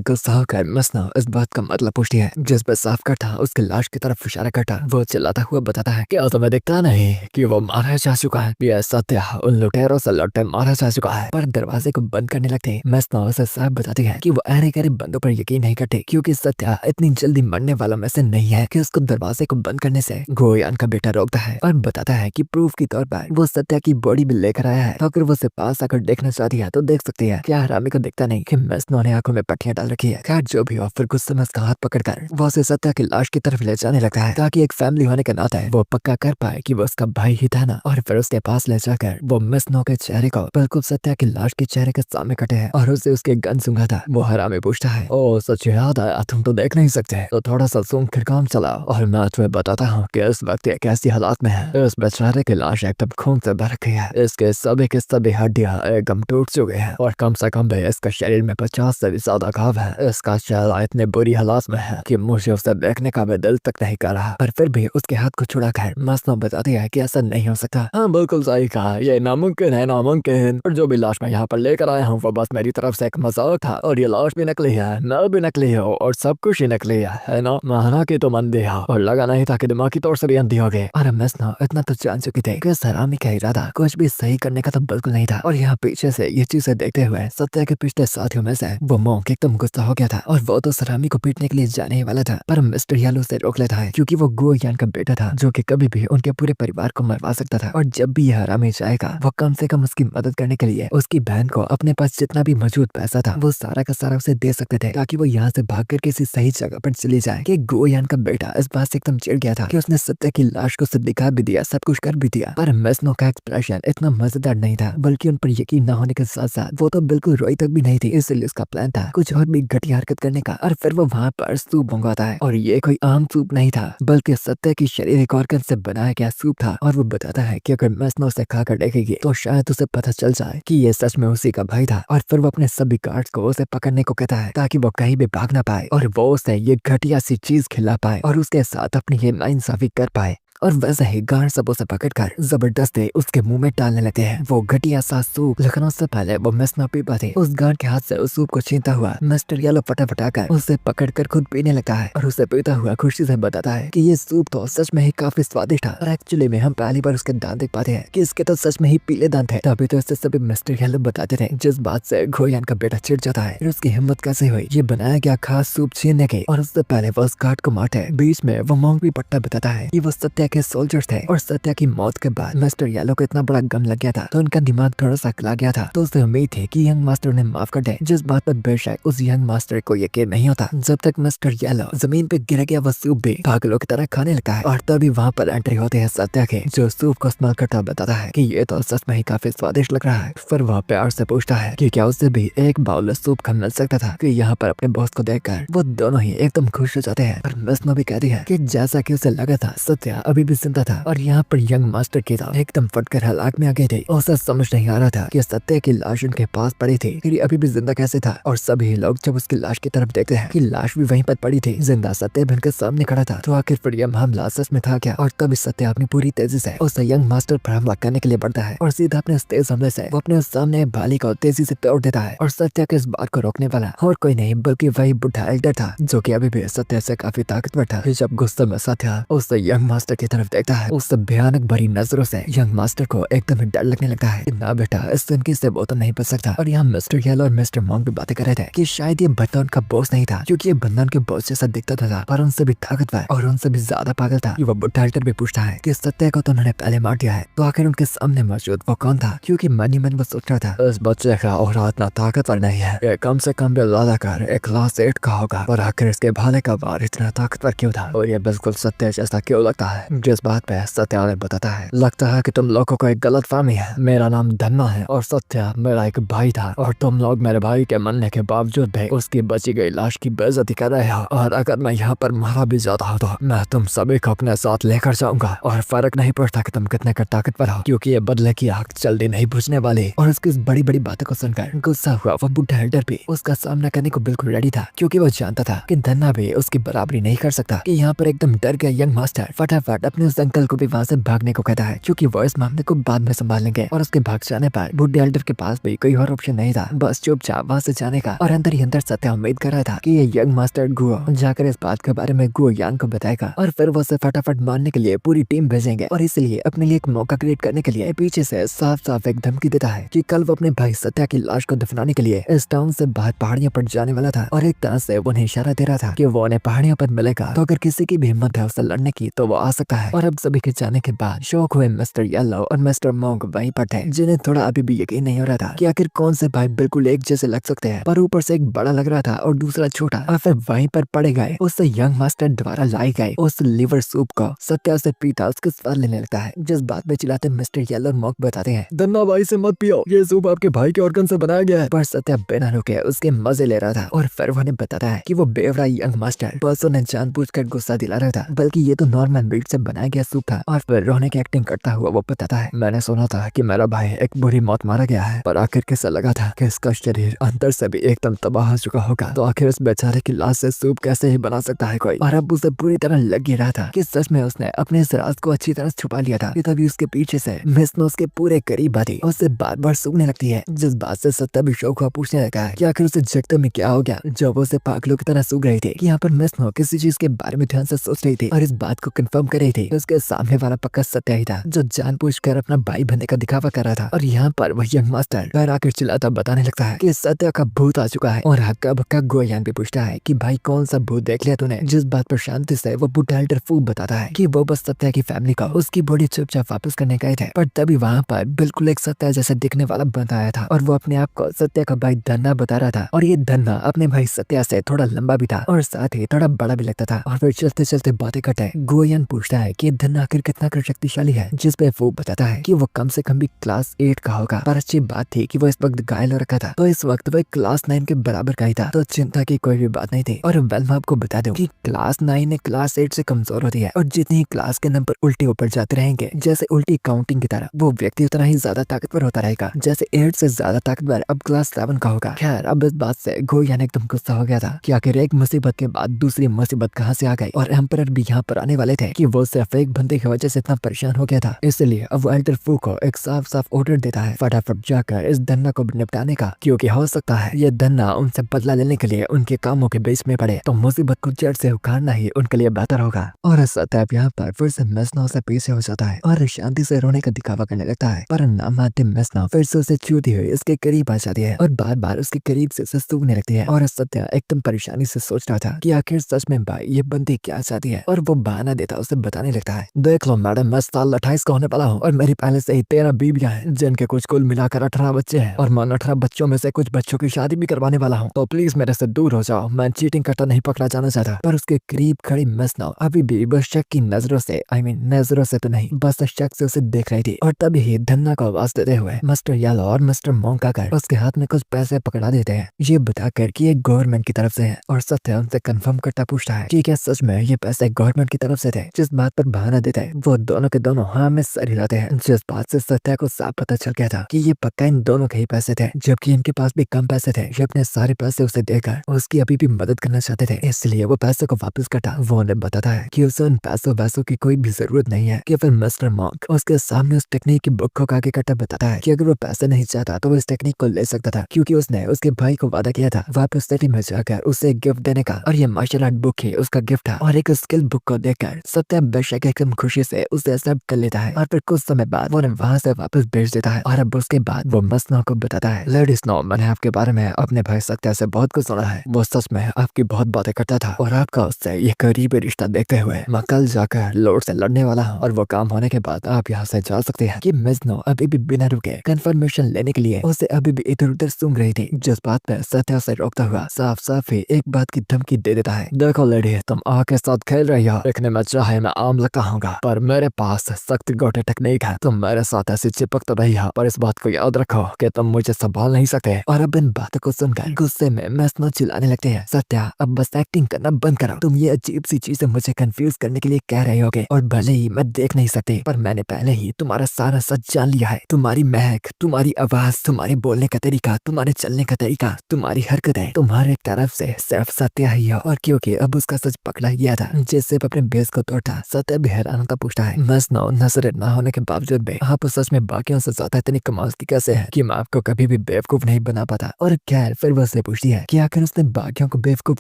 गुस्सा होकर मेस्नो इस बात का मतलब पूछती है, जिस पर साफ करता उसकी लाश की तरफ इशारा करता वो चिल्लाता हुआ बताता है क्या तुम्हें दिखता नहीं कि वो मारा जा चुका है। ये सत्या उन लुटेरों से लौटे मारा जा चुका है। पर दरवाजे को बंद करने लगते मेस्नो उसे साफ बताती है कि वो अरे गरीब बंदों पर यकीन नहीं करते, क्योंकि सत्या इतनी जल्दी मरने वालों में से नहीं है कि उसको दरवाजे को बंद करने से गोयान का बेटा रोकता है, और बताता है कि प्रूफ के तौर पर वो सत्या की बॉडी भी लेकर आया है, तो अगर वो उसे पास आकर देखना चाहती है तो देख सकती है। क्या हरामी को दिखता नहीं कि मेस्नो ने आंखों में पट्टियां डाल रखी है। खैर जो भी हो, फिर गुस्से में उसका हाथ पकड़कर वो उसे सत्या की लाश की तरफ ले जाने लगता है, ताकि एक फैमिली होने के नाते वो पक्का कर पाए कि वो उसका भाई ही था ना। और फिर उसके पास ले जाकर वो मेस्नो के चेहरे को बिल्कुल सत्या की लाश के चेहरे के सामने कटे है, और उसे उसके गन सूंघा था। वो हरामी पूछता है ओ सच याद आया, तुम तो देख नहीं सकते, तो थोड़ा सा सूंघ कर काम चलाओ, और मैं तुम्हें बताता हूँ कि इस वक्त ये कैसी हालात में है। इस बेचारे की लाश एकदम खून से भर रखी है, इसके सभी के सभी हड्डियां एकदम टूट चुकी हैं, और कम से कम भी इसका शरीर में 50 से भी ज्यादा घाव है। इसका चेहरा इतने बुरी हालात में है कि मुझे उसे देखने का भी दिल तक नहीं कर रहा। पर फिर भी उसके हाथ को छुड़ा कर मेस्नो बताती है कि ऐसा नहीं हो सकता। हाँ बिल्कुल सही कहा, ये नामुमकिन है, नामुमकिन। और जो भी लाश मैं यहाँ पर लेकर आया हूँ वो बस मेरी तरफ से एक मजाक था, और ये लाश भी नकली है, मैं भी नकली हो, और सब कुछ ही नकली है ना? माना कि तुम अंधे हो, और लगा नहीं था कि दिमागी तौर से भी अंधे हो गए। और मेस्नो इतना तो जान चुकी थी कि इस हरामी का इरादा कुछ भी सही करने का तो बिल्कुल नहीं था। और यहाँ पीछे से ये चीजें देखते हुए सत्या के पिछले साथियों में से वो मोंक एकदम गुस्सा हो गया था, और वो तो हरामी को पीटने के लिए जाने ही वाला था, पर मिस्टर येलो उसे रोक लेता है क्योंकि वो गो यान का बेटा था जो कि कभी भी उनके पूरे परिवार को मरवा सकता था। और जब भी यह हरामी जाएगा वो कम से कम उसकी मदद करने के लिए उसकी बहन को अपने पास जितना भी मौजूद पैसा था वो सारा का सारा उसे दे सकते थे, ताकि वो यहाँ से भागकर किसी सही जगह पर चली जाए। कि गो यान का बेटा इस बात से एकदम चिढ़ गया था कि उसने सत्या की लाश को सिर्फ दिखा भी दिया, सब कुछ कर भी दिया, पर मेस्नो का एक्सप्रेशन इतना मजेदार नहीं था, बल्कि उन पर यकीन न होने के साथ साथ वो तो बिल्कुल रोई तक भी नहीं थी। इसलिए उसका प्लान था कुछ और भी घटिया हरकत करने का, और फिर वो वहाँ पर सूप मंगवाता है। और ये कोई आम सूप नहीं था, बल्कि सत्या की शरीर ऑर्गन से बनाया गया सूप था। और वो बताता है कि अगर मेस्नो उसे खाकर देखेगी तो शायद उसे पता चल जाए कि ये सच में उसी का भाई था। और फिर वो अपने सभी गार्ड्स को उसे पकड़ने को कहता है ताकि वो कहीं भी भाग ना पाए, और वो उसे ये घटिया सी चीज खिला पाए और उसके साथ अपनी ये नाइंसाफी कर पाए। और वैसे ही गार्ड सब उसे पकड़कर जबरदस्ती उसके मुंह में डालने लगते हैं वो घटिया सा सूप। लेकिन उससे पहले वो मेस्नो पीपा थे, उस गार्ड के हाथ से उस सूप को छीनता हुआ मिस्टर येलो फटाफट आकर उसे पकड़कर खुद पीने लगता है, और उसे पीता हुआ खुशी से बताता है कि ये सूप तो सच में ही काफी स्वादिष्ट था। और एक्चुअली में हम पहली बार उसके दांत देख पाते हैं कि इसके तो सच में ही पीले दांत है। तभी तो इससे सभी मिस्टर येलो बताते थे, जिस बात से गोयान का बेटा चिढ़ जाता है। फिर उसकी हिम्मत कैसे हुई ये बनाया गया खास सूप छीनने की। और उससे पहले वो उस गार्ड को मारते बीच में वो मोंक भी पट्टा बताता है कि वो सत्या के सोल्जर्स थे, और सत्या की मौत के बाद मिस्टर येलो को इतना बड़ा गम लग गया था तो उनका दिमाग थोड़ा सा खिला गया था। तो उसे उम्मीद थी कि यंग मास्टर उन्हें माफ कर दे, जिस बात पर बेशक उस यंग मास्टर को यकीन नहीं होता। जब तक मिस्टर येलो जमीन पे गिर गया वो सूप भी पागलों की तरह खाने लगता है। और तभी वहाँ पर एंट्री होते हैं सत्या के, जो सूप को स्मेल करता बताता है कि ये तो सच में ही काफी स्वादिष्ट लग रहा है। फिर वह प्यार से पूछता है कि क्या उससे भी एक बाउल सूप का मिल सकता था। कि यहाँ पर अपने बॉस को देखकर वो दोनों ही एकदम खुश हो जाते हैं। पर मिस्नो भी कहती है कि जैसा कि उसे लगा था सत्या अभी भी जिंदा था, और यहाँ पर यंग मास्टर की तो एकदम फटकर हलाक में आ गई थी। उसे समझ नहीं आ रहा था कि सत्या की लाश उनके पास पड़ी थी, फिर अभी भी जिंदा कैसे था। और सभी लोग जब उसकी लाश की तरफ देखते हैं कि लाश भी वहीं पर पड़ी थी, जिंदा सत्या भी उनके सामने खड़ा था, तो आखिर फिर यह मामला सच में था क्या। और तभी सत्या अपनी पूरी तेजी से उस यंग मास्टर पर हमला करने के लिए बढ़ता है, और सीधा अपने उस तेज हमले से वो अपने उस सामने भाली को तेजी से तोड़ देता है। और सत्या के इस बात को रोकने वाला और कोई नहीं बल्कि वही बुढ़ा एल्डर था, जो कि अभी भी सत्या से काफी ताकतवर था। जब गुस्से में सत्या उस यंग मास्टर की तरफ देखता है, उससे भयानक भरी नजरों से यंग मास्टर को एकदम डर लगने लगता है। ना बेटा, इस जिंदगी से वो तो नहीं बच सकता। और यहाँ मिस्टर येलो और मिस्टर मॉन्क भी बातें कर रहे थे कि शायद ये बंदा उनका बॉस नहीं था, क्योंकि ये बंदा उनके बॉस जैसा दिखता था, पर उनसे भी ताकतवर और उनसे भी ज्यादा पागल था। वो बुढ़ा एल्डर भी पूछता है कि सत्या को तो उन्होंने पहले मार दिया है, तो आखिर उनके सामने मौजूद वो कौन था। क्योंकि मन ही मन वो सोच रहा था इस बच्चे का और इतना ताकतवर नहीं है, ये कम से कम भी ज्यादा कर एक क्लास 8 का होगा, और आखिर इसके भाले का वार इतना ताकतवर क्यों था, और ये बिल्कुल सत्य जैसा क्यों लगता है। जिस बात पे सत्या ने बताता है, लगता है कि तुम लोगों को एक गलत फहमी है, मेरा नाम धन्ना है और सत्या मेरा एक भाई था, और तुम लोग मेरे भाई के मरने के बावजूद भी उसकी बची गई लाश की बेइज्जती कर रहे हो, और अगर मैं यहाँ पर मारा भी जाता हूँ तो मैं तुम सभी को अपने साथ लेकर जाऊंगा, और फर्क नहीं पड़ता कि तुम कितने का ताकतवर हो, क्योंकि ये बदले की आग जल्दी नहीं बुझने वाली। और उसकी इस बड़ी बड़ी बातों को सुनकर गुस्सा हुआ वो बुढ़ा एल्डर भी उसका सामना करने को बिल्कुल रेडी था, क्योंकि वो जानता था कि धन्ना भी उसकी बराबरी नहीं कर सकता। कि यहाँ पर एकदम डर गया यंग मास्टर फटाफट अपने उस अंकल को भी वहाँ से भागने को कहता है, क्योंकि वो इस मामले को बाद में संभाल लेंगे। और उसके भाग जाने पर बुढ़े एल्डर के पास भी कोई और ऑप्शन नहीं था, बस चुपचाप वहाँ से जाने का। और अंदर ही अंदर सत्या उम्मीद कर रहा था कि ये यंग मास्टर गुओ जाकर इस बात के बारे में गुओ यान को बताएगा, और फिर वो उसे फटाफट मारने के लिए पूरी टीम भेजेंगे। और इसलिए अपने लिए एक मौका क्रिएट करने के लिए पीछे से साफ साफ एक धमकी देता है कि कल वो अपने भाई सत्या की लाश को दफनाने के लिए इस टाउन से बाहर पहाड़ियों पर जाने वाला था, और एक तरह से वो उन्हें इशारा दे रहा था कि वो उन्हें पहाड़ियों पर मिलेगा, तो अगर किसी की भी हिम्मत है उससे लड़ने की तो वो आ सकता है। और अब सभी के जाने के बाद शौक हुए मिस्टर येलो और मिस्टर मॉन्क वहीं पर थे, जिन्हें थोड़ा अभी भी यकीन नहीं हो रहा था कि आखिर कौन से भाई बिल्कुल एक जैसे लग सकते हैं, पर ऊपर से एक बड़ा लग रहा था और दूसरा छोटा। और फिर वहीं पर पड़े गए उस यंग मास्टर द्वारा लाई गए उस लिवर सूप को सत्या से पीता उसके स्वाद लेने लगता है, जिस बात में चिल्लाते मिस्टर येलो और मॉन्क बताते हैं, धन्ना भाई से मत पियो, ये सूप आपके भाई के ऑर्गन से बनाया गया है। पर सत्या बिना रुके उसके मजे ले रहा था, और फिर उन्हें बताता है कि वो बेवड़ा यंग मास्टर बस उन्हें जानबूझकर गुस्सा दिला रहा था, बल्कि ये तो नॉर्मल मीट से बनाया गया सूप था और फिर रोने की एक्टिंग करता हुआ वो बताता है, मैंने सुना था कि मेरा भाई एक बुरी मौत मारा गया है, पर आखिर कैसा लगा था कि इसका शरीर अंदर से भी एकदम तबाह हो चुका होगा, तो आखिर इस बेचारे की लाश से सूप कैसे ही बना सकता है कोई। और अब उसे पूरी तरह लग ही रहा था कि सच में उसने अपने इस राज को अच्छी तरह छुपा लिया था। तभी उसके पीछे से मिस नो उसके पूरे करीब आती और उससे बार बार सूंघने लगती है, जिस बात से सत्या भी शौक हुआ पूछने लगा है कि आखिर उसे जगते में क्या हो गया जब उसे पागलों की तरह सूंघ रही थी। कि यहाँ पर मिस नो किसी चीज के बारे में ध्यान से सोच रही थी और इस बात को कंफर्म कर रही थी कि उसके सामने वाला पक्का सत्या ही था जो जानबूझकर अपना भाई बनने का दिखावा कर रहा था। और यहाँ पर वह यंग मास्टर घर आकर चिल्लाता बताने लगता है कि सत्या का भूत आ चुका है। और हक्का बक्का गोयान भी पूछता है कि भाई कौन सा भूत देख लिया तूने, जिस बात पर शांति से वो बूढ़ा एल्डर फूक बताता है कि वो बस सत्या की फैमिली को उसकी बॉडी चुपचाप वापस करने गए थे। पर तभी वहाँ पर बिल्कुल एक सत्या जैसा दिखने वाला बंदा आया था और वो अपने आप को सत्या का भाई धन्ना बता रहा था। और ये धन्ना अपने भाई सत्या से थोड़ा लंबा भी था और साथ ही थोड़ा बड़ा भी लगता था। और फिर चलते चलते बातें करते गोयन पूछता है कि धन्ना आखिर कितना कर शक्तिशाली है, जिस पे वो बताता है कि वो कम से कम भी क्लास 8 का होगा। पर अच्छी बात थी कि वो इस वक्त घायल हो रखा था, तो इस वक्त वो क्लास 9 के बराबर का ही था, तो चिंता की कोई भी बात नहीं थी। और वेल मैं आपको बता दूं कि क्लास 9 ने क्लास 8 से कमजोर होती है और जितनी क्लास के नंबर उल्टे ऊपर जाते रहेंगे जैसे उल्टी काउंटिंग की तरह, वो व्यक्ति उतना ही ज्यादा ताकतवर होता रहेगा। जैसे 8 से ज्यादा ताकतवर अब क्लास 7 का होगा। खैर अब इस बात से गोयान एकदम गुस्सा हो गया था कि आखिर एक मुसीबत के बाद दूसरी मुसीबत कहाँ से आ गई। और एम्परर भी यहाँ पर आने वाले थे कि वो सिर्फ एक बंदे की वजह से इतना परेशान हो गया था। इसलिए अब वो एल्डर फू को एक साफ साफ ऑर्डर देता है फटाफट जाकर इस धन्ना को निपटाने का, क्योंकि हो सकता है ये धन्ना उनसे बदला लेने के लिए उनके कामों के बीच में पड़े, तो मुसीबत को जड़ से उखाड़ना ही उनके लिए बेहतर होगा। और सत्या यहाँ पर फिर से मेसनो से पीछे हो जाता है और शांति से रोने का दिखावा करने लगता है। पर नामाते मेसनो फिर से उसे छूती हुई इसके करीब आ जाती है और बार बार उसके करीब से उसे सूंघने लगती है। और सत्या एकदम परेशानी से सोच रहा था कि आखिर सच में भाई ये बंदी क्या चाहती है, और वो बहाना देता उसे बताने लगता है, देख लो मैडम मैं साल 28 का होने वाला हूँ और मेरी पहले से ही 13 बीवियां हैं, जिनके कुछ कुल मिलाकर 18 बच्चे हैं और मैं 18 बच्चों में से कुछ बच्चों की शादी भी करवाने वाला हूँ, तो प्लीज मेरे से दूर हो जाओ, मैं चीटिंग करता नहीं पकड़ा जाना चाहता। पर उसके करीब खड़ी मेसनो अभी भी बस शक की नजरों से नजरों से तो नहीं बस शक से उसे देख रही थी। और तभी ही धन्ना को आवाज देते हुए मिस्टर येलो और मिस्टर मोंक आकर उसके हाथ में कुछ पैसे पकड़ा देते हैं, ये बताकर कि ये गवर्नमेंट की तरफ से है। और सत्या उनसे कंफर्म करता पूछता है कि क्या सच में ये पैसे गवर्नमेंट की तरफ से थे, जिस बात पर बहाना देते हैं वो दोनों के दोनों हाँ में सर हिलाते हैं, जिस बात से सत्या को साफ पता चल गया था कि ये पक्का इन दोनों के ही पैसे थे, जबकि इनके पास भी कम पैसे थे। ये अपने सारे पैसे उसे देकर उसकी अभी भी मदद करना चाहते थे, इसलिए वो पैसे को वापस करता। वो उन्हें बताता है कि उसे उन पैसों की कोई भी जरूरत नहीं है, कि फिर मिस्टर मॉन्क उसके सामने उस टेक्निक की बुक को आगे करता बताता है कि अगर वो पैसे नहीं चाहता तो वो इस टेक्निक को ले सकता था, क्योंकि उसने उसके भाई को वादा किया था वापस सिटी में जाकर उसे एक गिफ्ट देने का, और ये मार्शल आर्ट बुक ही उसका गिफ्ट था। और एक स्किल बुक को देखकर सत्या बेशक एकदम खुशी से उसे एक्सेप्ट कर लेता है और फिर कुछ समय बाद वो उन्हें वहाँ से वापस भेज देता है। और अब उसके बाद वो मसनो को बताता है, लेडी स्नो मैंने आपके बारे में अपने भाई सत्या से बहुत कुछ सुना है, वो सच में आपकी बहुत बातें करता था और आपका उससे ये करीबी रिश्ता देखते हुए मैं कल जाकर लॉर्ड से लड़ने वाला हूँ, और वो काम होने के बाद आप यहाँ से जा सकते हैं। कि मजनू अभी भी बिना रुके कंफर्मेशन लेने के लिए उसे अभी भी इधर उधर सूंघ रही थी, जिस बात पे सत्या से रोकता हुआ साफ साफ ही एक बात की धमकी दे देता है, देखो लेडी तुम आग के साथ खेल रही हो, देखने में चाहे मैं आम लगा होगा पर मेरे पास सख्त गोटे टेक्निक है, तुम मेरे साथ ऐसी चिपक तो रही हो, पर इस बात को याद रखो कि तुम मुझे संभाल नहीं सकते। और अब इन बातों को सुनकर गुस्से में मसनो चिल्लाने लगते हैं, सत्या अब बस एक्टिंग करना बंद करो, तुम ये अजीब सी चीजें मुझे कंफ्यूज करने के लिए कह रहे होगे, और भले ही मैं देख नहीं सकती पर मैंने पहले ही तुम्हारा सारा सच जान लिया है, तुम्हारी महक, तुम्हारी आवाज, तुम्हारे बोलने का तरीका, तुम्हारे चलने का तरीका, तुम्हारी हरकतें, तुम्हारे तरफ से सिर्फ सत्या ही है। और क्योंकि अब उसका सच पकड़ा गया था जिससे अपने बेस को तोड़ा, सत्या भी हैरान होता पूछता है, मसनो नजर ना होने के बावजूद भी आप सच में बाकियों से ज्यादा इतनी कमाल की कैसे है कि मैं आपको कभी भी बेवकूफ नहीं बना पाता। और खैर फिर वो उससे पूछती है कि आखिर उसने बाकियों को बेवकूफ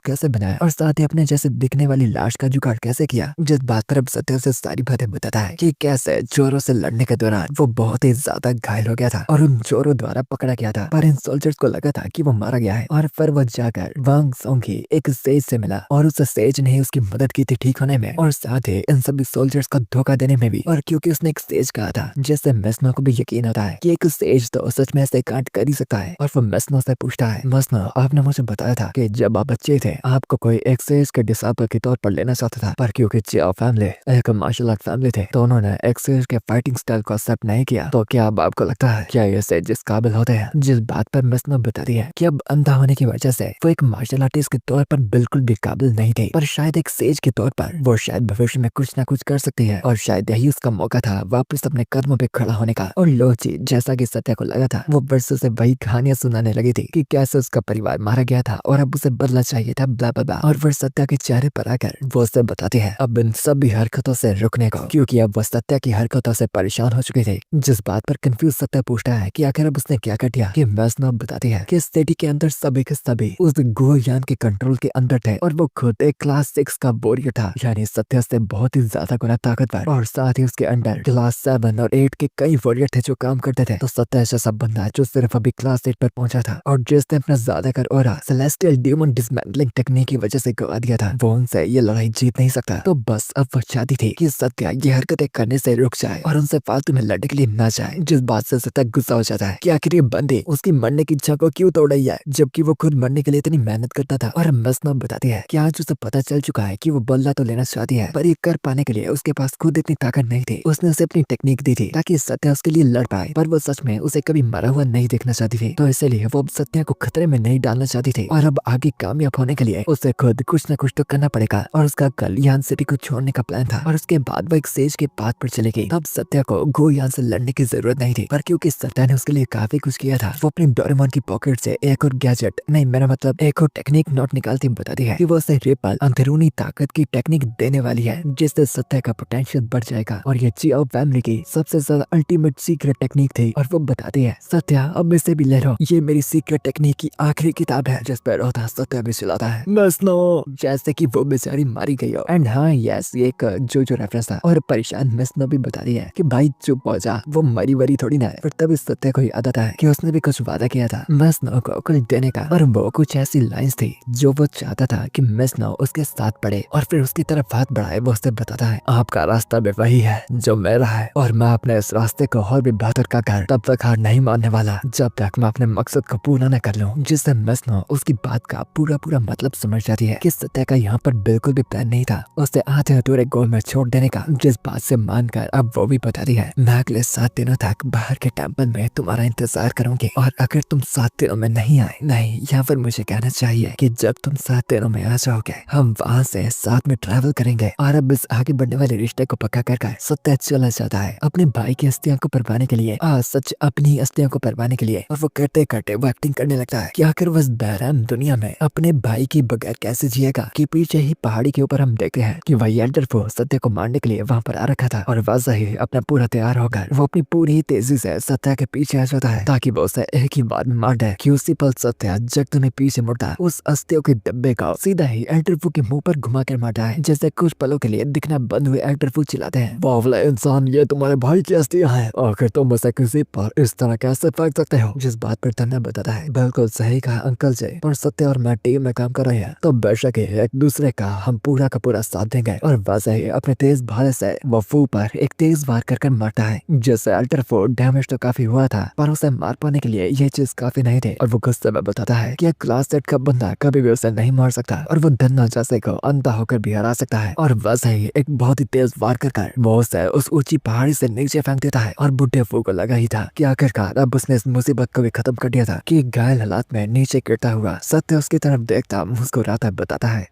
कैसे बनाया और साथ ही अपने जैसे दिखने वाली लाश का जुगाड़ कैसे किया, जिस बात पर अब सत्या से सारी बातें बताता है कि कैसे चोरों से लड़ने के दौरान वो बहुत ही ज्यादा घायल हो गया था और उन चोरों द्वारा पकड़ा गया था, पर इन सोल्जर्स को लगा था कि वो मारा गया है। और फिर वो जाकर वांग सोंग की एक सेज से मिला और उस सेज ने उसकी मदद की थी ठीक होने में और साथ ही इन सभी सोल्जर्स को धोखा देने में भी। और क्योंकि उसने एक सेज कहा था जिससे मेसनो को भी यकीन होता है कि एक सेज तो सच में ऐसे कांड कर ही सकता है। और वो मेसनो से पूछता है, मेसनो आपने मुझे बताया था कि जब आप बच्चे थे आपको कोई एक सेज के डिसाइपल के तौर पर लेना चाहता था, पर क्योंकि चियाओ फैमिली एक मार्शल आर्ट फैमिली थे तो उन्होंने एक सेज के फाइटिंग स्टाइल को एक्सेप्ट नहीं किया, तो क्या अब आपको लगता है क्या ये सेज जिस काबिल होते हैं? जिस बात पर मेसनो बताती है कि अब अंधा होने की वजह से वो एक मार्शल आर्टिस्ट के तौर पर बिल्कुल भी काबिल नहीं थे, पर शायद एक सेज के तौर पर वो शायद भविष्य में कुछ कुछ ना कुछ कर सकती है और शायद यही उसका मौका था वापस अपने कदमों पे खड़ा होने का। और लो जी, जैसा कि सत्या को लगा था, वो वर्षों से वही कहानियां सुनाने लगी थी कि कैसे उसका परिवार मारा गया था और अब उसे बदला चाहिए था, ब्ला ब्ला ब्ला। और फिर सत्या के चेहरे पर आकर वो उसे बताती है अब इन सभी हरकतों से रुकने को, क्योंकि अब वो सत्या की हरकतों से परेशान हो चुके थे। जिस बात पर कंफ्यूज सत्या पूछता है कि आखिर अब उसने क्या कर दिया, कि मैस्नो बताती है कि सिटी के अंदर सभी के सभी उस गोयान के कंट्रोल के अंदर थे और वो खुद एक क्लास 6 का वॉरियर था, यानी सत्या से बहुत ही ज्यादा गुना ताकतवर। और साथ ही उसके अंडर क्लास 7 और 8 के कई वॉरियर थे जो काम करते थे। तो सत्या ऐसा सब बंदा जो सिर्फ अभी क्लास 8 पर पहुंचा था और जिसने अपना ज्यादातर aura celestial demon dismantling technique की वजह से गवा दिया था, वो उनसे ये लड़ाई जीत नहीं सकता। तो बस अब वो चाहती थी कि सत्या ये हरकतें करने से रुक जाए और उनसे फालतू में लड़ने के लिए ना जाए। जिस बात से सत्या गुस्सा हो जाता है कि आखिर ये बंदी उसकी मरने की इच्छा को क्यों तोड़ रही है, जबकि वो खुद मरने के लिए इतनी मेहनत करता था। और मैस्नो बताती है कि आज उसे पता चल चुका है कि वो बदला तो लेना चाहती है, पर ये कर पाने के लिए उसके पास खुद इतनी ताकत नहीं थी। उसने उसे अपनी टेक्निक दी थी ताकि सत्या उसके लिए लड़ पाए, पर वो सच में उसे कभी मरा हुआ नहीं देखना चाहती थी। तो इसलिए वो अब सत्या को खतरे में नहीं डालना चाहती थी और अब आगे कामयाब होने के लिए उसे खुद कुछ न कुछ तो करना पड़ेगा। और उसका कल यान सिटी को छोड़ने का प्लान था और उसके बाद वो एक सेज के पाथ पर चली गई। तब सत्या को गो यान से लड़ने की जरूरत नहीं थी, पर क्योंकि सत्या ने उसके लिए काफी कुछ किया था, वो अपनी डोरेमोन की पॉकेट से एक और गैजेट नहीं, मेरा मतलब एक और टेक्निक नोट निकालती बताती है कि वो उसे रिपल अंदरूनी ताकत की टेक्निक देने वाली है, जिससे सत्या का पोटेंशियल बढ़ जाएगा। और ये चियाओ फैमिली की सबसे ज्यादा अल्टीमेट सीक्रेट टेक्निक थी। और वो बताती है सत्या अब इसे भी ले लो, ये मेरी सीक्रेट टेक्निक की आखिरी किताब है। जिस पर रोता सत्या भी चिल्लाता है मैस्नो, जैसे कि वो बेचारी मारी गई हो। एंड हाँ यस, ये एक जो रेफरेंस था। और परेशान मैस्नो भी बताती है कि भाई चुप हो जा, वो मरी वरी थोड़ी ना है। फिर तभी सत्या को याद आता है कि उसने भी कुछ वादा किया था मैस्नो को कुछ देने का, और वो कुछ ऐसी लाइंस थी जो वो चाहता था कि मैस्नो उसके साथ पढ़े और फिर उसकी तरफ हाथ बढ़ाए। वो उससे बताता है आपका रास्ता भी वही है जो मेरा है, और मैं अपने इस रास्ते को और भी बेहतर का कर तब तक हार नहीं मानने वाला जब तक मैं अपने मकसद को पूरा न कर लूं। जिससे मैस्नो उसकी बात का पूरा मतलब समझ जाती है कि सत्या का यहाँ पर बिल्कुल भी प्लान नहीं था उसे आधे अधूरे गोल में छोड़ देने का। जिस बात से मानकर अब वो भी बताती है मैं अगले 7 दिनों तक बाहर के टेम्पल में तुम्हारा इंतजार करूंगी, और अगर तुम 7 दिनों में नहीं आए, नहीं या फिर मुझे कहना चाहिए कि जब तुम 7 दिनों में आ जाओगे हम वहाँ से साथ में ट्रैवल करेंगे। और अब इस आगे बढ़ने वाले रिश्ते को पक्का कर सत्या चला जाता है अपने भाई की अस्थियां को परवाने के लिए, सच अपनी अस्थियां को परवाने के लिए। और वो करते करते वो एक्टिंग करने लगता है कि आखिर वो इस बहरान दुनिया में अपने भाई की बगैर कैसे जिएगा। कि पीछे ही पहाड़ी के ऊपर हम देखते हैं कि वही एल्डरफो सत्या को मारने के लिए वहाँ पर आ रखा था, और वैसा ही अपना पूरा तैयार होकर वो अपनी पूरी तेजी से सत्या के पीछे आ जाता है ताकि वो उसे एक ही बार में मार दे। कि उसी पल सत्या जगतु ने पीछे मुड़ता उस अस्थियों के डब्बे का सीधा ही एल्डरफो के मुंह पर घुमा कर मारता है, जैसे कुछ पलों के लिए दिखना बंद हुए एल्डरफो चिल्लाते हैं बावला इंसान, ये तुम्हारे भाई की अस्थियां हैं, आखिर तुम उसे किसी पर इस तरह कैसे फेंक सकते हो। जिस बात पर धन्ना बताता है बिल्कुल सही कहा अंकल जी, पर सत्या और मैं टीम में काम कर रहे हैं तो बेशक एक दूसरे का हम पूरा का पूरा साथ देंगे। और वैसे ही अपने तेज भाले से वो फू पर एक तेज वार कर मारता है, जिससे अल्टरफो डैमेज तो काफी हुआ था पर उसे मार पाने के लिए ये चीज काफी नहीं थी। और वो गुस्से में बताता है कि क्लास 8 का बंदा कभी भी उसे नहीं मार सकता और वो धन्ना जैसे को अंधा होकर भी हरा सकता है। और वैसे ही एक बहुत ही तेज वार कर वो उसे उस ऊंची पहाड़ी से नीचे फेंक देता है। और बुढ़े फू को लगा ही था कि आखिरकार अब उसने इस मुसीबत को भी खत्म कर दिया था कि घायल हालात में नीचे गिरता हुआ सत्य उसकी तरफ देखता मुस्कुराता बताता है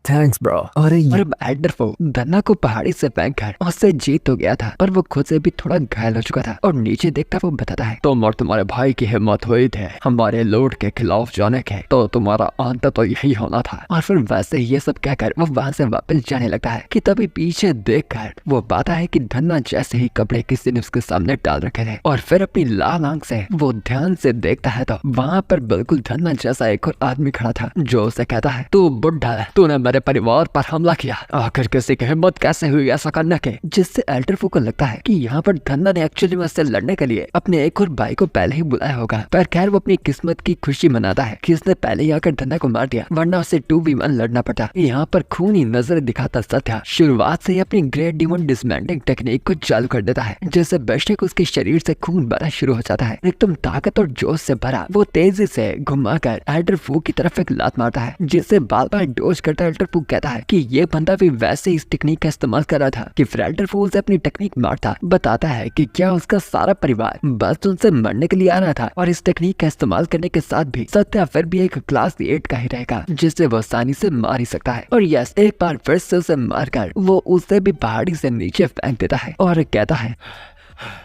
थैंक्स ब्रो। और अब एल्डरफो धन्ना को पहाड़ी से फेंक कर उससे जीत तो गया था, पर वो खुद से भी थोड़ा घायल हो चुका था। और नीचे देखता वो बताता है तुम और तुम्हारे भाई की हिम्मत हुई थे हमारे लॉर्ड के खिलाफ जाने के, तो तुम्हारा अंत तो यही होना था। और फिर वैसे ये सब कहकर वो वहाँ से वापस जाने लगता है कि तभी पीछे देखकर वो पाता है कि धन्ना जैसे ही कपड़े किसी ने उसके सामने डाल रखे थे, और फिर अपनी लाल आंख से वो ध्यान से देखता है तो वहाँ पर बिल्कुल धन्ना जैसा एक और आदमी खड़ा था जो उसे कहता है तू बुढ़ा है, तूने मेरे परिवार पर हमला किया, आखिर किसी की हिम्मत कैसे हुई ऐसा करने के। जिससे एल्डरफो को लगता है कि यहाँ पर धन्ना ने एक्चुअली में उससे लड़ने के लिए अपने एक और भाई को पहले ही बुलाया होगा। पर खैर वो अपनी किस्मत की खुशी मनाता है कि उसने पहले ही आकर धन्ना को मार दिया, वरना उसे 2v1 लड़ना पड़ता। यहाँ पर खूनी नजर दिखाता सत्या शुरुआत से ही अपनी ग्रेट डिमन डिसमेंटलिंग टेक्निक को चालू कर देता है, जैसे बेशक उसके शरीर से खून बहना शुरू हो जाता है। एकदम ताकत और जोश से भरा वो तेजी से घुमाकर एल्डरफो की तरफ एक लात मारता है, जिससे बार बार अप्रोच करता है एल्डर फू कहता है कि ये बंदा भी वैसे इस टेक्निक का इस्तेमाल कर रहा था कि एल्डर फू उसे अपनी टेक्निक मारता। बताता है कि क्या उसका सारा परिवार बस उनसे मरने के लिए आ रहा था और इस टेक्निक का इस्तेमाल करने के साथ भी सत्या फिर भी एक क्लास 8 का ही रहेगा जिससे वो आसानी से मार ही सकता है। और यस, एक बार फिर से उसे मारकर वो उसे भी पहाड़ी से नीचे फेंक देता है और कहता है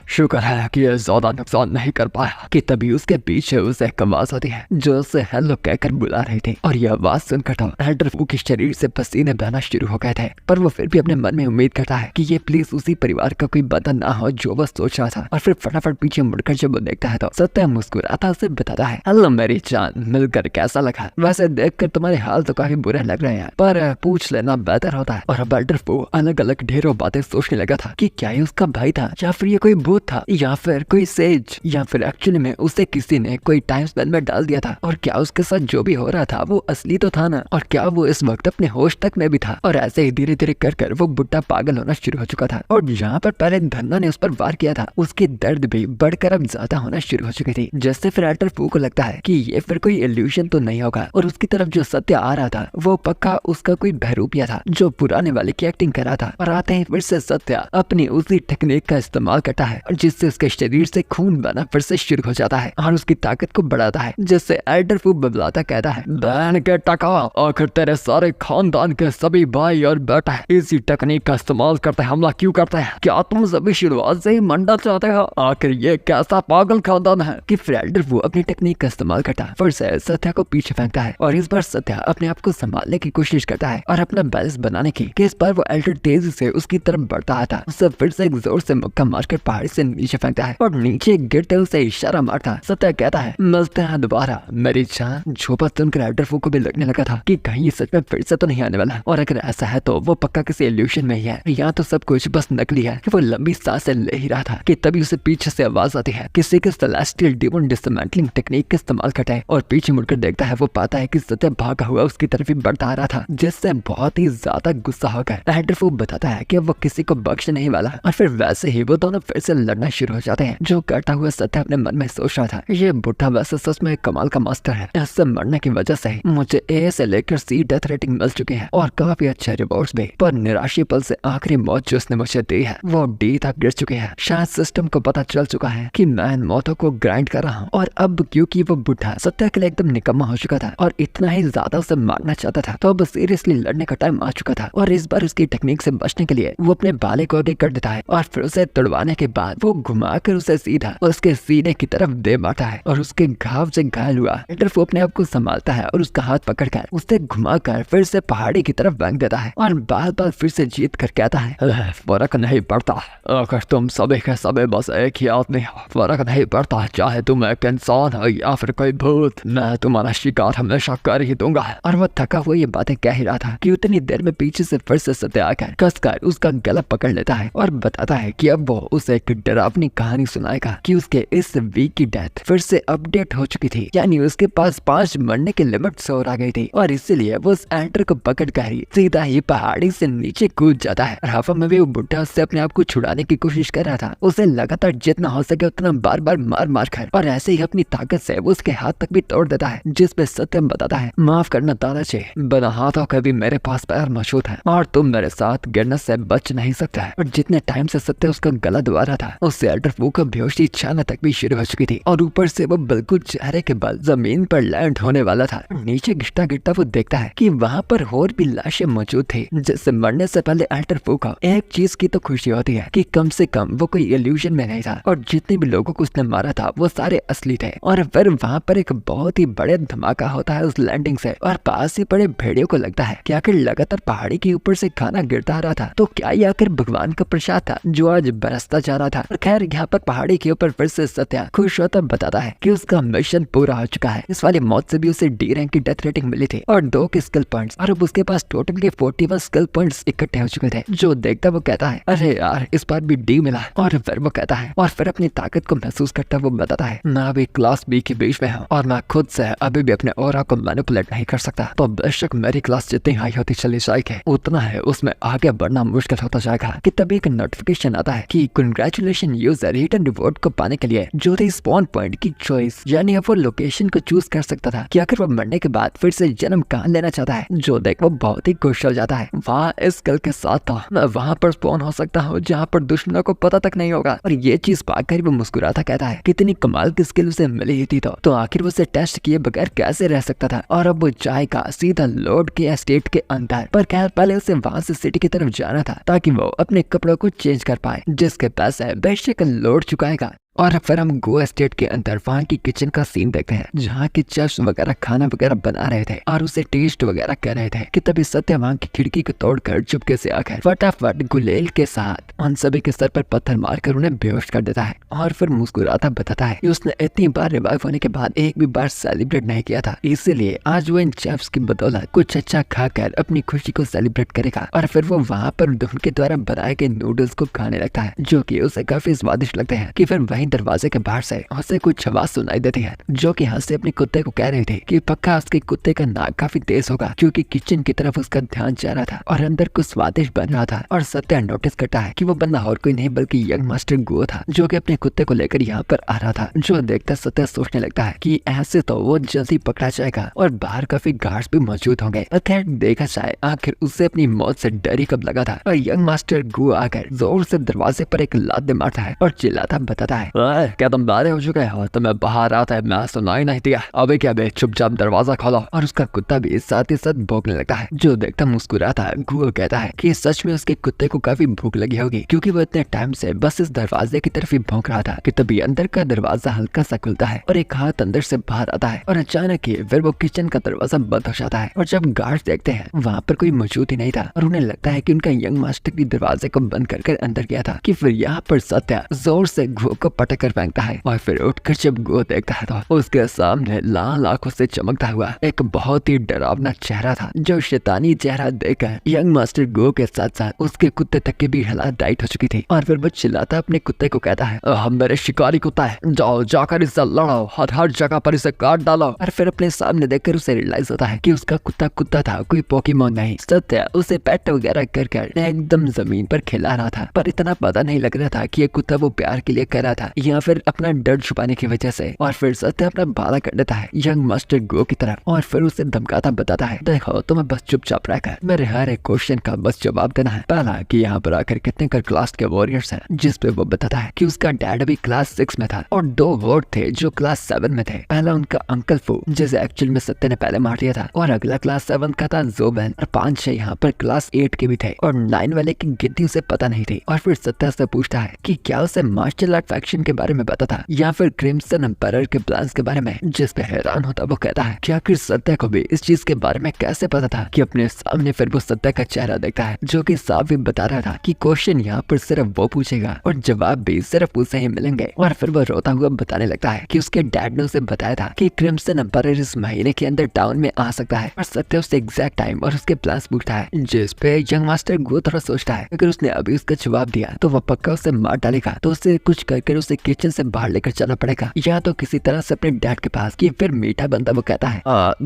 शुक्र है कि ये ज्यादा नुकसान नहीं कर पाया। कि तभी उसके पीछे उसे एक आवाज आती है जो उसे हेलो कहकर बुला रही थी। और यह आवाज सुनकर तो एल्डर फू के शरीर से पसीने बहना शुरू हो गए थे, पर वो फिर भी अपने मन में उम्मीद करता है कि ये प्लीज उसी परिवार का कोई बंदा ना हो जो वो सोच रहा था। और फिर फटाफट पीछे मुड़कर जब वो देखता है तो सत्या मुस्कुराता उसे बताता है, हेलो मेरी जान, मिलकर कैसा लगा? वैसे देखकर तुम्हारे हाल तो काफी बुरे लग रहे हैं, पर पूछ लेना बेहतर होता है। और अब एल्डर फू अलग अलग ढेरों बातें सोचने लगा था कि क्या ये उसका भाई था या फिर ये कोई भूत था या फिर कोई सेज या फिर एक्चुअली में उसे किसी ने कोई टाइम स्पेन में डाल दिया था। और क्या उसके साथ जो भी हो रहा था वो असली तो था ना? और क्या वो इस वक्त अपने होश तक में भी था? और ऐसे ही धीरे धीरे कर वो बुढ़ा पागल होना शुरू हो चुका था। और जहाँ पर पहले धन्ना ने उस पर वार किया था उसकी दर्द भी बढ़कर अब ज्यादा होना शुरू हो चुकी थी। जिससे फिर एल्डर फू को लगता है कि ये फिर कोई इल्यूशन तो नहीं होगा और उसकी तरफ जो सत्य आ रहा था वो पक्का उसका कोई बहरूपिया था जो पुराने वाले की एक्टिंग कर रहा था। और आते ही फिर से सत्य अपनी उसी टेक्निक का इस्तेमाल करता है और जिससे उसके शरीर से खून बना फिर से शुरू हो जाता है और उसकी ताकत को बढ़ाता है। जिससे एल्डर फू बबलाता कहता है, बहन के टका, आखिर तेरे सारे खानदान के सभी भाई और बेटा इसी टेक्निक का इस्तेमाल करते हमला क्यों करते हैं? क्या तुम सभी शुरुआत से ही मंडा चाहते हो? आखिर ये कैसा पागल खानदान है? कि फिर एल्डर फू अपनी टेक्निक का इस्तेमाल करता है, फिर से सत्या को पीछे फेंकता है और इस बार सत्या अपने आप को संभालने की कोशिश करता है और अपना बैलेंस बनाने की। कि इस बार वो एल्डर तेजी से उसकी तरफ बढ़ता आता, उसे फिर से एक जोर से मुक्का मारकर पहाड़ी से नीचे फेंकता है और नीचे गिरते उसे इशारा मारता सत्या कहता है, मिलते हैं दोबारा मेरी जान। झोंपा सुनकर एल्डर फू को भी लगने लगा था कि कहीं ये सच में फिर से तो नहीं आने वाला, और अगर ऐसा है तो वो पक्का किसी इल्यूशन में ही है, यहाँ तो सब कुछ बस नकली है। कि वो लंबी सांसें ले ही रहा था कि तभी उसे पीछे से आवाज आती है, किसी के सेलेस्टियल डिमोन डिसमेंटलिंग टेक्निक का इस्तेमाल करता है। और पीछे मुड़कर देखता है, वो पाता है कि सत्या भागा हुआ उसकी तरफ ही बढ़ता आ रहा था, जिससे बहुत ही ज्यादा गुस्सा होकर एल्डर फू बताता है कि वो किसी को बख्श नहीं वाला। और फिर वैसे ही वो दोनों फिर से लड़ना शुरू हो जाते हैं। जो करता हुआ सत्या अपने मन में सोच रहा था, ये बुढ़ा वैसे सच में कमाल का मास्टर है, इससे मरने की वजह से मुझे ए से लेकर सी डेथ रेटिंग मिल चुकी है और काफी अच्छे रिवॉर्ड्स भी, पर निराशी पल से आखिरी मौत जो उसने मुझे दी है वो डी तक गिर चुकी है। शायद सिस्टम को पता चल चुका है कि मैं इन मौतों को ग्राइंड कर रहा हूँ। और अब क्योंकि वो बुढ़ा सत्या के लिए एकदम निकम्मा हो चुका था और इतना ही ज्यादा उसे मारना चाहता था, तो अब सीरियसली लड़ने का टाइम आ चुका था। और इस बार उसकी टेक्निक से बचने के लिए वो अपने बाले को आगे कर देता है और फिर उसे तुड़वाने के बाद वो घुमाकर उसे सीधा उसके सीने की तरफ दे मारता है और उसके घाव से घायल हुआ एल्डर फू अपने आप को संभालता है और उसका हाथ पकड़कर उसे घुमाकर फिर से पहाड़ी की तरफ फेंक देता है और बार बार फिर से जीत कर कहता है, फर्क नहीं पड़ता, अगर तुम सभी के सभी बस एक ही आदमी हो, फर्क नहीं पड़ता चाहे तुम एक इंसान हो या फिर कोई भूत, मैं तुम्हारा शिकार हमेशा कर ही दूंगा। और वो थका हुआ ये बातें कह ही रहा था कि उतनी देर में पीछे से फिर से सत्या आकर कसकर उसका गला पकड़ लेता है और बताता है कि अब वो उसे एक डरावनी कहानी सुनाएगा कि उसके इस वीक की डेथ फिर से अपडेट हो चुकी थी, यानी उसके पास 5 मरने की लिमिट से और आ गई थी और इसीलिए वो उस एंटर को पकड़ कर ही सीधा ही पहाड़ी से नीचे कूद जाता है। राफा में भी वो बुढ़ा उससे अपने आप को छुड़ाने की कोशिश कर रहा था, उसे लगातार जितना हो सके उतना बार बार मार मार कर और ऐसे ही अपनी ताकत से वो उसके हाथ तक भी तोड़ देता है। जिसपे सत्यम बताता है, माफ करना दादाजी, बिना हाथों के भी मेरे पास पैर मौजूद है और तुम मेरे साथ गिरने से बच नहीं सकता है। और जितने टाइम से सत्य उसका गला दबा रहा था उससे एल्डर फू को बेहोशी छाना तक भी शुरू हो चुकी थी और ऊपर से वो बिल्कुल चेहरे के बल जमीन पर लैंड होने वाला था। नीचे गिरता गिरता वो देखता है कि वहाँ पर और भी लाशें मौजूद थी, जिससे मरने से पहले एल्डर फू को एक चीज की तो खुशी होती है कि कम से कम वो कोई इल्यूजन में नहीं था और जितने भी लोगों को उसने मारा था वो सारे असली थे। और फिर वहाँ पर एक बहुत ही बड़े धमाका होता है उस लैंडिंग से और पास ही पड़े भेड़ियों को लगता है कि आखिर लगातार पहाड़ी के ऊपर से खाना गिरता आ रहा था, तो क्या ये आखिर भगवान का प्रसाद था जो आज बरसता जा रहा था। खैर यहाँ पर पहाड़ी के ऊपर फिर से सत्या खुश होता बताता है कि उसका मिशन पूरा हो चुका है। इस वाली मौत से भी उसे डी रैंक की डेथ रेटिंग मिली थी और 2 के स्किल पॉइंट्स और अब उसके पास टोटल के 41 स्किल पॉइंट्स इकट्ठे हो चुके थे। जो देखता वो कहता है, अरे यार इस बार भी डी मिला। और फिर वो कहता है और फिर अपनी ताकत को महसूस करता वो बताता है, मैं अभी क्लास बी के बीच में हूँ और मैं खुद से अभी भी अपने ऑरा को मैनिपुलेट नहीं कर सकता, तो बेशक मेरी क्लास जितनी हाई होती चली जाएगी उतना है उसमें आगे बढ़ना मुश्किल होता जाएगा। कि तभी एक नोटिफिकेशन आता है कि कंग्रेचुलेशन यूजर, हिडन रिवॉर्ड को पाने के लिए जो थी स्पॉन पॉइंट की चॉइस, यानी अब वो लोकेशन को चूज कर सकता था कि अगर वो मरने के बाद फिर से जन्म कहाँ लेना चाहता है। जो देख वो बहुत ही खुश हो जाता है। वहाँ इस कल के साथ था मैं वहाँ पर स्पॉन हो सकता हूँ जहाँ पर दुश्मनों को पता तक नहीं होगा। और ये चीज पाकर वो मुस्कुराता कहता है कितनी कमाल की स्किल उसे मिली ही थी तो आखिर वो उसे टेस्ट किए बगैर कैसे रह सकता था। और अब वो जाएगा सीधा लॉर्ड के एस्टेट के अंदर, पर खैर पहले उसे वहाँ से सिटी की तरफ जाना था ताकि वो अपने कपड़ों को चेंज कर पाए, जिसके पैसे बेशक लॉर्ड चुकाएगा। और फिर हम गो एस्टेट के अंदर वहाँ की किचन का सीन देखते हैं जहाँ की शेफ्स वगैरह खाना वगैरह बना रहे थे और उसे टेस्ट वगैरह कर रहे थे कि तभी सत्य वहाँ की खिड़की को तोड़कर चुपके से आकर फटाफट गुलेल के साथ उन सभी के सर पर पत्थर मारकर उन्हें बेहोश कर देता है। और फिर मुस्कुराता बताता है कि उसने इतनी बार रिवाइव होने के बाद एक भी बार सेलिब्रेट नहीं किया था, इसीलिए आज वो इन शेफ्स की बदौलत कुछ अच्छा खाकर अपनी खुशी को सेलिब्रेट करेगा। और फिर वो वहाँ पर उनके द्वारा बनाए गए नूडल्स को खाने लगता है जो की उसे काफी स्वादिष्ट लगते हैं। कि फिर दरवाजे के बाहर से उसे कुछ आवाज सुनाई देती है जो कि हंस से अपने कुत्ते को कह रही थी कि पक्का उसके कुत्ते का नाक काफी तेज होगा, क्योंकि किचन की तरफ उसका ध्यान जा रहा था और अंदर कुछ स्वादिष्ट बन रहा था। और सत्या नोटिस करता है कि वो बंदा और कोई नहीं बल्कि यंग मास्टर गो था जो कि अपने कुत्ते को लेकर यहाँ पर आ रहा था। जो देखता सत्या सोचने लगता है कि ऐसे तो वो जल्दी पकड़ा जाएगा और बाहर काफी गार्ड्स भी मौजूद होंगे। खैर देखा जाए आखिर उसे अपनी मौत से डर ही कब लगा था। और यंग मास्टर गो आकर जोर से दरवाजे पर एक लात मारता है और चिल्लाता बताता है क्या तुम बारे हो चुके हो? तुम्हें बाहर आता है मैं सुनाई नहीं दिया, अभी क्या बे चुपचाप दरवाजा खोलो। और उसका कुत्ता भी साथ ही साथ भौंकने लगता है। जो देखता मुस्कुराता है गूगल कहता है कि सच में उसके कुत्ते को काफी भूख लगी होगी, क्योंकि वो इतने टाइम से बस इस दरवाजे की तरफ ही भौंक रहा था कि तभी अंदर का दरवाजा हल्का सा खुलता है और एक हाथ अंदर से बाहर आता है और अचानक ही फिर वो किचन का दरवाजा बंद हो जाता है। और जब गार्ड्स देखते हैं वहाँ पर कोई मौजूद ही नहीं था और उन्हें लगता है कि उनका यंग मास्टर भी दरवाजे को बंद कर अंदर गया था। कि फिर यहाँ पर सत्या जोर से गो को पटक कर फेंकता है और फिर उठकर जब गो देखता है तो उसके सामने लाल आंखों से चमकता हुआ एक बहुत ही डरावना चेहरा था। जो शैतानी चेहरा देखकर यंग मास्टर गो के साथ साथ उसके कुत्ते तक की भी हालत टाइट हो चुकी थी। और फिर वो चिल्लाता अपने कुत्ते को कहता है हम मेरे शिकारी कुत्ता है, जाओ जाकर इससे लड़ो, हर जगह पर इसे काट डालो। और फिर अपने सामने देखकर उसे रियलाइज होता है कि उसका कुत्ता था, कोई पोकेमोन नहीं। सत्य उसे पेट वगैरह कर एकदम जमीन पर खिला रहा था, पर इतना पता नहीं लग रहा था कि ये कुत्ता वो प्यार के लिए कर रहा था या फिर अपना डर छुपाने की वजह से। और फिर सत्य अपना भाला कर देता है यंग मास्टर गो की तरफ और फिर उसे धमकाता बताता है देखो तुम्हें बस चुपचाप रहकर मेरे हर एक क्वेश्चन का बस जवाब देना है। पहला कि यहाँ पर आकर कितने कर क्लास के वॉरियर्स हैं, जिस पे वो बताता है कि उसका डैड अभी क्लास 6 में था और 2 वॉर्ड थे जो क्लास 7 में थे। पहला उनका अंकल फू जिसे एक्चुअल में सत्य ने पहले मार दिया था और अगला क्लास 7 का था जोबेन और 5-6 यहाँ पर क्लास 8 के भी थे और 9 वाले की गिनती उसे पता नहीं थी। और फिर सत्य से पूछता है कि क्या उसे मार्शल आर्ट फैक्शन के बारे में पता था या फिर क्रिम्सन एम्पायर के प्लान्स के बारे में, जिस पे हैरान होता वो कहता है कि आखिर सत्य को भी इस चीज के बारे में कैसे पता था। कि अपने सामने फिर वो सत्य का चेहरा देखता है जो कि साफ ही बता रहा था कि क्वेश्चन यहाँ पर सिर्फ वो पूछेगा और जवाब भी सिर्फ उसे ही मिलेंगे। और फिर वो रोता हुआ बताने लगता है कि उसके डैड ने उसे बताया था कि क्रिम्सन एम्पायर इस महीने के अंदर टाउन में आ सकता है। और सत्य उससे एग्जैक्ट टाइम और उसके प्लान्स पूछता है, जिस पे यंग मास्टर गो थोड़ा सोचता है अगर उसने अभी उसका जवाब दिया तो वह पक्का उसे मार डालेगा, तो उसे कुछ करके उसे किचन से बाहर लेकर चलना पड़ेगा या तो किसी तरह से अपने डैड के पास। कि फिर मीठा बंदा वो कहता है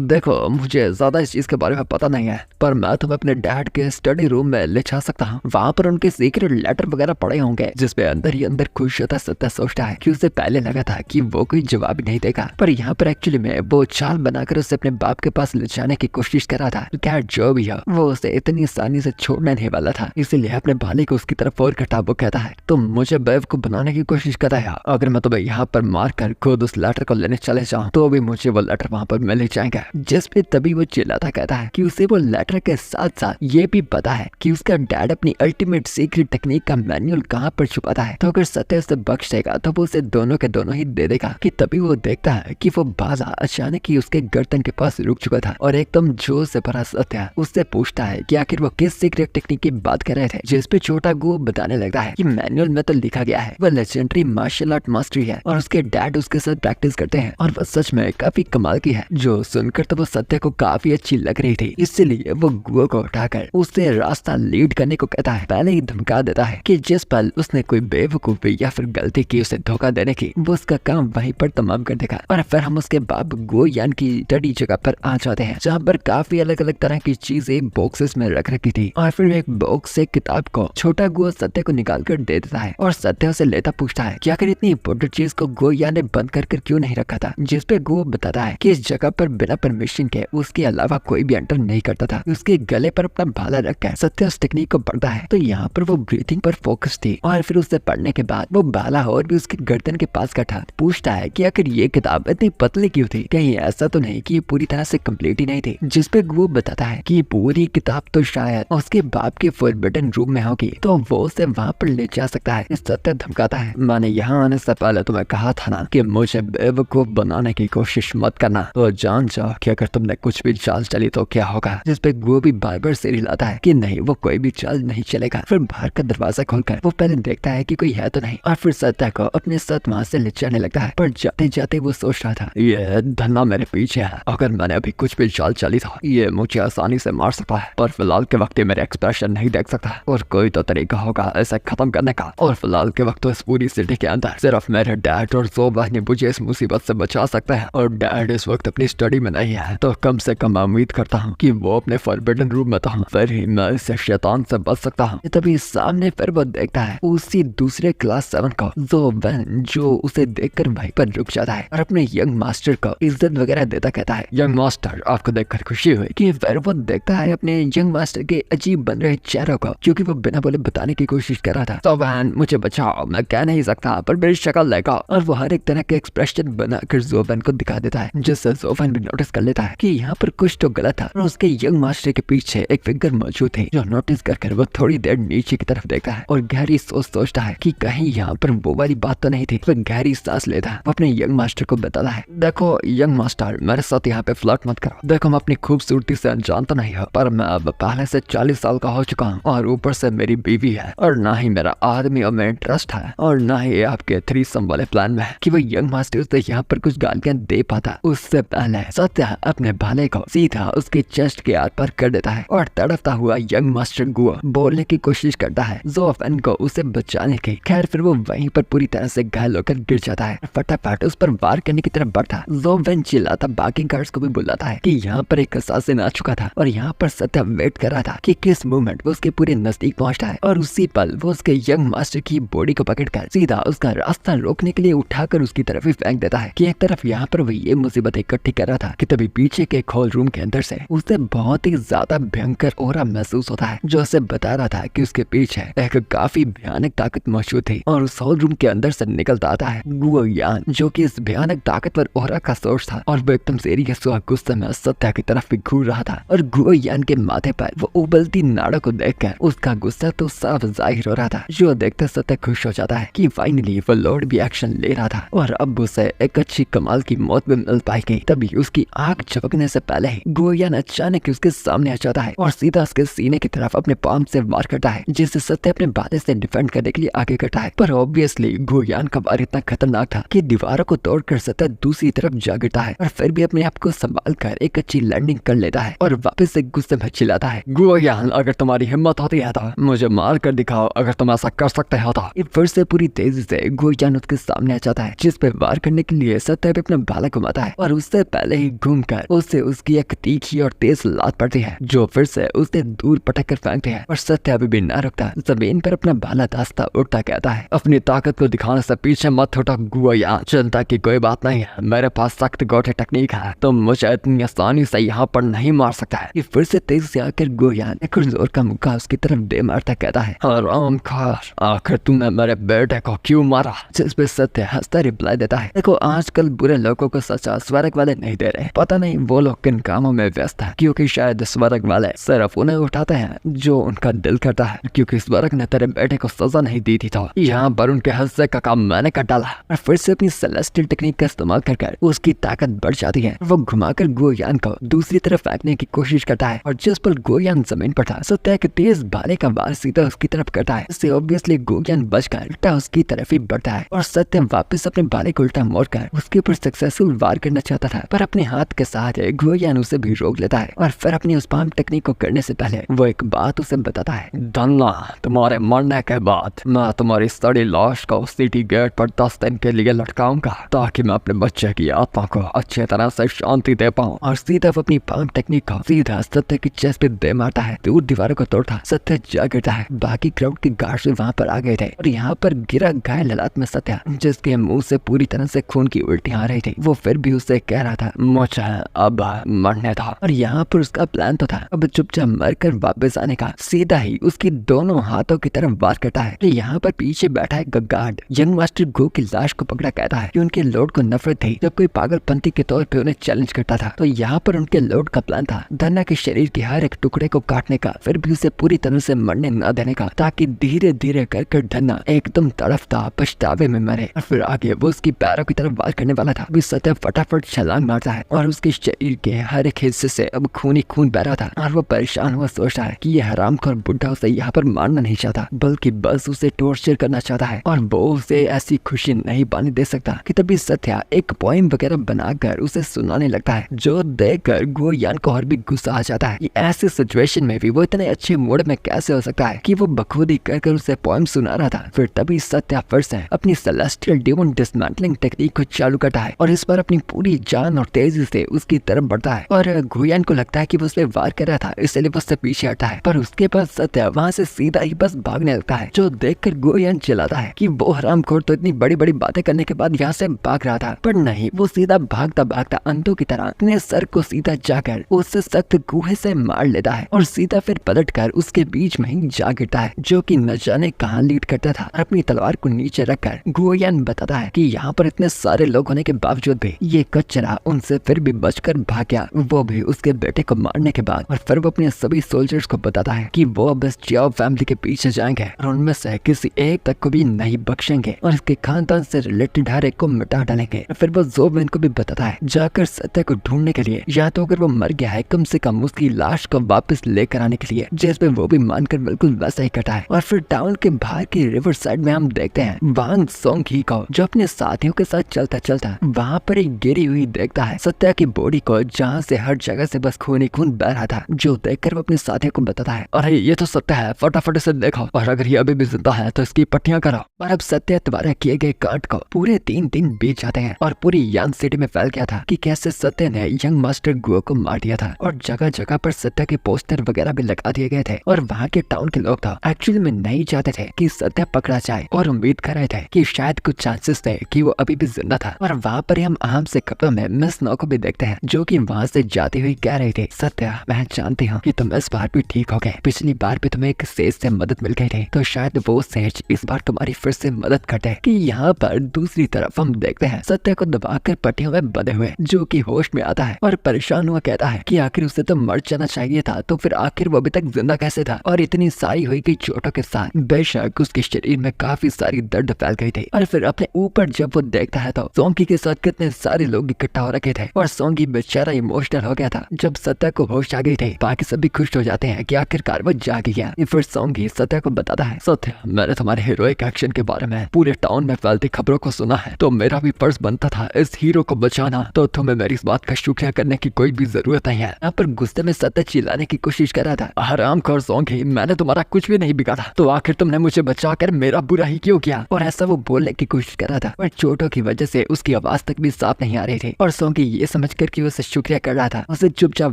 देखो मुझे ज्यादा इस चीज के बारे में पता नहीं है, पर मैं तुम्हें अपने डैड के स्टडी रूम में ले जा सकता हूँ। वहाँ पर उनके सीक्रेट लेटर वगैरह पड़े होंगे, जिसपे अंदर ही अंदर खुश होता सत्या सोचता है कि उसे पहले लगा था कि वो कोई जवाब नहीं देगा, पर यहाँ पर एक्चुअली में वो चाल बनाकर उसे अपने बाप के पास ले जाने की कोशिश कर रहा था। खैर जो भी हो वो उसे इतनी आसानी से छोड़ने नहीं वाला था, इसीलिए अपने भाले को उसकी तरफ और करता वो कहता है तुम मुझे बेवकूफ बनाने की कोशिश कर रहा है, अगर मैं तुम्हें यहाँ पर मार कर खुद उस लेटर को लेने चले जाऊँ तो भी मुझे वो लेटर वहाँ पर मिल जाएगा। जिस पे तभी वो चिल्लाता कहता है कि उसे वो लेटर के साथ साथ ये भी पता है कि उसका डैड अपनी अल्टीमेट सीक्रेट टेक्निक का मैनुअल कहाँ पर छुपाता है, तो अगर सत्य उसे बख्श देगा तो वो उसे दोनों के दोनों ही दे देगा। कि तभी वो देखता है कि वो बाजा अचानक ही उसके गर्दन के पास रुक चुका था और एकदम जोश से भरा सत्या उससे पूछता है कि आखिर वो किस सीक्रेट टेक्निक की बात कर रहे थे, जिस पे छोटा गो बताने लगता है कि मैनुअल में तो लिखा गया है वो लेजेंडरी मार्शल आर्ट मास्टरी है और उसके डैड उसके साथ प्रैक्टिस करते हैं और वह सच में काफी कमाल की है। जो सुनकर तो वो सत्य को काफी अच्छी लग रही थी, इसलिए वो गुओ को उठाकर उससे रास्ता लीड करने को कहता है। पहले ही धमका देता है कि जिस पल उसने कोई बेवकूफी या फिर गलती की उसे धोखा देने की, वो उसका काम वहीं पर तमाम कर देगा। और फिर हम उसके बाप गुओ यान की स्टडी जगह पर आ जाते हैं, जहाँ पर काफी अलग अलग तरह की चीजें बॉक्सेस में रख रखी थी। और फिर एक बॉक्स से किताब को छोटा गुओ सत्य को निकाल कर दे देता है और सत्य उसे लेता पूछता है कि आखिर इतनी इंपोर्टेंट चीज को गुओ यान ने बंद कर क्यों नहीं रखा था। जिस पे गुओ बताता है कि इस जगह पर बिना परमिशन के उसके अलावा कोई भी एंटर नहीं करता था। उसके गले पर अपना भाला रखकर सत्य उस टेक्निक को पढ़ता है, तो यहाँ पर वो ब्रीथिंग पर फोकस थी। और फिर उसे पढ़ने के बाद वो भाला और भी उसकी गर्दन के पास बैठा पूछता है कि आखिर ये किताब इतनी पतली क्यों थी, कहीं ऐसा तो नहीं कि ये पूरी तरह से कंप्लीट ही नहीं थी। जिस पे गुओ बताता है कि पूरी किताब तो शायद उसके बाप के फॉरबिडन रूम में होगी, तो वो उसे वहाँ पर ले जा सकता है। सत्य धमकाता है, मैंने यहाँ आने से पहले तुम्हें कहा था ना कि मुझे बेवकूफ बनाने की कोशिश मत करना, तो जान जाओ कि अगर तुमने कुछ भी चाल चली तो क्या होगा। जिस पे गुओ भी बार बार सिर हिलाता है कि नहीं, वो कोई भी चाल नहीं चलेगा। फिर बाहर का दरवाजा खोलकर वो पहले देखता है कि कोई है तो नहीं, और फिर सत्य को अपने साथ वहाँ से ले जाने लगता है। पर जाते जाते वो सोच रहा था, ये धन्ना मेरे पीछे है, अगर मैंने अभी कुछ भी चाल चली था ये मुझे आसानी से मार सकता है, पर फिलहाल के वक्त मेरे एक्सप्रेशन नहीं देख सकता और कोई तो तरीका होगा इसे खत्म करने का। और फिलहाल के वक्त तो इस पूरी सिटी के अंदर सिर्फ मेरे डैड और ज़ोबा ने मुझे इस मुसीबत से बचा सकता है, और डैड इस वक्त अपनी स्टडी में नहीं है, तो कम से कम उम्मीद करता हूँ कि वो अपने फॉरबिडन रूम में था, फिर ही मैं इस शैतान से बच सकता हूँ। तभी सामने फिर वो देखता है उसी दूसरे क्लास 7 को ज़ोबेन, जो उसे देखकर वहीं पर रुक जाता है और अपने यंग मास्टर को इज्जत वगैरह देता कहता है, यंग मास्टर आपको देखकर खुशी हुई। कि फिर वो देखता है अपने यंग मास्टर के अजीब बन रहे चेहरों को, क्योंकि वो बिना बोले बताने की कोशिश कर रहा था, ज़ोबेन मुझे बचाओ, मैं कह नहीं सकता पर मेरी शक्ल देखो। और वो हर एक तरह के एक्सप्रेशन बनाकर ज़ोबेन को दिखा देता है, जिससे ज़ोबेन भी नोटिस कर लेता है कि यहाँ पर कुछ तो गलत था। और उसके यंग मास्टर के पीछे एक फिगर मौजूद थी, जो नोटिस कर वो थोड़ी देर नीचे की तरफ देखता है और गहरी सोचता है कि कहीं यहाँ पर वो वाली बात तो नहीं थी। फिर गहरी सांस लेता है, वो अपने यंग मास्टर को बताता है, देखो यंग मास्टर, मेरे साथ यहाँ पे फ्लर्ट मत करो, देखो मैं अपनी खूबसूरती से अनजान तो नहीं हो, पर मैं अब पहले से 40 साल का हो चुका हूँ और ऊपर से मेरी बीवी है, और ना ही मेरा आदमियों में इंटरेस्ट है, और ना ही आपके थ्रीसम वाले प्लान में है। कि वो यंग मास्टर से यहाँ पर कुछ गालियां दे पाता, उससे पहले सत्य अपने भाले को सीधा उसके चेस्ट के आर पार कर देता है और तड़पता हुआ यंग मास्टर गुओ बोलने की कोशिश करता है ज़ोफेन को उसे बचाने की। खैर फिर वो वहीं पर पूरी तरह से घायल होकर गिर जाता है, फटाफट उस पर वार करने की तरफ बढ़ता। ज़ोफेन चिल्लाता बाकी गार्ड्स को भी बुलाता है कि यहाँ पर एक असासिन आ चुका था और यहाँ पर सत्य वेट कर रहा था कि किस मोमेंट वो उसके पूरे नजदीक पहुंचता है, और उसी पल वो उसके यंग मास्टर की बॉडी को पकड़कर सीधा उसका रास्ता रोकने के लिए उठाकर उसकी तरफ ही फेंक देता है। कि एक तरफ यहाँ पर वो ये मुसीबत इकट्ठी कर रहा था कि तभी पीछे के हॉल रूम के अंदर से उसे बहुत ही ज्यादा भयंकर ऑरा महसूस होता है, जो उसे बता रहा था कि उसके पीछे एक काफी भयानक ताकत मौजूद थी। और उस हॉल रूम के अंदर से निकलता आता है गुओ यान, जो कि इस भयानक ताकतवर ऑरा का सोर्स था, और वो एकदम सीरियस हुआ गुस्से में सत्या की तरफ भी घूर रहा था। और गुओ यान के माथे पर वो उबलती नाड़ों को देखकर उसका गुस्सा तो साफ जाहिर हो रहा था, जो देखते सत्य खुश हो जाता है कि फाइनली वो लॉर्ड भी एक्शन ले रहा था और अब उसे एक अच्छी कमाल की मौत भी मिल पाएगी। तभी उसकी आंख झपकने से पहले ही गुओ यान अचानक उसके सामने आ जाता है और सीधा उसके सीने की तरफ अपने पाम से वार करता है, जिससे सत्य अपने भाले से डिफेंड करने के लिए आगे करता है। पर ऑब्वियसली गुओ यान का वार इतना खतरनाक था कि दीवारों को तोड़कर सत्य दूसरी तरफ जा गिरता है, और फिर भी अपने आप को संभाल कर एक अच्छी लैंडिंग कर लेता है और वापस से गुस्से में चिल्लाता है, गुओ यान अगर तुम्हारी हिम्मत होती है तो मुझे मार कर दिखाओ, अगर तुम ऐसा कर सकते हो तो। फिर से पूरी तेजी से गुओ यान उसके सामने आ जाता है, जिस पे वार करने के लिए सत्य भी अपना भाला घुमाता है, और उससे पहले ही घूमकर उससे उसकी एक तीखी और तेज लात पड़ती है, जो फिर से उसे दूर पटक कर फेंकती है। और सत्य अभी भी ना रुकता, जमीन पर अपना भाला दास्ता उठता कहता है, अपनी ताकत को दिखाने से पीछे मत हटो गुओ यान, चिंता की कोई बात नहीं है, मेरे पास सख्त गोटे टेक्निक है, तुम मुझे इतनी आसानी से यहाँ पर नहीं मार सकता है। फिर से तेजी से आकर गुओ यान एक जोर का मुक्का उसकी तरफ दे मारता कहता है, आराम खार, आखिर तुमने मेरे बेटे को क्यों मारा। जिस पे सत्य हंसता रिप्लाई देता है, देखो आजकल बुरे लोगों को सजा स्वर्ग वाले नहीं दे रहे, पता नहीं वो लोग किन कामों में व्यस्त है, क्योंकि शायद स्वर्ग वाले सिर्फ उन्हें उठाते हैं जो उनका दिल करता है, क्योंकि स्वर्ग ने तेरे बेटे को सजा नहीं दी थी, तो यहाँ पर उनके हिस्से का काम मैंने कर डाला। और फिर से अपनी सेलेस्टियल टेक्निक का इस्तेमाल कर उसकी ताकत बढ़ जाती है, वो घुमाकर गुओ यान को दूसरी तरफ फेंकने की कोशिश करता है, और जिस पर गुओ यान जमीन पर था सत्य एक तेज भाले का वार सीधा उसकी तरफ करता है, इससे ऑब्वियसली गुओ यान बचकर उल्टा उसकी तरफ तरफ ही बढ़ता है और सत्य वापस अपने बाले को उल्टा मोड़कर उसके ऊपर सक्सेसफुल वार करना चाहता था, पर अपने हाथ के साथ गुओयान उसे भी रोक लेता है और फिर अपनी उस पाम टेक्निक को करने से पहले वो एक बात उसे बताता है। धन्ना, तुम्हारे मरने के बाद मैं तुम्हारी सड़ी लाश को सिटी गेट पर 10 दिन के लिए लटकाऊंगा ताकि मैं अपने बच्चे की आत्मा को अच्छी तरह से शांति दे पाऊं। और सीधा वो अपनी पाम टेक्निक को सीधा सत्य की चेस्ट पे दे मारता है। दूर दीवारों को तोड़ता सत्य जा गिरता है। बाकी क्राउड के गार्ड वहां पर आ गए थे और यहाँ पर गिरा घायल हालात में सत्या, जिसके मुंह से पूरी तरह से खून की उल्टियां आ रही थी, वो फिर भी उससे कह रहा था मुझे अब मरने था। और यहाँ पर उसका प्लान तो था अब चुपचाप मरकर वापस आने का। सीधा ही उसकी दोनों हाथों की तरफ वार करता है। यहाँ पर पीछे बैठा है गार्ड यंग मास्टर गो की लाश को पकड़ा कहता है कि उनके लॉर्ड को नफरत थी जब कोई पागलपंती के तौर पे उन्हें चैलेंज करता था। तो यहाँ पर उनके लॉर्ड का प्लान था धन्ना के शरीर के हर एक टुकड़े को काटने का, फिर भी उसे पूरी तरह से मरने न देने का, ताकि धीरे धीरे कर धन्ना एकदम तड़फता पछतावे में मरे। और फिर आगे वो उसकी पैरों की तरफ वार करने वाला था। सत्य फटाफट छलांग मारता है और उसके शरीर के हर एक हिस्से से अब खून ही खून बह रहा था और वो परेशान हुआ सोचता है कि यह हरामखोर बुढ़ा उसे यहाँ पर मारना नहीं चाहता, बल्कि बस उसे टॉर्चर करना चाहता है और वो उसे ऐसी खुशी नहीं पाने दे सकता। कि तभी सत्या एक पोएम वगैरह बनाकर उसे सुनाने लगता है, जो देखकर गुओयान को और भी गुस्सा आ जाता है। ऐसी सिचुएशन में भी वो इतने अच्छे मूड में कैसे हो सकता है कि वो बखूबी कर उसे पोएम सुना रहा था। फिर तभी सत्या फिर से अपनी सेलेस्टियल डेमन डिसमेंटलिंग टेक्निक को चालू करता है और इस बार अपनी पूरी जान और तेजी से उसकी तरफ बढ़ता है। और गुओयान को लगता है कि वो उस पर वार कर रहा था, इसलिए वो उससे पीछे हटता है, पर उसके पास सत्या वहाँ से सीधा ही बस भागने लगता है, जो देखकर गुओयान चिल्लाता है कि वो हरामखोर तो इतनी बड़ी बड़ी बातें करने के बाद यहाँ से भाग रहा था, पर नहीं, वो सीधा भागता भागता अंधों की तरह अपने सर को सीधा जाकर उससे सख्त कुएं से मार लेता है और सीधा फिर पलटकर उसके बीच में ही जा गिरता है, जो कि न जाने कहाँ लीड करता था। और अपनी तलवार को नीचे रखकर गुओयान बताता है कि यहाँ पर इतने सारे लोग होने के बावजूद भी ये कचरा उनसे फिर भी बचकर भाग गया, वो भी उसके बेटे को मारने के बाद। और फिर वो अपने सभी सोल्जर्स को बताता है कि वो अब इस चियाओ फैमिली के पीछे जाएंगे और उनमें से किसी एक तक को भी नहीं बख्शेंगे और इसके खानदान से रिलेटेड हर एक को मिटा डालेंगे। फिर वो जोबेन को भी बताता है जाकर सत्य को ढूंढने के लिए, या तो अगर वो मर गया है कम से कम उसकी लाश को वापस लेकर आने के लिए, जिसपे वो भी मानकर बिल्कुल वैसा ही करता है। और फिर टाउन के बाहर की रिवर साइड में हम देखते हैं वांग सोंगी को, जो अपने साथियों के साथ चलता चलता वहाँ पर एक गिरी हुई देखता है सत्या की बॉडी को, जहाँ से हर जगह से बस खून ही खून बह रहा था, जो देखकर वो अपने साथियों को बताता है अरे ये तो सत्य है, फटाफट से देखो, और अगर ये अभी भी जिंदा है तो इसकी पट्टियां करो। और अब सत्य द्वारा किए गए कांड को पूरे 3 दिन बीत जाते हैं और पूरी यांग सिटी में फैल गया था कि कैसे सत्य ने यंग मास्टर गुओ को मार दिया था और जगह जगह पर सत्य के पोस्टर वगैरह भी लगा दिए गए थे। और वहाँ के टाउन के लोग तो एक्चुअली में नहीं चाहते थे कि सत्य पकड़ा जाए और उम्मीद कर रहे थे कि शायद कुछ चांसेस थे कि वो अभी भी जिंदा था। और वहाँ पर हम आम से कपड़ों में मिस नो को भी देखते हैं, जो कि वहाँ से जाती हुई कह रही थी सत्य, मैं जानती हूँ कि तुम इस बार भी ठीक हो गए, पिछली बार भी तुम्हें एक सेज से मदद मिल गई थी, तो शायद वो सेज इस बार तुम्हारी फिर से मदद करते। कि यहाँ पर दूसरी तरफ हम देखते हैं सत्य को दबाकर पट्टियों में बंधे हुए, जो कि होश में आता है और परेशान हुआ कहता है कि आखिर उसे तो मर जाना चाहिए था, तो फिर आखिर वो अभी तक जिंदा कैसे था। और इतनी सारी हुई गई चोटों के साथ बेशक उसके शरीर में काफी सारी दर्द फैल गई थी। और फिर अपने ऊपर जब वो देखता है तो सोंगी के साथ कितने सारे लोग इकट्ठा हो रखे थे और सोंगी बेचारा इमोशनल हो गया था। जब सत्य को होश आ गई थी बाकी सभी खुश हो जाते हैं कि आखिरकार वो जाग गया। फिर सोंगी सत्य को बताता है सत्य, मैंने तुम्हारे हीरोइक एक्शन के बारे में पूरे टाउन में फैलती खबरों को सुना है, तो मेरा भी फर्ज बनता था इस हीरो को बचाना, तो तुम्हें मेरी इस बात का शुक्रिया करने की कोई भी जरूरत नहीं है। यहाँ पर गुस्से में सत्य चिल्लाने की कोशिश कर रहा था, हरामखोर सोंगी, मैंने तुम्हारा कुछ भी नहीं बिगाड़ा, तो आखिर तुमने मुझे बचाकर मेरा बुरा ही क्यों किया। और ऐसा वो बोलने की कोशिश कर रहा था पर चोटों की वजह से उसकी आवाज तक भी साफ नहीं आ रही थी। और सोंगी ये समझकर कि उसे शुक्रिया कर रहा था उसे चुपचाप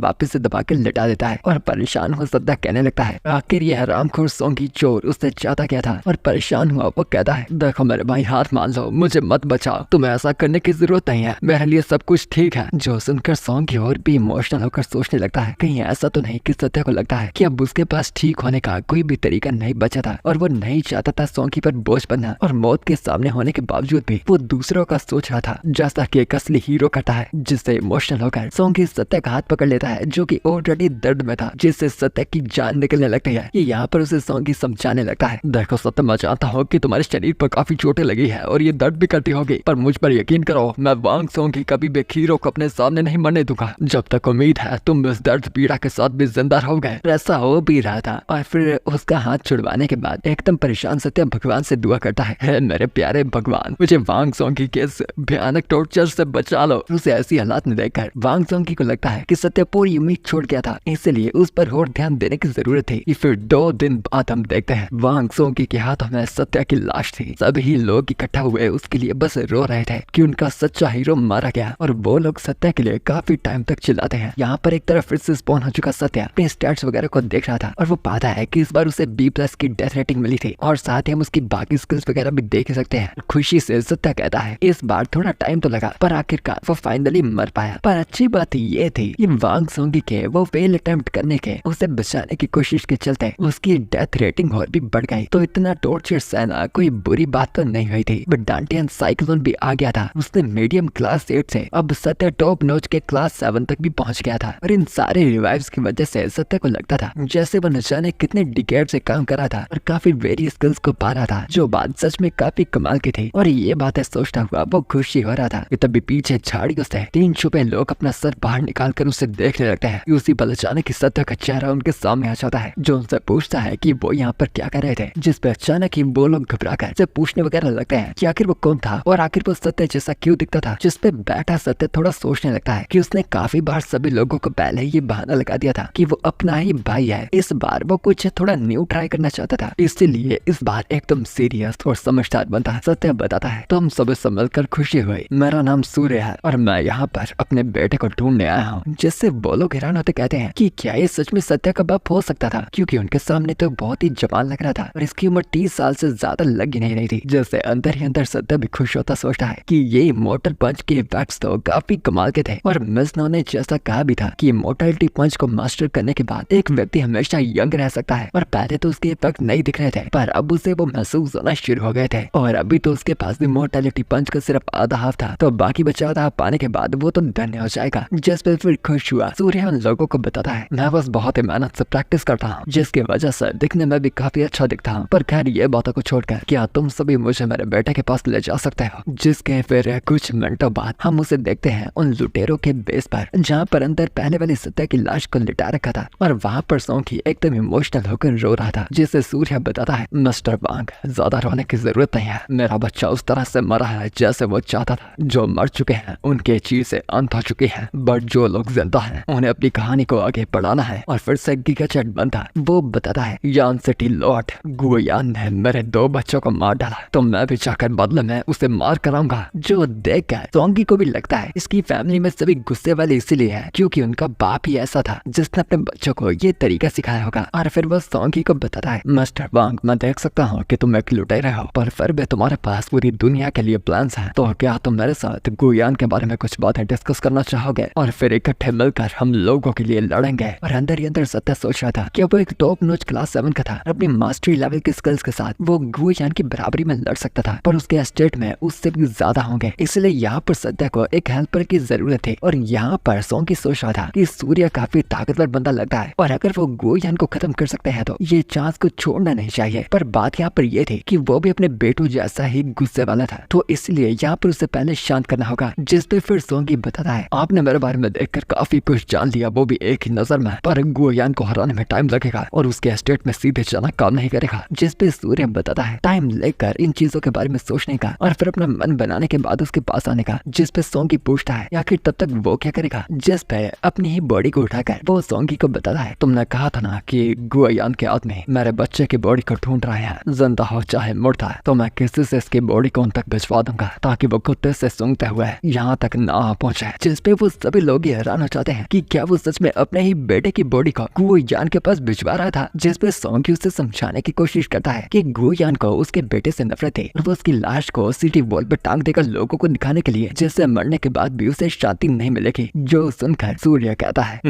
वापस से दबाकर लिटा देता है और परेशान हो सत्या कहने लगता है आखिर ये हरामखोर सोंगी चोर उससे चाहता क्या था। और परेशान हुआ वो कहता है देखो मेरे भाई, हाथ मान लो, मुझे मत बचाओ, तुम्हें ऐसा करने की जरूरत नहीं है, मेरे लिए सब कुछ ठीक है। जो सुनकर सोंगी और भी इमोशनल होकर सोचने लगता है कहीं ऐसा तो नहीं कि सत्या को लगता है कि अब उसके पास ठीक होने का कोई भी तरीका नहीं बचा था और वो नहीं चाहता था सोंगी पर बोझ बनना। और मौत के सामने होने के बावजूद भी वो दूसरों का सोच रहा था जैसा कि एक असली हीरो करता है, जिससे इमोशनल होकर सोंगी सत्या का हाथ पकड़ लेता है, जो कि ऑलरेडी दर्द में था, जिससे सत्या की जान निकलने लगती है। ये यहाँ पर उसे सोंगी समझाने लगता है देखो सत्य, मैं जानता हूँ कि तुम्हारे शरीर पर काफी चोटें लगी है और ये दर्द भी करती होगी, पर मुझ पर यकीन करो, मैं वांग सोंगी कभी भी हीरो को अपने सामने नहीं मरने दूंगा। जब तक उम्मीद है तुम इस दर्द पीड़ा के साथ भी जिंदा रहोगे। ऐसा हो भी रहा था। और फिर उसका हाथ छुड़वाने के बाद एकदम परेशान सत्या भगवान से दुआ करता है, "हे मेरे प्यारे भगवान, मुझे वांग सोंगी के इस भयानक टॉर्चर से बचा लो।" उसे ऐसी हालात में देखकर वांग सोंगी को लगता है कि सत्य पूरी उम्मीद छोड़ गया था, इसलिए उस पर और ध्यान देने की जरूरत थी। फिर 2 दिन बाद हम देखते हैं वांग सोंगी के हाथों में सत्य की लाश थी। सभी लोग इकट्ठा हुए उसके लिए बस रो रहे थे कि उनका सच्चा हीरो मारा गया, और वो लोग सत्य के लिए काफी टाइम तक चिल्लाते हैं। यहाँ पर एक तरफ फिर से स्पॉन हो चुका सत्य अपने स्टैट्स वगैरह को देख रहा था, और वो पाता है कि इस बार उसे B+ की डेथ रेटिंग मिली थी, और साथ ही हम उसकी बाकी स्किल्स वगैरह भी देख सकते हैं। खुशी से सत्य कहता है इस बार थोड़ा टाइम तो लगा, पर आखिरकार वो फाइनली मर पाया। पर अच्छी बात ये थी कि वांग सोंगी के वो फेल अटेम्प्ट करने के, उसे बचाने की कोशिश के चलते उसकी डेथ रेटिंग और भी बढ़ गई। तो इतना टॉर्चर सहना कोई बुरी बात तो नहीं हुई थी, बट डांटियन साइक्लोन भी आ गया था। उसने मीडियम क्लास 8 से अब सत्य टॉप नॉच के क्लास 7 तक भी पहुंच गया था, और इन सारे रिवाइव्स की वजह से सत्य को लगता था जैसे वो न जाने कितने डिकेड से काम कर रहा था और काफी वेरी स्किल्स को पा रहा था, जो बात सच में काफी कमाल की थी। और ये बातें सोचता हुआ वो खुशी हो रहा था कि तभी पीछे झाड़ियों से 3 छुपे लोग अपना सर बाहर निकाल कर उसे देखने लगते हैं। उसी पल अचानक ही सत्य का चेहरा उनके सामने आ जाता है, जो उनसे पूछता है कि वो यहाँ पर क्या कर रहे थे, जिस पे अचानक ही वो लोग घबरा कर से पूछने वगैरह लगते हैं कि आखिर वो कौन था और आखिर वो सत्य जैसा क्यों दिखता था। जिस पे बैठा सत्य थोड़ा सोचने लगता है कि उसने काफी बार सभी लोगों को पहले ये बहाना लगा दिया था कि वो अपना ही भाई है। इस बार वो कुछ थोड़ा न्यू ट्राई करना चाहता था, इसलिए इस बार एकदम सीरियस और समझदार बनता। सत्य बताता है तुम सब संभलकर खुशी हुई, मेरा नाम सूर्य है और मैं यहाँ पर अपने बेटे को ढूंढने आया हूँ। जिससे वो लोग हैरान होते कहते हैं कि क्या ये सच में सत्य का बाप हो सकता था, क्योंकि उनके सामने तो बहुत ही जवान लग रहा था और इसकी उम्र 30 साल से ज्यादा लग ही नहीं रही थी। जैसे अंदर ही अंदर सत्य भी खुश होता सोचता है कि ये इमोर्टल पंच के इफेक्ट्स तो काफी कमाल के थे, और मिस नो ने जैसा कहा भी था कि इमोर्टलिटी पंच को मास्टर करने के बाद एक व्यक्ति हमेशा यंग रह सकता है। और पहले तो उसके इफेक्ट नहीं दिख रहे थे, पर अब उसे वो महसूस होना शुरू हो गए थे, और अभी तो उसके पास इमोर्टलिटी पंच का सिर्फ आधा हाफ था, तो बाकी बचा आधा पाने के बाद वो तो धन्य हो जाएगा। जिस पे फिर खुश हुआ सूर्य उन लोगों को बताता है मैं बस बहुत ही मेहनत से प्रैक्टिस करता हूँ, जिसकी वजह से दिखने में भी काफी अच्छा दिखता हूँ। पर खैर ये बातों को छोड़कर क्या तुम सभी मुझे मेरे बेटे के पास ले जा सकते हो। जिसके फिर कुछ मिनटों बाद हम उसे देखते हैं उन लुटेरों के बेस पर, जहाँ पर अंदर पहले वाली सत्य की लाश को लिटा रखा था, और वहाँ पर सोंकी एकदम इमोशनल होकर रो रहा था। जिसे सूर्य बताता है मिस्टर वांग ज्यादा रोने की जरूरत नहीं है, मेरा बच्चा उस तरह से मरा है जैसे वो चाहता था। जो मर चुके हैं उनके चीजें अंत हो चुकी हैं, बट जो लोग जिंदा हैं उन्हें अपनी कहानी को आगे बढ़ाना है। और फिर से गिगाचैट बनता वो बताता है यान सिटी लॉर्ड गुयान ने मेरे 2 बच्चों को मार डाला, तो मैं भी जाकर बदले में उसे मार कराऊंगा। जो देखकर सोंगी को भी लगता है इसकी फैमिली में सभी गुस्से वाले इसीलिए है क्योंकि उनका बाप ही ऐसा था जिसने अपने बच्चों को ये तरीका सिखाया होगा। और फिर वो सोंगी को बताता है मिस्टर वांग मैं देख सकता हूँ कि तुम एक लुटेरे हो, पर फिर भी तुम्हारे पास पूरी दुनिया के लिए प्लान्स हैं, तो क्या तुम मेरे साथ गुयान के बारे में कुछ बातें डिस्कस करना चाहोगे, और फिर इकट्ठे मिलकर हम लोगों के लिए लड़ेंगे। और अंदर ही अंदर सत्य सोच रहा था कि वो एक टॉप नॉच क्लास 7 का था, अपनी मास्टरी लेवल की स्किल्स के साथ वो गुयान की बराबरी में लड़ सकता था, पर उसके एस्टेट में उससे भी ज्यादा होंगे, इसलिए यहाँ पर सत्य को एक हेल्पर की जरूरत थी। और यहाँ पर सोंगी सोच रहा था कि सूर्य काफी ताकतवर बंदा लगता है, और अगर वो गुयान को खत्म कर सकते हैं तो ये चांस को छोड़ना नहीं चाहिए। पर बात यहाँ पर ये थी कि वो भी अपने बेटों जैसा ही गुस्से वाला था, तो इसलिए यहाँ पर उसे पहले शांत करना होगा। जिस पे फिर सोंगी बताता है आपने मेरे बारे में देखकर काफी कुछ जान लिया, वो भी एक ही नजर में, पर गुयान को हराने में टाइम लगेगा और उसके एस्टेट में सीधे जाना काम नहीं करेगा। जिस पे सूर्य बताता है टाइम लेकर इन चीजों के बारे में सोचने का और फिर अपना मन बनाने के बाद उसके पास आने का। जिस पे सोंगी पूछता है आखिर तब तक वो क्या करेगा। जिस पे अपनी ही बॉडी को उठाकर वो सोंगी को बताता है तुमने कहा था ना कि गुयान के आदमी मेरे बच्चे की बॉडी को ढूंढ रहे हैं, जिंदा हो चाहे मुर्दा है, तो मैं किसी से इसकी बॉडी को उन तक भिजवा दूंगा ताकि वो कुत्ते से सूंघते हुए यहाँ तक ना पहुंचे। जिस पे वो सभी लोग हैरान हो जाते हैं कि क्या वो सच में अपने ही बेटे की बॉडी को गुयान के पास भिजवा रहा था। जिस पे सोंगी उसे समझाने की कोशिश करता है कि गुयान को उसके बेटे से नफरत है और वो उसकी लाश को सिटी वॉल पे टांग देकर लोगों को दिखाने के लिए, जिससे मरने के बाद भी उसे शांति नहीं मिलेगी। जो सुनकर सूर्य कहता है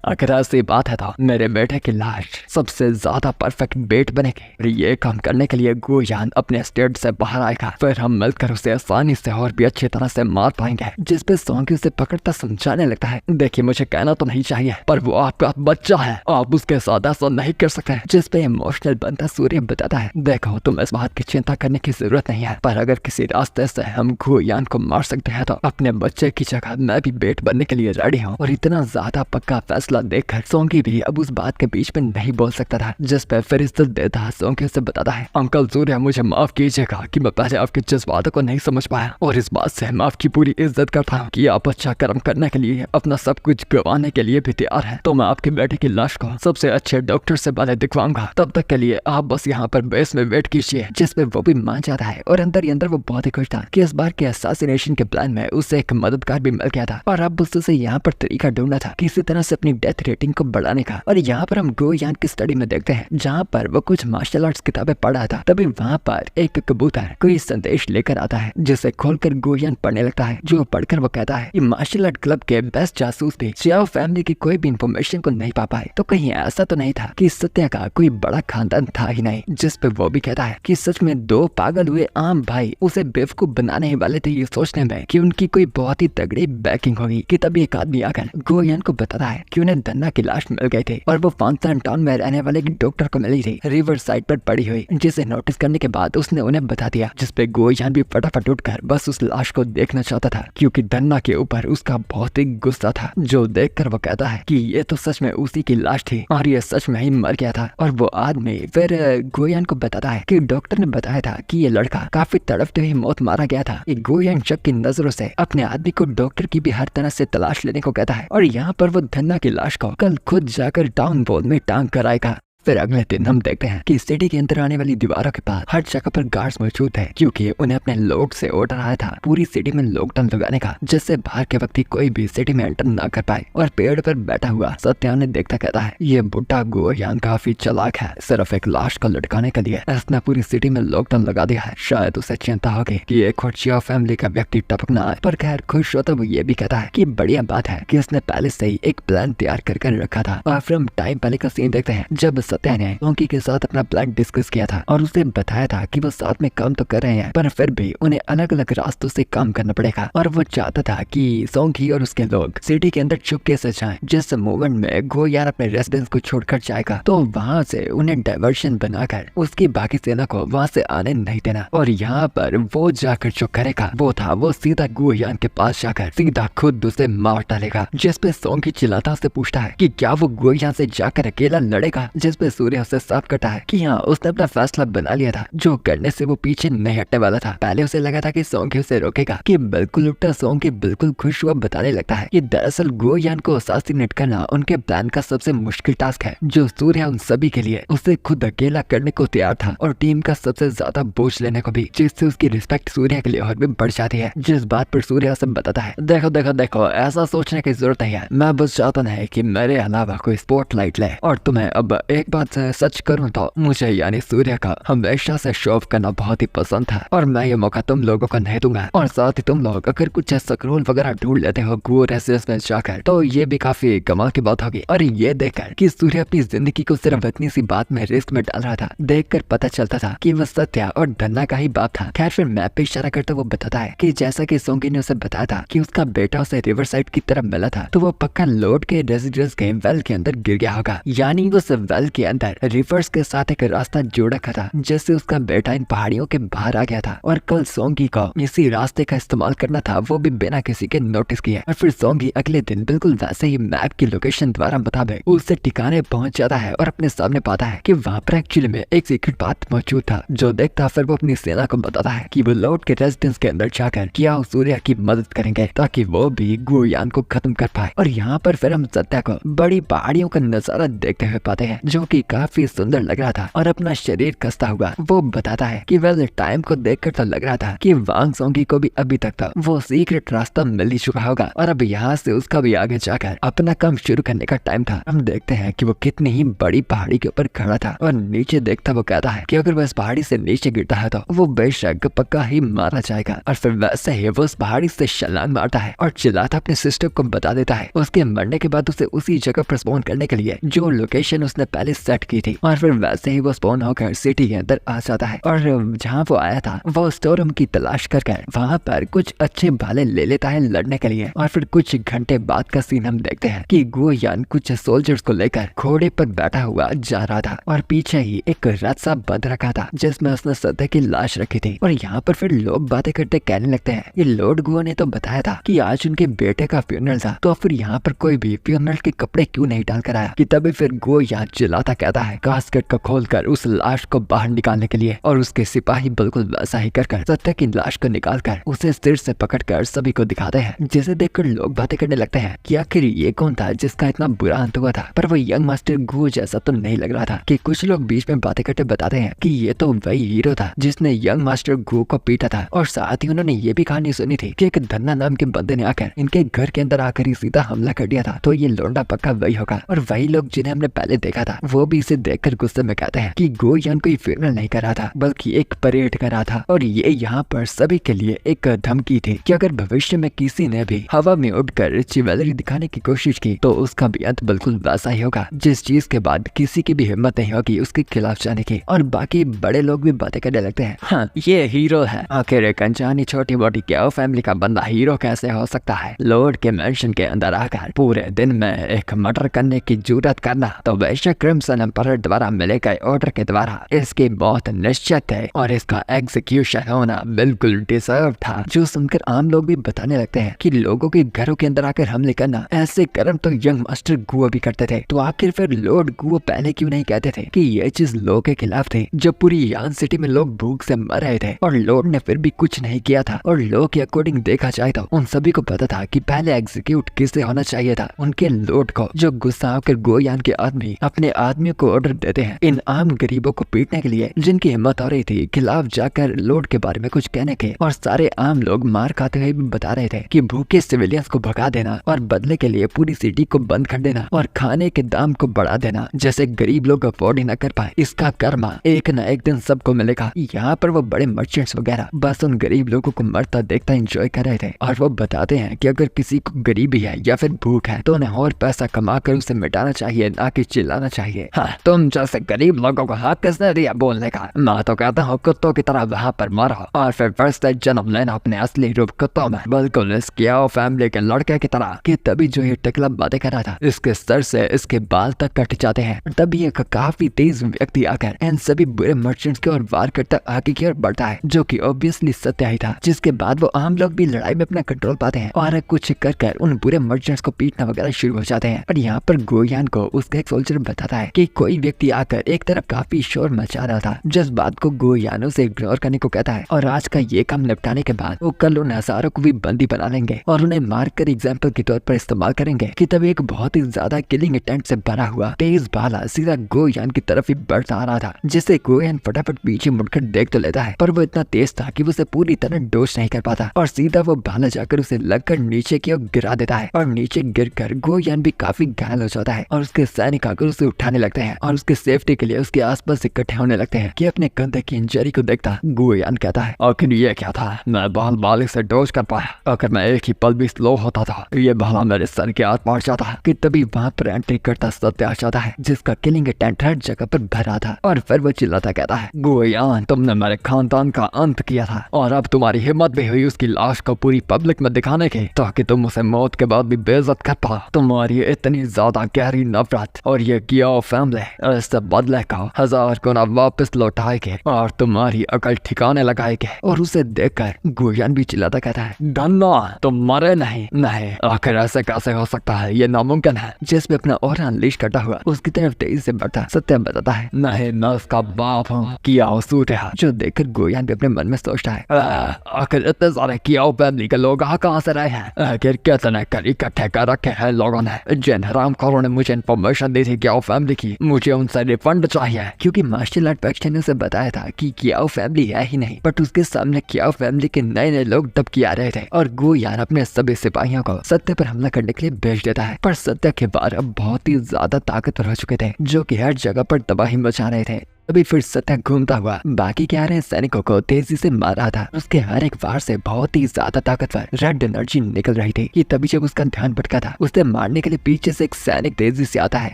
अगर ऐसी बात है तो मेरे बेटे की लाश सबसे ज्यादा परफेक्ट बेट बनेगी, और ये काम करने के लिए गुयान अपने स्टेट से बाहर आएगा, फिर हम मिलकर उसे आसानी से और भी अच्छी तरह से मार पाएंगे। जिस पे सोंगी उसे पकड़ता समझाने लगता है देखिए मुझे कहना तो नहीं चाहिए, पर वो आपका बच्चा है, आप उसके साथ ऐसा नहीं कर सकते। जिस पे इमोशनल बनता सूर्य बताता है देखो तुम इस बात की चिंता करने की जरूरत नहीं है, पर अगर किसी रास्ते से हम गुयान को मार सकते हैं तो अपने बच्चे की जगह मैं भी बेट बनने के लिए रेडी हूँ। और इतना ज्यादा पक्का फैसला देखकर सोंगी भी अब उस बात के बीच में नहीं बोल सकता था। जिस पे फिर इज्जत देता सोंगी उसे बताता है अंकल सूर्या मुझे माफ कीजिएगा कि मैं पहले आपके जज्बातों को नहीं समझ पाया और इस बात से मैं आपकी पूरी इज्जत करता हूँ कि आप अच्छा कर्म करने के लिए अपना सब कुछ गंवाने के लिए भी तैयार है। तो मैं आपके बेटे की लाश को सबसे अच्छे डॉक्टर से पहले दिखवाऊंगा, तब तक के लिए आप बस यहाँ पर बेस में वेट कीजिए। जिसपे वो भी मान जाता है और अंदर ही अंदर वो बहुत ही खुश था कि इस बार के असैसिनेशन के प्लान में उसे एक मददगार भी मिल गया था और अब उससे यहाँ पर तरीका ढूंढना था किसी तरह से अपनी डेथ रेटिंग को बढ़ाने का। और यहाँ पर हम गो यान की स्टडी में देखते हैं जहाँ पर वो कुछ मार्शल आर्ट्स किताबें पढ़ रहा था, तभी वहाँ पर एक कबूतर कोई संदेश लेकर आता है जिसे खोलकर गो यान पढ़ने लगता है। जो पढ़कर वो कहता है ये मार्शल आर्ट क्लब के बेस्ट जासूस थे चियाओ फैमिली की कोई भी इंफॉर्मेशन को नहीं पा पाए, तो कहीं ऐसा तो नहीं था कि सत्या का कोई बड़ा खानदान था ही नहीं। जिस पे वो भी कहता है कि सच में दो पागल हुए आम भाई उसे बेवकूफ बनाने ही वाले थे ये सोचने में कि उनकी कोई बहुत ही तगड़ी बैकिंग होगी कि तभी एक आदमी आकर गोयन को बताता है कि उन्हें धन्ना की लाश मिल गई थी और वो फॉन्सन टाउन में रहने वाले एक डॉक्टर को मिली थी रिवर साइड पर पड़ी हुई, जिसे नोटिस करने के बाद उसने उन्हें बता दिया। जिसपे गोयन भी फटाफट उठकर बस उस लाश को देखना चाहता था क्योंकि धन्ना के ऊपर उसका बहुत ही गुस्सा था। जो देखकर वो कहता है कि ये तो सच में उसी की लाश थी और ये सच में ही मर गया था। और वो आदमी फिर गोयन को बताता है कि डॉक्टर ने बताया था कि ये लड़का काफी तड़पते हुए मौत मारा गया था। गोयन शक की नजरों से अपने आदमी को डॉक्टर की भी हर तरह से तलाश लेने को कहता है और यहाँ पर वो धन्ना की लाश को कल खुद जाकर टाउन बॉल में टांग कर आएगा। फिर अगले दिन हम देखते हैं कि सिटी के अंदर आने वाली दीवारों के पास हर जगह पर गार्ड्स मौजूद है क्योंकि उन्हें अपने लोड से ऑर्डर आया था पूरी सिटी में लॉकडाउन लगाने का, जिससे बाहर के व्यक्ति कोई भी सिटी में एंटर ना कर पाए। और पेड़ पर बैठा हुआ सत्या ने देखता कहता है ये बुढ़ा गोयन काफी चालाक है, सिर्फ एक लाश को लटकाने के लिए इसने पूरी सिटी में लॉकडाउन लगा दिया है। शायद उसे चिंता होगी कि एक और चिया फैमिली का व्यक्ति टपक ना आए, पर खैर खुश होता वो ये भी कहता है कि बढ़िया बात है कि उसने पहले से ही एक प्लान तैयार कर रखा था। और फिर हम टाइम पहले का सीन देखते हैं जब सत्या ने सोंकी के साथ अपना प्लान डिस्कस किया था और उसे बताया था कि वो साथ में काम तो कर रहे हैं पर फिर भी उन्हें अलग अलग रास्तों से काम करना पड़ेगा। और वो चाहता था कि सोंकी और उसके लोग सिटी के अंदर चुपके से जाएं। जिस मोमेंट में गोयन अपने रेसिडेंस को छोड़कर जाएगा तो वहाँ से उन्हें डाइवर्शन बनाकर उसकी बाकी सेना को वहाँ से आने नहीं देना। और यहाँ पर वो जाकर जो करेगा वो था वो सीधा गोयन के पास जाकर सीधा खुद उसे मार डालेगा। जिसपे सोंकी चिल्लाता से पूछता है कि क्या वो गोयन से जाकर अकेला लड़ेगा, जिसपे सूर्य उसे साफ करता है कि हाँ उसने अपना फैसला बना लिया था, जो करने से वो पीछे नहीं हटने वाला था। पहले उसे लगा था कि सोंकी उसे रोकेगा कि बिल्कुल उल्टा सोंकी बिल्कुल खुश हुआ बताने लगता है कि दरअसल गोयन को असैसिनेट करना उनके प्लान का सबसे मुश्किल टास्क है, जो सूर्य उन सभी के लिए उसे खुद अकेला करने को तैयार था और टीम का सबसे ज्यादा बोझ लेने को भी, जिससे उसकी रिस्पेक्ट सूर्य के लिए और भी बढ़ जाती है। जिस बात पर सूर्य उसे बताता है देखो देखो देखो ऐसा सोचने की जरूरत नहीं है, मैं बस चाहता नहीं कि मेरे अलावा कोई स्पॉटलाइट ले। और तुम्हें अब एक बात सच करूं तो मुझे यानी सूर्य का हमेशा से शो ऑफ करना बहुत ही पसंद था और मैं ये मौका तुम लोगों को नहीं दूंगा। और साथ ही तुम लोग अगर कुछ स्क्रोल वगैरह ढूंढ लेते हो गो रेसिडेंस में जाकर तो ये भी काफी कमाल की बात होगी। और ये देखकर कि सूर्य अपनी जिंदगी को सिर्फ इतनी सी बात में रिस्क में डाल रहा था, देखकर पता चलता था कि वह सत्या और धन्ना का ही बाप था। खैर फिर मैप पे इशारा करते वो बताता है कि जैसा कि सोंगी ने उसे बताया था कि उसका बेटा उसे रिवर साइड की तरफ मिला था, तो वो पक्का लोड के रेजिडेंस के वेल के अंदर गिर गया होगा। यानी उस वेल के अंदर रिवर्स के साथ एक रास्ता जोड़ रखा था जिससे उसका बेटा इन पहाड़ियों के बाहर आ गया था और कल सोंगी को इसी रास्ते का इस्तेमाल करना था, वो भी बिना किसी के नोटिस किए। और फिर सोंगी अगले दिन बिल्कुल वैसे ही मैप की लोकेशन द्वारा मुताबिक उससे ठिकाने पहुंच जाता है और अपने सामने पाता है कि वहाँ पर एक्चुअली में एक सीक्रेट बात मौजूद था। जो देखता फिर वो अपनी सेना को बताता है कि वो लॉर्ड के रेजिडेंस के अंदर जाकर किया सूर्य की मदद करेंगे ताकि वो भी गोयन को खत्म कर पाए। और यहाँ पर फिर हम सत्या को बड़ी पहाड़ियों का नजारा देखते हुए पाते हैं जो कि काफी सुंदर लग रहा था और अपना शरीर कसता हुआ वो बताता है कि वेल टाइम को देखकर तो लग रहा था कि वांग सोंगी को भी अभी तक तो वो सीक्रेट रास्ता मिल ही चुका होगा और अब यहाँ से उसका भी आगे जाकर अपना काम शुरू करने का टाइम था। हम देखते हैं कि वो कितनी ही बड़ी पहाड़ी के ऊपर खड़ा था और नीचे देखता वो कहता है कि अगर वो इस पहाड़ी से नीचे गिरता है तो वो बेशक पक्का ही मारा जाएगा। और फिर वैसे ही वो उस पहाड़ी से छलांग मारता है और चिल्लाता अपने सिस्टर को बता देता है उसके मरने के बाद उसे उसी जगह पर स्पॉन करने के लिए जो लोकेशन उसने पहले सेट की थी। और फिर वैसे ही वो स्पॉन होकर सिटी के अंदर आ जाता है और जहाँ वो आया था वो स्टोर रूम की तलाश कर वहाँ पर कुछ अच्छे भाले ले लेता है लड़ने के लिए। और फिर कुछ घंटे बाद का सीन हम देखते हैं कि गोयन कुछ सोल्जर्स को लेकर घोड़े पर बैठा हुआ जा रहा था और पीछे ही एक रथ सा बंध रखा था जिसमें उसने सत्या की लाश रखी थी। और यहाँ पर फिर लोग बातें करते कहने लगते हैं ये लॉर्ड गो ने तो बताया था कि आज उनके बेटे का फ्यूनरल था, तो फिर यहाँ पर कोई भी फ्यूनरल के कपड़े क्यों नहीं डाल कर आया। कि तभी फिर गो यहाँ चिल्लाता चिल्लाता कहता है कास्केट को खोलकर उस लाश को बाहर निकालने के लिए, और उसके सिपाही बिल्कुल वैसा ही कर सत्या की लाश को निकालकर उसे सिर से पकड़कर सभी को दिखाते हैं, जिसे देखकर लोग बातें करने लगते हैं कि आखिर ये कौन था जिसका इतना बुरा अंत हुआ था। पर वो यंग मास्टर गु जैसा तो नहीं लग रहा था कि कुछ लोग बीच में बातें करते बताते हैं कि ये तो वही हीरो था जिसने यंग मास्टर गु को पीटा था, और साथ ही उन्होंने ये भी कहानी सुनी थी कि एक धन्ना नाम के बंदे ने आकर इनके घर के अंदर आकर ही सीधा हमला कर दिया था। तो ये लोंडा पक्का वही होगा, और वही लोग जिन्हें हमने पहले देखा था वो भी इसे देखकर गुस्से में कहते हैं कि गो यान कोई फेवरल नहीं कर रहा था बल्कि एक परेड कर रहा था, और ये यहाँ पर सभी के लिए एक धमकी थी कि अगर भविष्य में किसी ने भी हवा में उड़कर चिवलरी दिखाने की कोशिश की तो उसका भी अंत बिल्कुल वैसा ही होगा, जिस चीज के बाद किसी की भी हिम्मत नहीं होगी उसके खिलाफ जाने की। और बाकी बड़े लोग भी बातें करने लगते हैं, हाँ ये हीरो है, आखिर एक अनजानी छोटी मोटी क्या फैमिली का बंदा हीरो कैसे हो सकता है। लॉर्ड के मेंशन के अंदर आकर पूरे दिन में एक मर्डर करने की जुर्रत करना तो वैश्य क्रिम्सन एम्पायर द्वारा मिले गए ऑर्डर के द्वारा इसकी मौत निश्चित है, और इसका एग्जीक्यूशन होना बिल्कुल डिजर्व था। जो सुनकर आम लोग भी बताने लगते हैं कि लोगों के घरों के अंदर आकर हमले करना ऐसे कर्म तो यंग मास्टर गुओ भी करते थे, तो आखिर फिर लॉर्ड गुओ पहले क्यों नहीं कहते थे कि ये चीज लॉ के खिलाफ थी, जब पूरी यान सिटी में लोग भूख से मर रहे थे और लॉर्ड ने फिर भी कुछ नहीं किया था। और लॉ के अकॉर्डिंग देखा जाए तो उन सभी को पता था कि पहले एग्जीक्यूट किसे होना चाहिए था, उनके लॉर्ड को। जो गुस्सा होकर गोयान के आदमी अपने आदमियों को ऑर्डर देते हैं इन आम गरीबों को पीटने के लिए, जिनकी हिम्मत हो रही थी खिलाफ जाकर लॉर्ड के बारे में कुछ कहने के, और सारे आम लोग मार खाते हुए भी बता रहे थे कि भूखे सिविलियंस को भगा देना और बदले के लिए पूरी सिटी को बंद कर देना और खाने के दाम को बढ़ा देना, जैसे गरीब लोग अफोर्ड ही न कर पाए, इसका कर्मा एक न एक दिन सबको मिलेगा। यहाँ पर वो बड़े मर्चेंट्स वगैरह बस उन गरीब लोगों को मरता देखता एंजॉय कर रहे थे, और वो बताते हैं कि अगर किसी को गरीबी है या फिर भूख है तो उन्हें और पैसा कमा कर उसे मिटाना चाहिए, ना कि चिल्लाना चाहिए। हाँ, तुम जैसे गरीब लोगों को हक किसने दिया बोलने का? मैं तो कहता हूँ कुत्तों की तरह वहाँ पर मरो और फिर फर्स्ट जन्म लेना अपने असली रूप कुत्तों में, बिल्कुल इस कियाओ फैमिली के लड़के की तरह। कि तभी जो ये टकला बातें कर रहा था इसके सर से इसके बाल तक कट जाते हैं। तभी एक काफी तेज व्यक्ति आकर इन सभी बुरे मर्चेंट्स की ओर वार करता आगे की ओर बढ़ता है, जो कि ऑब्वियसली सत्य ही था। जिसके बाद वो आम लोग भी लड़ाई में अपना कंट्रोल पाते हैं और कुछ कर उन बुरे मर्चेंट्स को पीटना वगैरह शुरू हो जाते हैं। और यहाँ पर गोयान को उसका एक सोल्जर बताता है कि कोई व्यक्ति आकर एक तरफ काफी शोर मचा रहा था, जिस बात को गोयान उसे इग्नोर करने को कहता है, और आज का ये काम निपटाने के बाद वो कल उन हजारों को भी बंदी बना लेंगे और उन्हें मारकर एग्जाम्पल के तौर पर इस्तेमाल करेंगे। कि तभी एक बहुत ही ज्यादा किलिंग अटेम्प्ट से भरा हुआ तेज भाला सीधा गोयान की तरफ ही बढ़ता आ रहा था, जिसे गोयान फटाफट पीछे मुड़कर देख तो लेता है, पर वो इतना तेज था कि उसे पूरी तरह डोज नहीं कर पाता, और सीधा वो भाला जाकर उसे लगकर नीचे की ओर गिरा देता है। और नीचे गिरकर गोयान भी काफी घायल हो जाता है, और उसके सैनिक आकर उसे उठाने लगते हैं और उसके सेफ्टी के लिए उसके आसपास इकट्ठे होने लगते हैं। कि अपने कंधे की इंजरी को देखता गोयान कहता है, आखिर ये क्या था? मैं बाल बालिक से डोज कर पाया, अगर मैं एक ही पल भी स्लो होता था ये भाला मेरे सर के हाथ पहुंच जाता है। कि तभी वहाँ पर एंट्री करता सत्य आ जाता है, जिसका किलिंग अटेम्प्ट हर जगह पर भरा था, और फिर वो चिल्लाता कहता है, गोयान तुमने मेरे खानदान का अंत किया था और अब तुम्हारी हिम्मत भी हुई उसकी लाश को पूरी पब्लिक में दिखाने की, ताकि तुम उसे मौत के बाद भी बेइज्जत कर पाओ। तुम्हारी इतनी ज्यादा गहरी नफरत और ये कियाओ फैमिली इससे बदले का 1000 गुना वापस लौटाएंगे और तुम्हारी अकल ठिकाने लगाएंगे। और उसे देखकर गोयान भी चिल्लाता कहता है, धन्ना तुम मरे नहीं। नहीं, आखिर ऐसे कैसे हो सकता है? ये नामुमकिन है। जिसमें अपना और अनलीश करता हुआ उसकी तरफ तेजी से बढ़ता सत्य बताता है, नहीं मैं उसका बाप हूँ, कियाओ सूटेहा। जो देखकर गोयान भी अपने मन में सोचता है, आखिर इतने सारे कियाओ फैमिली के लोग कहाँ से रहे हैं? आखिर कितने कर इकट्ठे कर रखे हैं लोगों ने? जिन हरामखोरों ने मुझे इन्फॉर्मेशन दी थी कियाओ फैमिली की, मुझे उनसे रिफंड चाहिए। क्योंकि मार्शल आर्ट फैक्शन ने उसे बताया था कि कियाओ फैमिली है ही नहीं, बट उसके सामने कियाओ फैमिली के नए नए लोग दबके आ रहे थे, और गोयान अपने सभी सिपाहियों को सत्य पर हमला करने के लिए भेज देता है। पर सत्य के बार अब बहुत ही ज्यादा ताकतवर हो चुके थे, जो कि हर जगह पर तबाही मचा रहे थे। तभी फिर सत्य घूमता हुआ बाकी के आ रहे सैनिकों को तेजी से मार रहा था। उसके हर एक वार से बहुत ही ज्यादा ताकतवर रेड एनर्जी निकल रही थी। कि तभी जब उसका ध्यान भटका था, उसे मारने के लिए पीछे से एक सैनिक तेजी से आता है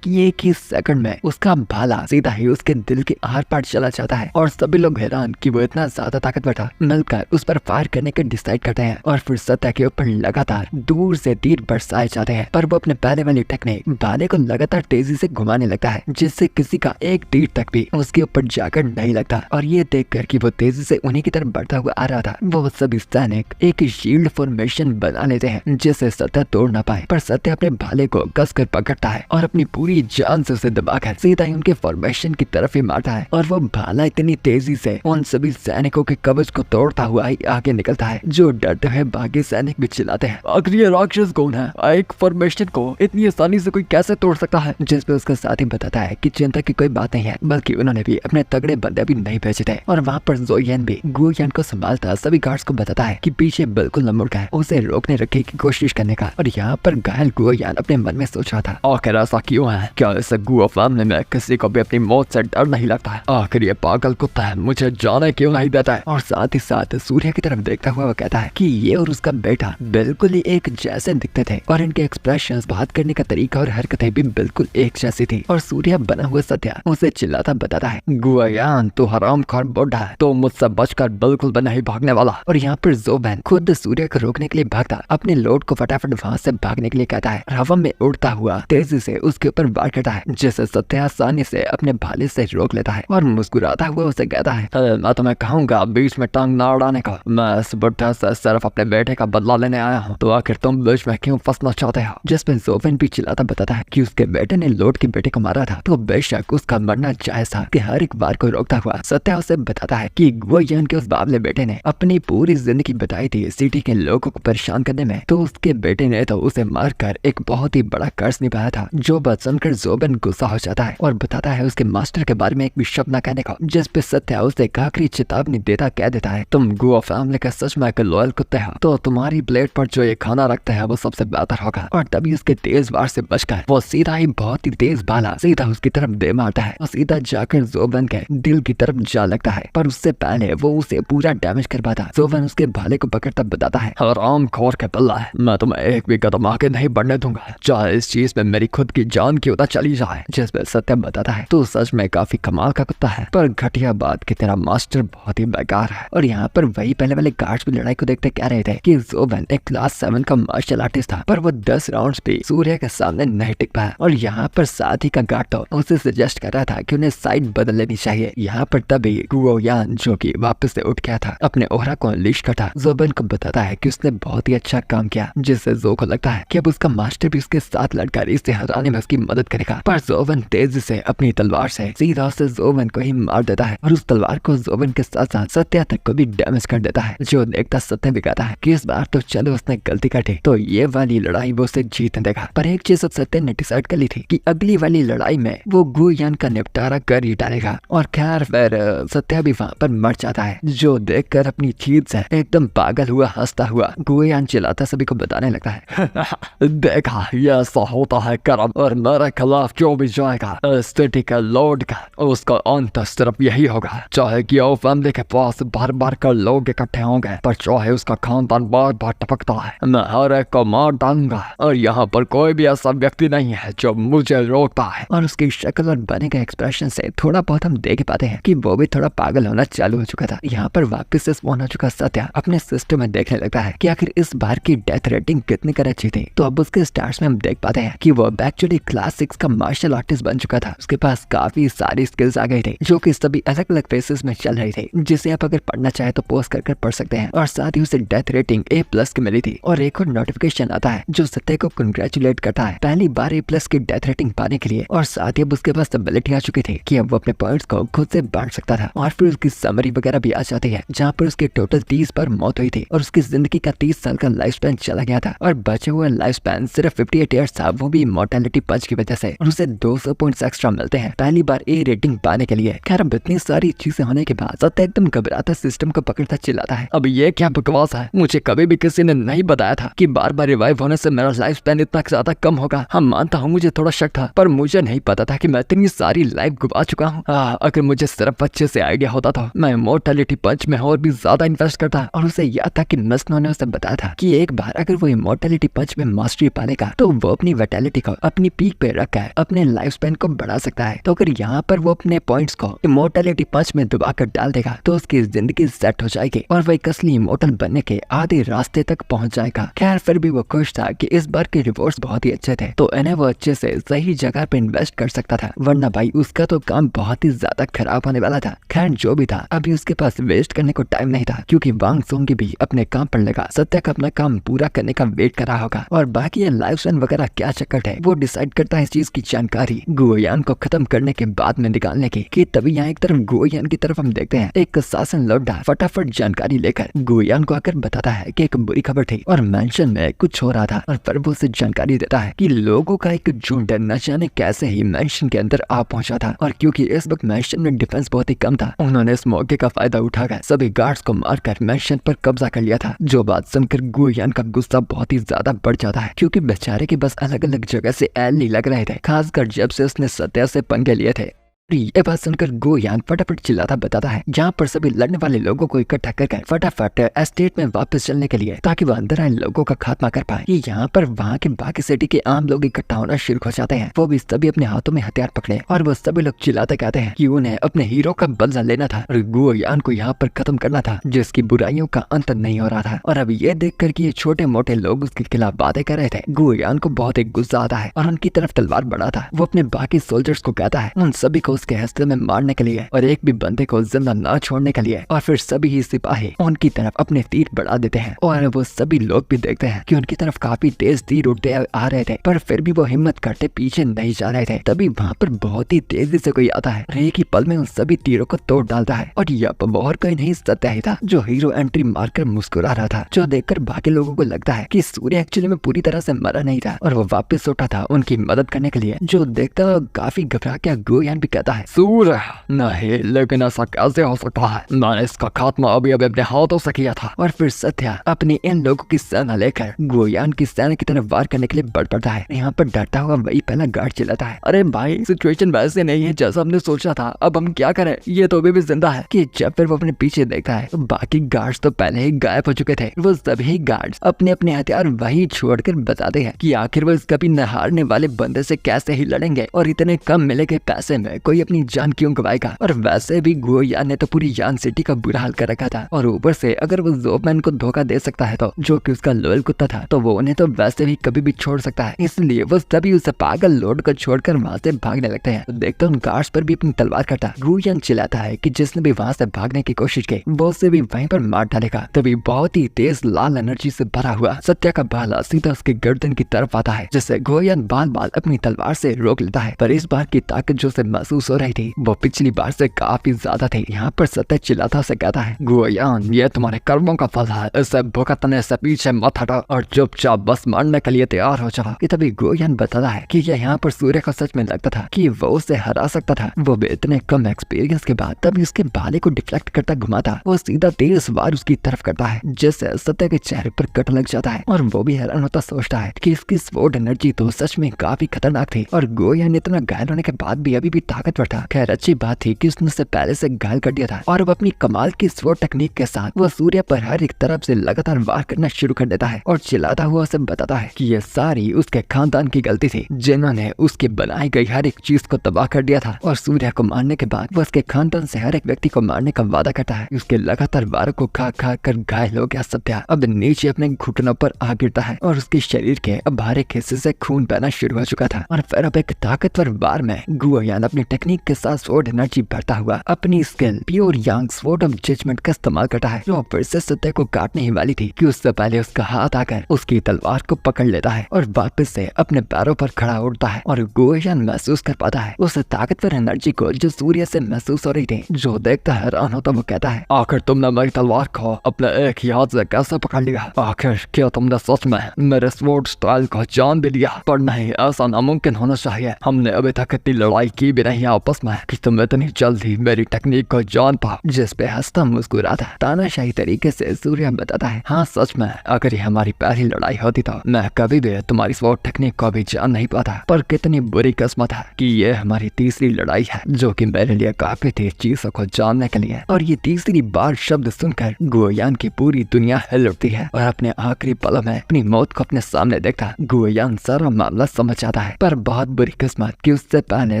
कि एक ही सेकंड में उसका भाला सीधा ही उसके दिल के आर पार चला जाता है, और सभी लोग हैरान कि वो इतना ज्यादा ताकतवर था मिलकर उस पर फायर करने का डिसाइड करते हैं। और फिर सत्य के ऊपर लगातार दूर से तीर बरसाए जाते हैं, पर वो अपने पहले वाली टेक्निक भाले को लगातार तेजी से घुमाने लगता है, जिससे किसी का एक तीर तक भी उसके ऊपर जाकर नहीं लगता। और ये देखकर कि वो तेजी से उन्हीं की तरफ बढ़ता हुआ आ रहा था, वो सभी सैनिक एक शील्ड फॉर्मेशन बना लेते हैं जिसे सत्या तोड़ ना पाए। पर सत्या अपने भाले को कसकर पकड़ता है और अपनी पूरी जान से उसे दबाकर सीधा ही उनके फॉर्मेशन की तरफ ही मारता है। और वो भाला इतनी तेजी से उन सभी सैनिकों के कवच को तोड़ता हुआ ही आगे निकलता है, जो डरते हुए बाकी सैनिक भी चिल्लाते हैं, आखिर ये राक्षस कौन है? एक फॉर्मेशन को इतनी आसानी से कोई कैसे तोड़ सकता है? जिस पे उसका साथी बताता है कि चिंता की कोई बात नहीं है, बल्कि उन्होंने भी अपने तगड़े बंदे भी नहीं भेजे थे। और वहाँ पर जोयन भी गुओयान को संभालता सभी गार्ड्स को बताता है कि पीछे बिल्कुल न मुड़ गए, उसे रोकने रखने की कोशिश करने का। और यहाँ पर घायल गुओयान अपने मन में सोच रहा था, आखिर ऐसा क्यों है? क्या इस गुओ फैमिली में किसी को भी अपनी मौत से डर नहीं लगता है? आखिर ये पागल कुत्ता है मुझे जाने क्यों नहीं देता है? और साथ ही साथ सूर्य की तरफ देखता हुआ वो कहता है कि ये और उसका बेटा बिल्कुल ही एक जैसे दिखते थे और इनके एक्सप्रेशंस, बात करने का तरीका और हरकतें भी बिल्कुल एक जैसी थी। और सूर्य बना हुआ सत्या उसे चिल्लाता बताता है, गुओयान तू हरामखोर बुड्ढा है, तो मुझसे बचकर बिल्कुल भी नहीं भागने वाला। और यहाँ पर जोबेन खुद सूर्य को रोकने के लिए भागता, अपने लोड को फटाफट वहाँ से भागने के लिए कहता है। हवा में उड़ता हुआ तेजी से उसके ऊपर वार करता है, जिसे सत्या आसानी से अपने भाले से रोक लेता है और मुस्कुराता हुआ उसे कहता है, मैं तुम्हें कहूंगा बीच में टांग ना अड़ाने का। मैं इस बुड्ढा से सिर्फ अपने बेटे का बदला लेने आया हूँ, तो आखिर तुम बीच में क्यों फंसना चाहते हो? जिसपे जोबेन भी चिल्लाता बताता है कि उसके बेटे ने लोड के बेटे को मारा था, तो बेशक उसका मरना जायज था। कि हर एक बार को रोकता हुआ सत्या उसे बताता है कि गुओयान के उस बावले बेटे ने अपनी पूरी जिंदगी बिताई थी सिटी के लोगों को परेशान करने में, तो उसके बेटे ने तो उसे मारकर एक बहुत ही बड़ा कर्ज निभाया था। जो बात सुनकर जोबेन गुस्सा हो जाता है और बताता है उसके मास्टर के बारे में एक भी शब्द न कहने का, जिस पे सत्या उसे एक आखिरी चेतावनी देता कह देता है, तुम गुओ फैमिली का सच में एक लॉयल कुत्ते हो, तो तुम्हारी प्लेट पर जो ये खाना रखते हैं वो सबसे बेहतर होगा। और तभी उसके तेज वार से बचकर वो सीधा ही बहुत ही तेज भाला सीधा उसकी तरफ दे मारता है और सीधा जाकर जोबेन के दिल की तरफ जा लगता है। पर उससे पहले वो उसे पूरा डैमेज कर पाता। जोबेन उसके भाले को पकड़ता बताता है, हरामखोर के पिल्ला है, मैं तुम्हें एक भी कदम आगे नहीं बढ़ने दूंगा, चाहे इस चीज में मेरी खुद की जान क्यों ना चली जाए। जिस पर सत्य बताता है, तो सच में काफी कमाल का कुत्ता है, पर घटिया बात कि तेरा मास्टर बहुत ही बेकार है। और यहाँ पर वही पहले वाले गार्ड्स भी लड़ाई को देखते कह रहे थे कि जोबेन एक क्लास 7 का मार्शल आर्टिस्ट था, पर वो 10 राउंड्स भी सूर्य के सामने नहीं टिक पाया। और यहाँ पर साथी का गार्ड तो उसे सजेस्ट कर रहा था कि उन्हें साइड बदल लेनी चाहिए। यहाँ पर तभी गुओयान जो कि वापस से उठ गया था, अपने ओहरा को अनलीश करता जोबेन को बताता है कि उसने बहुत ही अच्छा काम किया, जिससे जो को लगता है कि अब उसका मास्टर भी उसके साथ लड़कर इसे हराने में उसकी मदद करेगा। पर जोबेन तेजी से अपनी तलवार से सीधा से जोबेन को ही मार देता है और उस तलवार को जोबेन के साथ साथ सत्या तक को भी डैमेज कर देता है। जो देखता सत्या भी कहता है कि इस बार तो चलो उसने गलती कर दी, तो ये वाली लड़ाई वो उसे जीतने देगा। पर एक चीज सत्या ने डिसाइड कर ली थी कि अगली वाली लड़ाई में वो गुओयान का निपटारा कर ही डालेगा। और खैर फिर सत्या भी वहाँ पर मर जाता है, जो देखकर अपनी चीज से एकदम पागल हुआ हंसता हुआ गुओयान चिल्लाता सभी को बताने लगता है, देखा ये ऐसा होता है करम, और मेरे खिलाफ जो भी जाएगा इस सिटी के लॉर्ड का उसका अंत सिर्फ यही होगा। चाहे कि वो फैमिली के पास बार बार कर लोग इकट्ठे होंगे, पर चाहे उसका खानदान बार बार टपकता है, मैं हर एक को मार डालूंगा। और यहाँ पर कोई भी ऐसा व्यक्ति नहीं है जो मुझे रोकता है। और उसकी शक्ल और बने के एक्सप्रेशन से थोड़ा बहुत हम देख पाते हैं कि वो भी थोड़ा पागल होना चालू हो चुका था। यहाँ पर वापस से स्पॉन हो चुका सत्या अपने सिस्टम में देखने लगता है कि आखिर इस बार की डेथ रेटिंग कितनी कर अच्छी थी। तो अब उसके स्टार्स में हम देख पाते हैं कि वो एक्चुअली क्लास 6 का मार्शल आर्टिस्ट बन चुका था। उसके पास काफी सारी स्किल्स आ गई थी, जो कि सभी अलग अलग फेसेस में चल रही थी, जिसे आप अगर पढ़ना चाहे तो पोस्ट कर पढ़ सकते हैं। और साथ ही उसे डेथ रेटिंग A+ की मिली थी। और एक और नोटिफिकेशन आता है जो सत्य को कंग्रेचुलेट करता है पहली बार A+ की डेथ रेटिंग पाने के लिए। और साथ ही अब उसके पास एबिलिटी आ चुकी थी कि अब वो अपने पॉइंट्स को खुद से बांट सकता था। और फिर उसकी समरी वगैरह भी आ जाती है, जहाँ पर उसकी टोटल 30 बार मौत हुई थी और उसकी जिंदगी का 30 साल का लाइफ स्पैन चला गया था। और बचे हुए लाइफ स्पैन सिर्फ 58 ईयर्स था, वो भी इमॉर्टैलिटी पंच की वजह से। और उसे 200 पॉइंट्स एक्स्ट्रा मिलते हैं पहली बार A रेटिंग पाने के लिए। खैर अब इतनी सारी चीजें होने के बाद सत्य एकदम घबराता सिस्टम को पकड़ता चिल्लाता है, अब ये क्या बकवास है, मुझे कभी भी किसी ने नहीं बताया था कि बार बार रिवाइव होने से मेरा लाइफ स्पैन इतना ज्यादा कम होगा। हम मानता हूँ मुझे थोड़ा शक था, पर मुझे नहीं पता था कि मैं इतनी सारी लाइफ गुवा चुका हूँ। अगर मुझे सिर्फ अच्छे से आइडिया होता था मैं इमॉर्टैलिटी पंच में और भी ज्यादा इन्वेस्ट करता। और उसे याद था कि मिस्नो ने उसे बताया था कि एक बार अगर वो इमॉर्टैलिटी पंच में मास्टरी पालेगा तो वो अपनी विटैलिटी को अपनी पीक पे रखकर अपने लाइफ स्पैन को बढ़ा सकता है। तो अगर यहाँ पर वो अपने पॉइंट्स को इमॉर्टैलिटी पंच में दबाकर डाल देगा तो उसकी जिंदगी सेट हो जाएगी और वह एक असली इमॉर्टल बनने के आधे रास्ते तक पहुंच जाएगा। खैर फिर भी वो खुश था कि इस बार के रिवॉर्ड्स बहुत ही अच्छे थे, तो इन्हें वो अच्छे से सही जगह पे इन्वेस्ट कर सकता था, वरना भाई उसका तो काम बहुत बहुत ही ज्यादा खराब होने वाला था। खैर जो भी था, अभी उसके पास वेस्ट करने को टाइम नहीं था, क्योंकि वांग सोंग भी अपने काम पर लगा सत्या का अपना काम पूरा करने का वेट कर रहा होगा। और बाकी ये लाइफ लाइन वगैरह क्या चक्कर है वो डिसाइड करता है इस चीज की जानकारी गुओयान को खत्म करने के बाद में निकालने की। कि तभी यहाँ एक तरफ गुओयान की तरफ हम देखते हैं एक शासन लौटा फटाफट जानकारी लेकर गुओयान को आकर बताता है कि एक बुरी खबर थी और मेंशन में कुछ हो रहा था। और फिर वो उसे जानकारी देता है कि लोगों का एक झुंड न जाने कैसे ही मेंशन के अंदर आ पहुंचा था। और क्योंकि इस वक्त मेंशन में डिफेंस बहुत ही कम था, उन्होंने इस मौके का फायदा उठाकर सभी गार्ड्स को मारकर मेंशन पर कब्जा कर लिया था। जो बात सुनकर गुओयान का गुस्सा बहुत ही ज्यादा बढ़ जाता है, क्योंकि बेचारे के बस अलग अलग जगह से एल नहीं लग रहे थे, खासकर जब से उसने सत्या से पंगे लिए थे। ये बात सुनकर गुओयान फटाफट चिल्लाता बताता है जहाँ पर सभी लड़ने वाले लोगों को इकट्ठा कर फटाफट एस्टेट में वापस चलने के लिए, ताकि वो अंदर आए लोगों का खात्मा कर पाए। ये यहाँ पर वहाँ के बाकी सिटी के आम लोग इकट्ठा होना शुरू हो जाते हैं। वो भी सभी अपने हाथों में हथियार पकड़े और वो सभी लोग चिल्लाते कहते हैं कि उन्हें अपने हीरो का बदला लेना था और गुओयान को यहाँ पर खत्म करना था, जिसकी बुराइयों का अंत नहीं हो रहा था। और अब ये देख कर ये छोटे मोटे लोग उसके खिलाफ बातें कर रहे थे, गुओयान को बहुत ही गुस्सा आता है और उनकी तरफ तलवार बढ़ाता। वो अपने बाकी सोल्जर्स को कहता है उन सभी को उसके हस्ते में मारने के लिए और एक भी बंदे को जिंदा न छोड़ने के लिए। और फिर सभी ही सिपाही उनकी तरफ अपने तीर बढ़ा देते हैं और वो सभी लोग भी देखते हैं कि उनकी तरफ काफी तेज तीर उड़ते आ रहे थे, पर फिर भी वो हिम्मत करते पीछे नहीं जा रहे थे। तभी वहाँ पर बहुत ही तेजी से कोई आता है और एक ही पल में उन सभी तीरों को तोड़ डालता है। और यह और कोई नहीं सत्या ही था, जो हीरो एंट्री मारकर मुस्कुरा रहा था, जो देखकर बाकी लोगों को लगता है कि सूर्य एक्चुअली में पूरी तरह से मरा नहीं था और वो वापस उठा था उनकी मदद करने के लिए। जो देखता हुआ काफी घबरा के गुओयान भी कहता है सूर्य नहीं, लेकिन ऐसा कैसे हो सकता है, मैंने इसका खात्मा अभी अभी अपने हाथों से किया था। और फिर सत्या अपनी इन लोगों की सेना लेकर गुओयान की सेना की तरफ वार करने के लिए बढ़ पड़ता है। यहाँ पर डरता हुआ वही पहला गार्ड चिल्लाता है अरे भाई सिचुएशन वैसे नहीं है जैसा हमने सोचा था, अब हम क्या करें, ये तो अभी भी जिंदा है। कि जब फिर वो अपने पीछे देखता है तो बाकी गार्ड्स तो पहले ही गायब हो चुके थे। वो सभी गार्ड्स अपने अपने हथियार वही छोड़कर बताते हैं कि आखिर वो इस कभी न हारने वाले बंदे से कैसे ही लड़ेंगे और इतने कम मिले गए पैसे में कोई अपनी जान क्यों गवाएगा। और वैसे भी गुओयान ने तो पूरी यान सिटी का बुरा हाल कर रखा था और ऊपर से अगर वो ज़ोबमैन को धोखा दे सकता है तो, जो कि उसका लॉयल कुत्ता था, तो वो उन्हें तो वैसे भी कभी भी छोड़ सकता है। इसलिए वो सभी उसे पागल लोड को छोड़कर वहाँ से भागने लगते हैं। तो देखते उन गार्ड्स पर भी अपनी तलवार करता। गुओयान चिल्लाता है कि जिसने भी वहाँ से भागने की कोशिश की वो उसे भी वहीं पर मार डालेगा। तभी बहुत ही तेज लाल एनर्जी से भरा हुआ सत्या का भाला सीधा उसके गर्दन की तरफ आता है, जिससे गुओयान बाल बाल अपनी तलवार से रोक लेता है। पर इस बार की ताकत जो उसे महसूस हो रही थी वो पिछली बार से काफी ज्यादा थे। यहाँ पर सत्य चिल्लाता से कहता है गुओयान ये तुम्हारे कर्मों का फल है, इसे भुगतने से पीछे मत हटो और चुपचाप बस मारने के लिए तैयार हो जाओ। कि तभी गुओयान बताता है कि यहाँ पर सूर्य को सच में लगता था कि वो उसे हरा सकता था, वो भी इतने कम एक्सपीरियंस के बाद। तभी उसके भाले को डिफ्लेक्ट करता घुमाता वो सीधा तेज वार उसकी तरफ करता है, जिससे सत्य के चेहरे पर कट लग जाता है और वो भी हैरान होता सोचता है कि इसकी स्वॉर्ड एनर्जी तो सच में काफी खतरनाक थी और गुओयान इतना घायल होने के बाद भी अभी भी ताकतवर था। खैर अच्छी बात थी कि उसने उसे पहले से घायल कर दिया था और अब अपनी कमाल की स्वॉर्ड टेक्निक के साथ वो सूर्य पर हर एक तरफ से लगातार वार करना शुरू कर देता है और चिल्लाता हुआ उसे बताता है कि ये सारी उसके खानदान की गलती थी, जिन्होंने उसकी बनाई गई हर एक चीज को तबाह कर दिया था। और सूर्य को मारने के बाद वो उसके खानदान से हर एक व्यक्ति को मारने का वादा करता है। उसके लगातार वारों को खा खा कर घायल हो गया सत्या अब नीचे अपने घुटनों पर आ गिरता है और उसके शरीर के अब हर एक हिस्से से खून बहना शुरू हो चुका था। और फिर अब एक ताकतवर वार में गुओयान अपनी टेक्निक के साथ स्वॉर्ड एनर्जी भरता हुआ अपनी skill pure yang sword of judgement का इस्तेमाल करता है, जो फिर से सत्य को काटने ही वाली थी कि उससे पहले उसका हाथ आकर उसकी तलवार को पकड़ लेता है और वापस से अपने पैरों पर खड़ा उठता है। और गुओयान महसूस कर पाता है उस ताकतवर एनर्जी को जो सूर्य से महसूस हो रही थी। जो देखता हैरान होता वो कहता है आखिर तुमने मेरी तलवार को अपने एक ही हाथ से कैसे पकड़ लिया, आखिर क्या तुमने सच में मेरे स्वॉर्ड स्टाइल को जान भी लिया। पर नहीं, ऐसा नामुमकिन होना चाहिए, हमने अभी तक इतनी लड़ाई की भी नहीं आपस में कि तुम इतनी जल्दी मेरी टेक्निक को जान पाओ। जिस पे हंसता मुस्कुराता तानाशाही तरीके से सूर्य बताता है हाँ सच में अगर ये हमारी पहली लड़ाई होती तो मैं कभी भी तुम्हारी स्वॉर्ड टेक्निक को भी जान नहीं पाता, पर कितनी बुरी किस्मत है कि ये हमारी तीसरी लड़ाई है जो कि मेरे लिए काफी थी चीजों को जानने के लिए। और ये तीसरी बार शब्द सुनकर गुओयान की पूरी दुनिया हिल उठती है और अपने आखिरी पलों में अपनी मौत को अपने सामने देखता गुओयान सारा मामला समझ आता है। पर बहुत बुरी किस्मत कि उससे पहले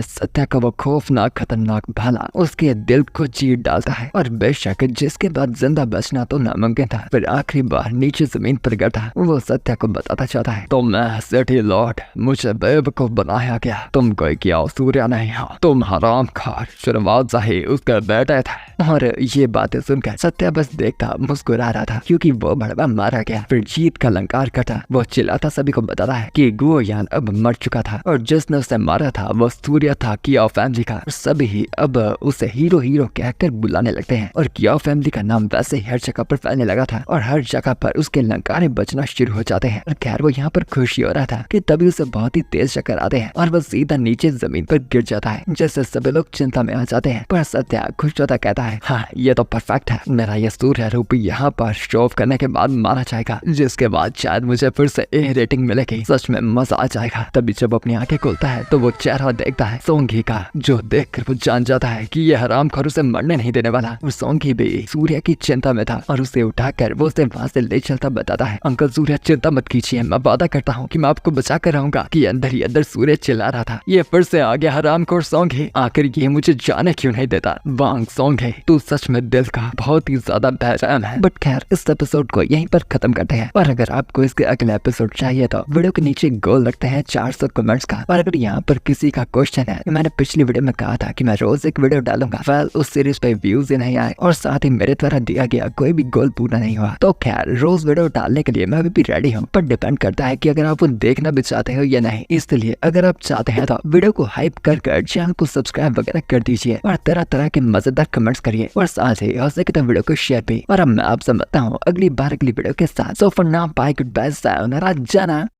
सत्या को वो खौफनाक खतरनाक भाला उसके दिल को चीर डालता है और बेशक जिसके बाद जिंदा बचना तो नामुमकिन था, फिर आखिरी बार नीचे जमीन पर गिरता है। वो सत्या को बताता चाहता है, तो मैं सिटी लॉर्ड, मुझे बेवकूफ बनाया गया, तुम कोई किया सूर्या नहीं हो, तुम हराम खार शुरुआत ही उसके बेटे थे। और ये बातें सुनकर सत्या बस देखता मुस्कुरा रहा था, क्योंकि वो बड़वा मारा गया। फिर जीत का अलंकार कटा। वो चिल्लाता सभी को बताता है कि गुओयान अब मर चुका था और जिसने उसे मारा था वो सूर्या था, किया फैमिली का। सभी अब उसे हीरो हीरो कहकर बुलाने लगते हैं और किया फैमिली का नाम वैसे ही हर जगह पर फैलने लगा था और हर जगह पर उसके लंकारे बचना शुरू हो जाते हैं। और खैर वो यहाँ पर खुशी हो रहा था कि तभी उसे बहुत ही तेज चक्कर आते हैं और वो सीधा नीचे जमीन पर गिर जाता है, जिससे सभी लोग चिंता में आ जाते हैं। पर सत्या खुश होता कहता है, हाँ ये तो परफेक्ट है, मेरा ये सूर्य रूपी यहाँ पर शो ऑफ करने के बाद मारा जाएगा, जिसके बाद शायद मुझे फिर से ए रेटिंग मिलेगी, सच में मजा आ जाएगा। तभी जब अपनी आंखें खोलता है तो वो चेहरा देखता है सोंगी का, जो देखकर वो जान जाता है कि ये हरामखोर उसे मरने नहीं देने वाला। और सोंगी भी सूर्य की चिंता में था और उसे उठाकर वो उसे वहाँ से ले चलता बताता है, अंकल सूर्य चिंता मत कीजिए, मैं वादा करता हूँ कि मैं आपको बचा कर रहूंगा। कि अंदर ही अंदर सूर्य चिल्ला रहा था, ये फिर से आ गया हरामखोर सोंगी, आखिर ये मुझे जाने क्यों नहीं देता। वांग सोंगी, तू सच में दिल का बहुत ही ज्यादा बेरहम है। बट खैर इस एपिसोड को यहीं पर खत्म करते हैं। और अगर आपको इसके अगले एपिसोड चाहिए तो वीडियो के नीचे गोल रखते हैं 400 कमेंट्स का। और अगर यहाँ पर किसी का क्वेश्चन है, मैंने पिछली वीडियो में कहा था कि मैं रोज एक वीडियो डालूंगा, वेल उस सीरीज पे व्यूज ही नहीं आए और साथ ही मेरे द्वारा दिया गया कोई भी गोल पूरा नहीं हुआ। तो खैर रोज वीडियो डालने के लिए मैं अभी भी रेडी हूँ, पर डिपेंड करता है कि अगर आप वो देखना भी चाहते हो या नहीं। इसलिए अगर आप चाहते हैं तो वीडियो को हाइप कर चैनल को सब्सक्राइब वगैरह कर दीजिए और तरह तरह के मजेदार कमेंट्स करिए और साथ ही हो सके तो वीडियो को शेयर भी। और अब मैं आपसे मिलता हूँ अगली बार अगली वीडियो के साथ। So for now bye, goodbye, सायोनारा, जाना।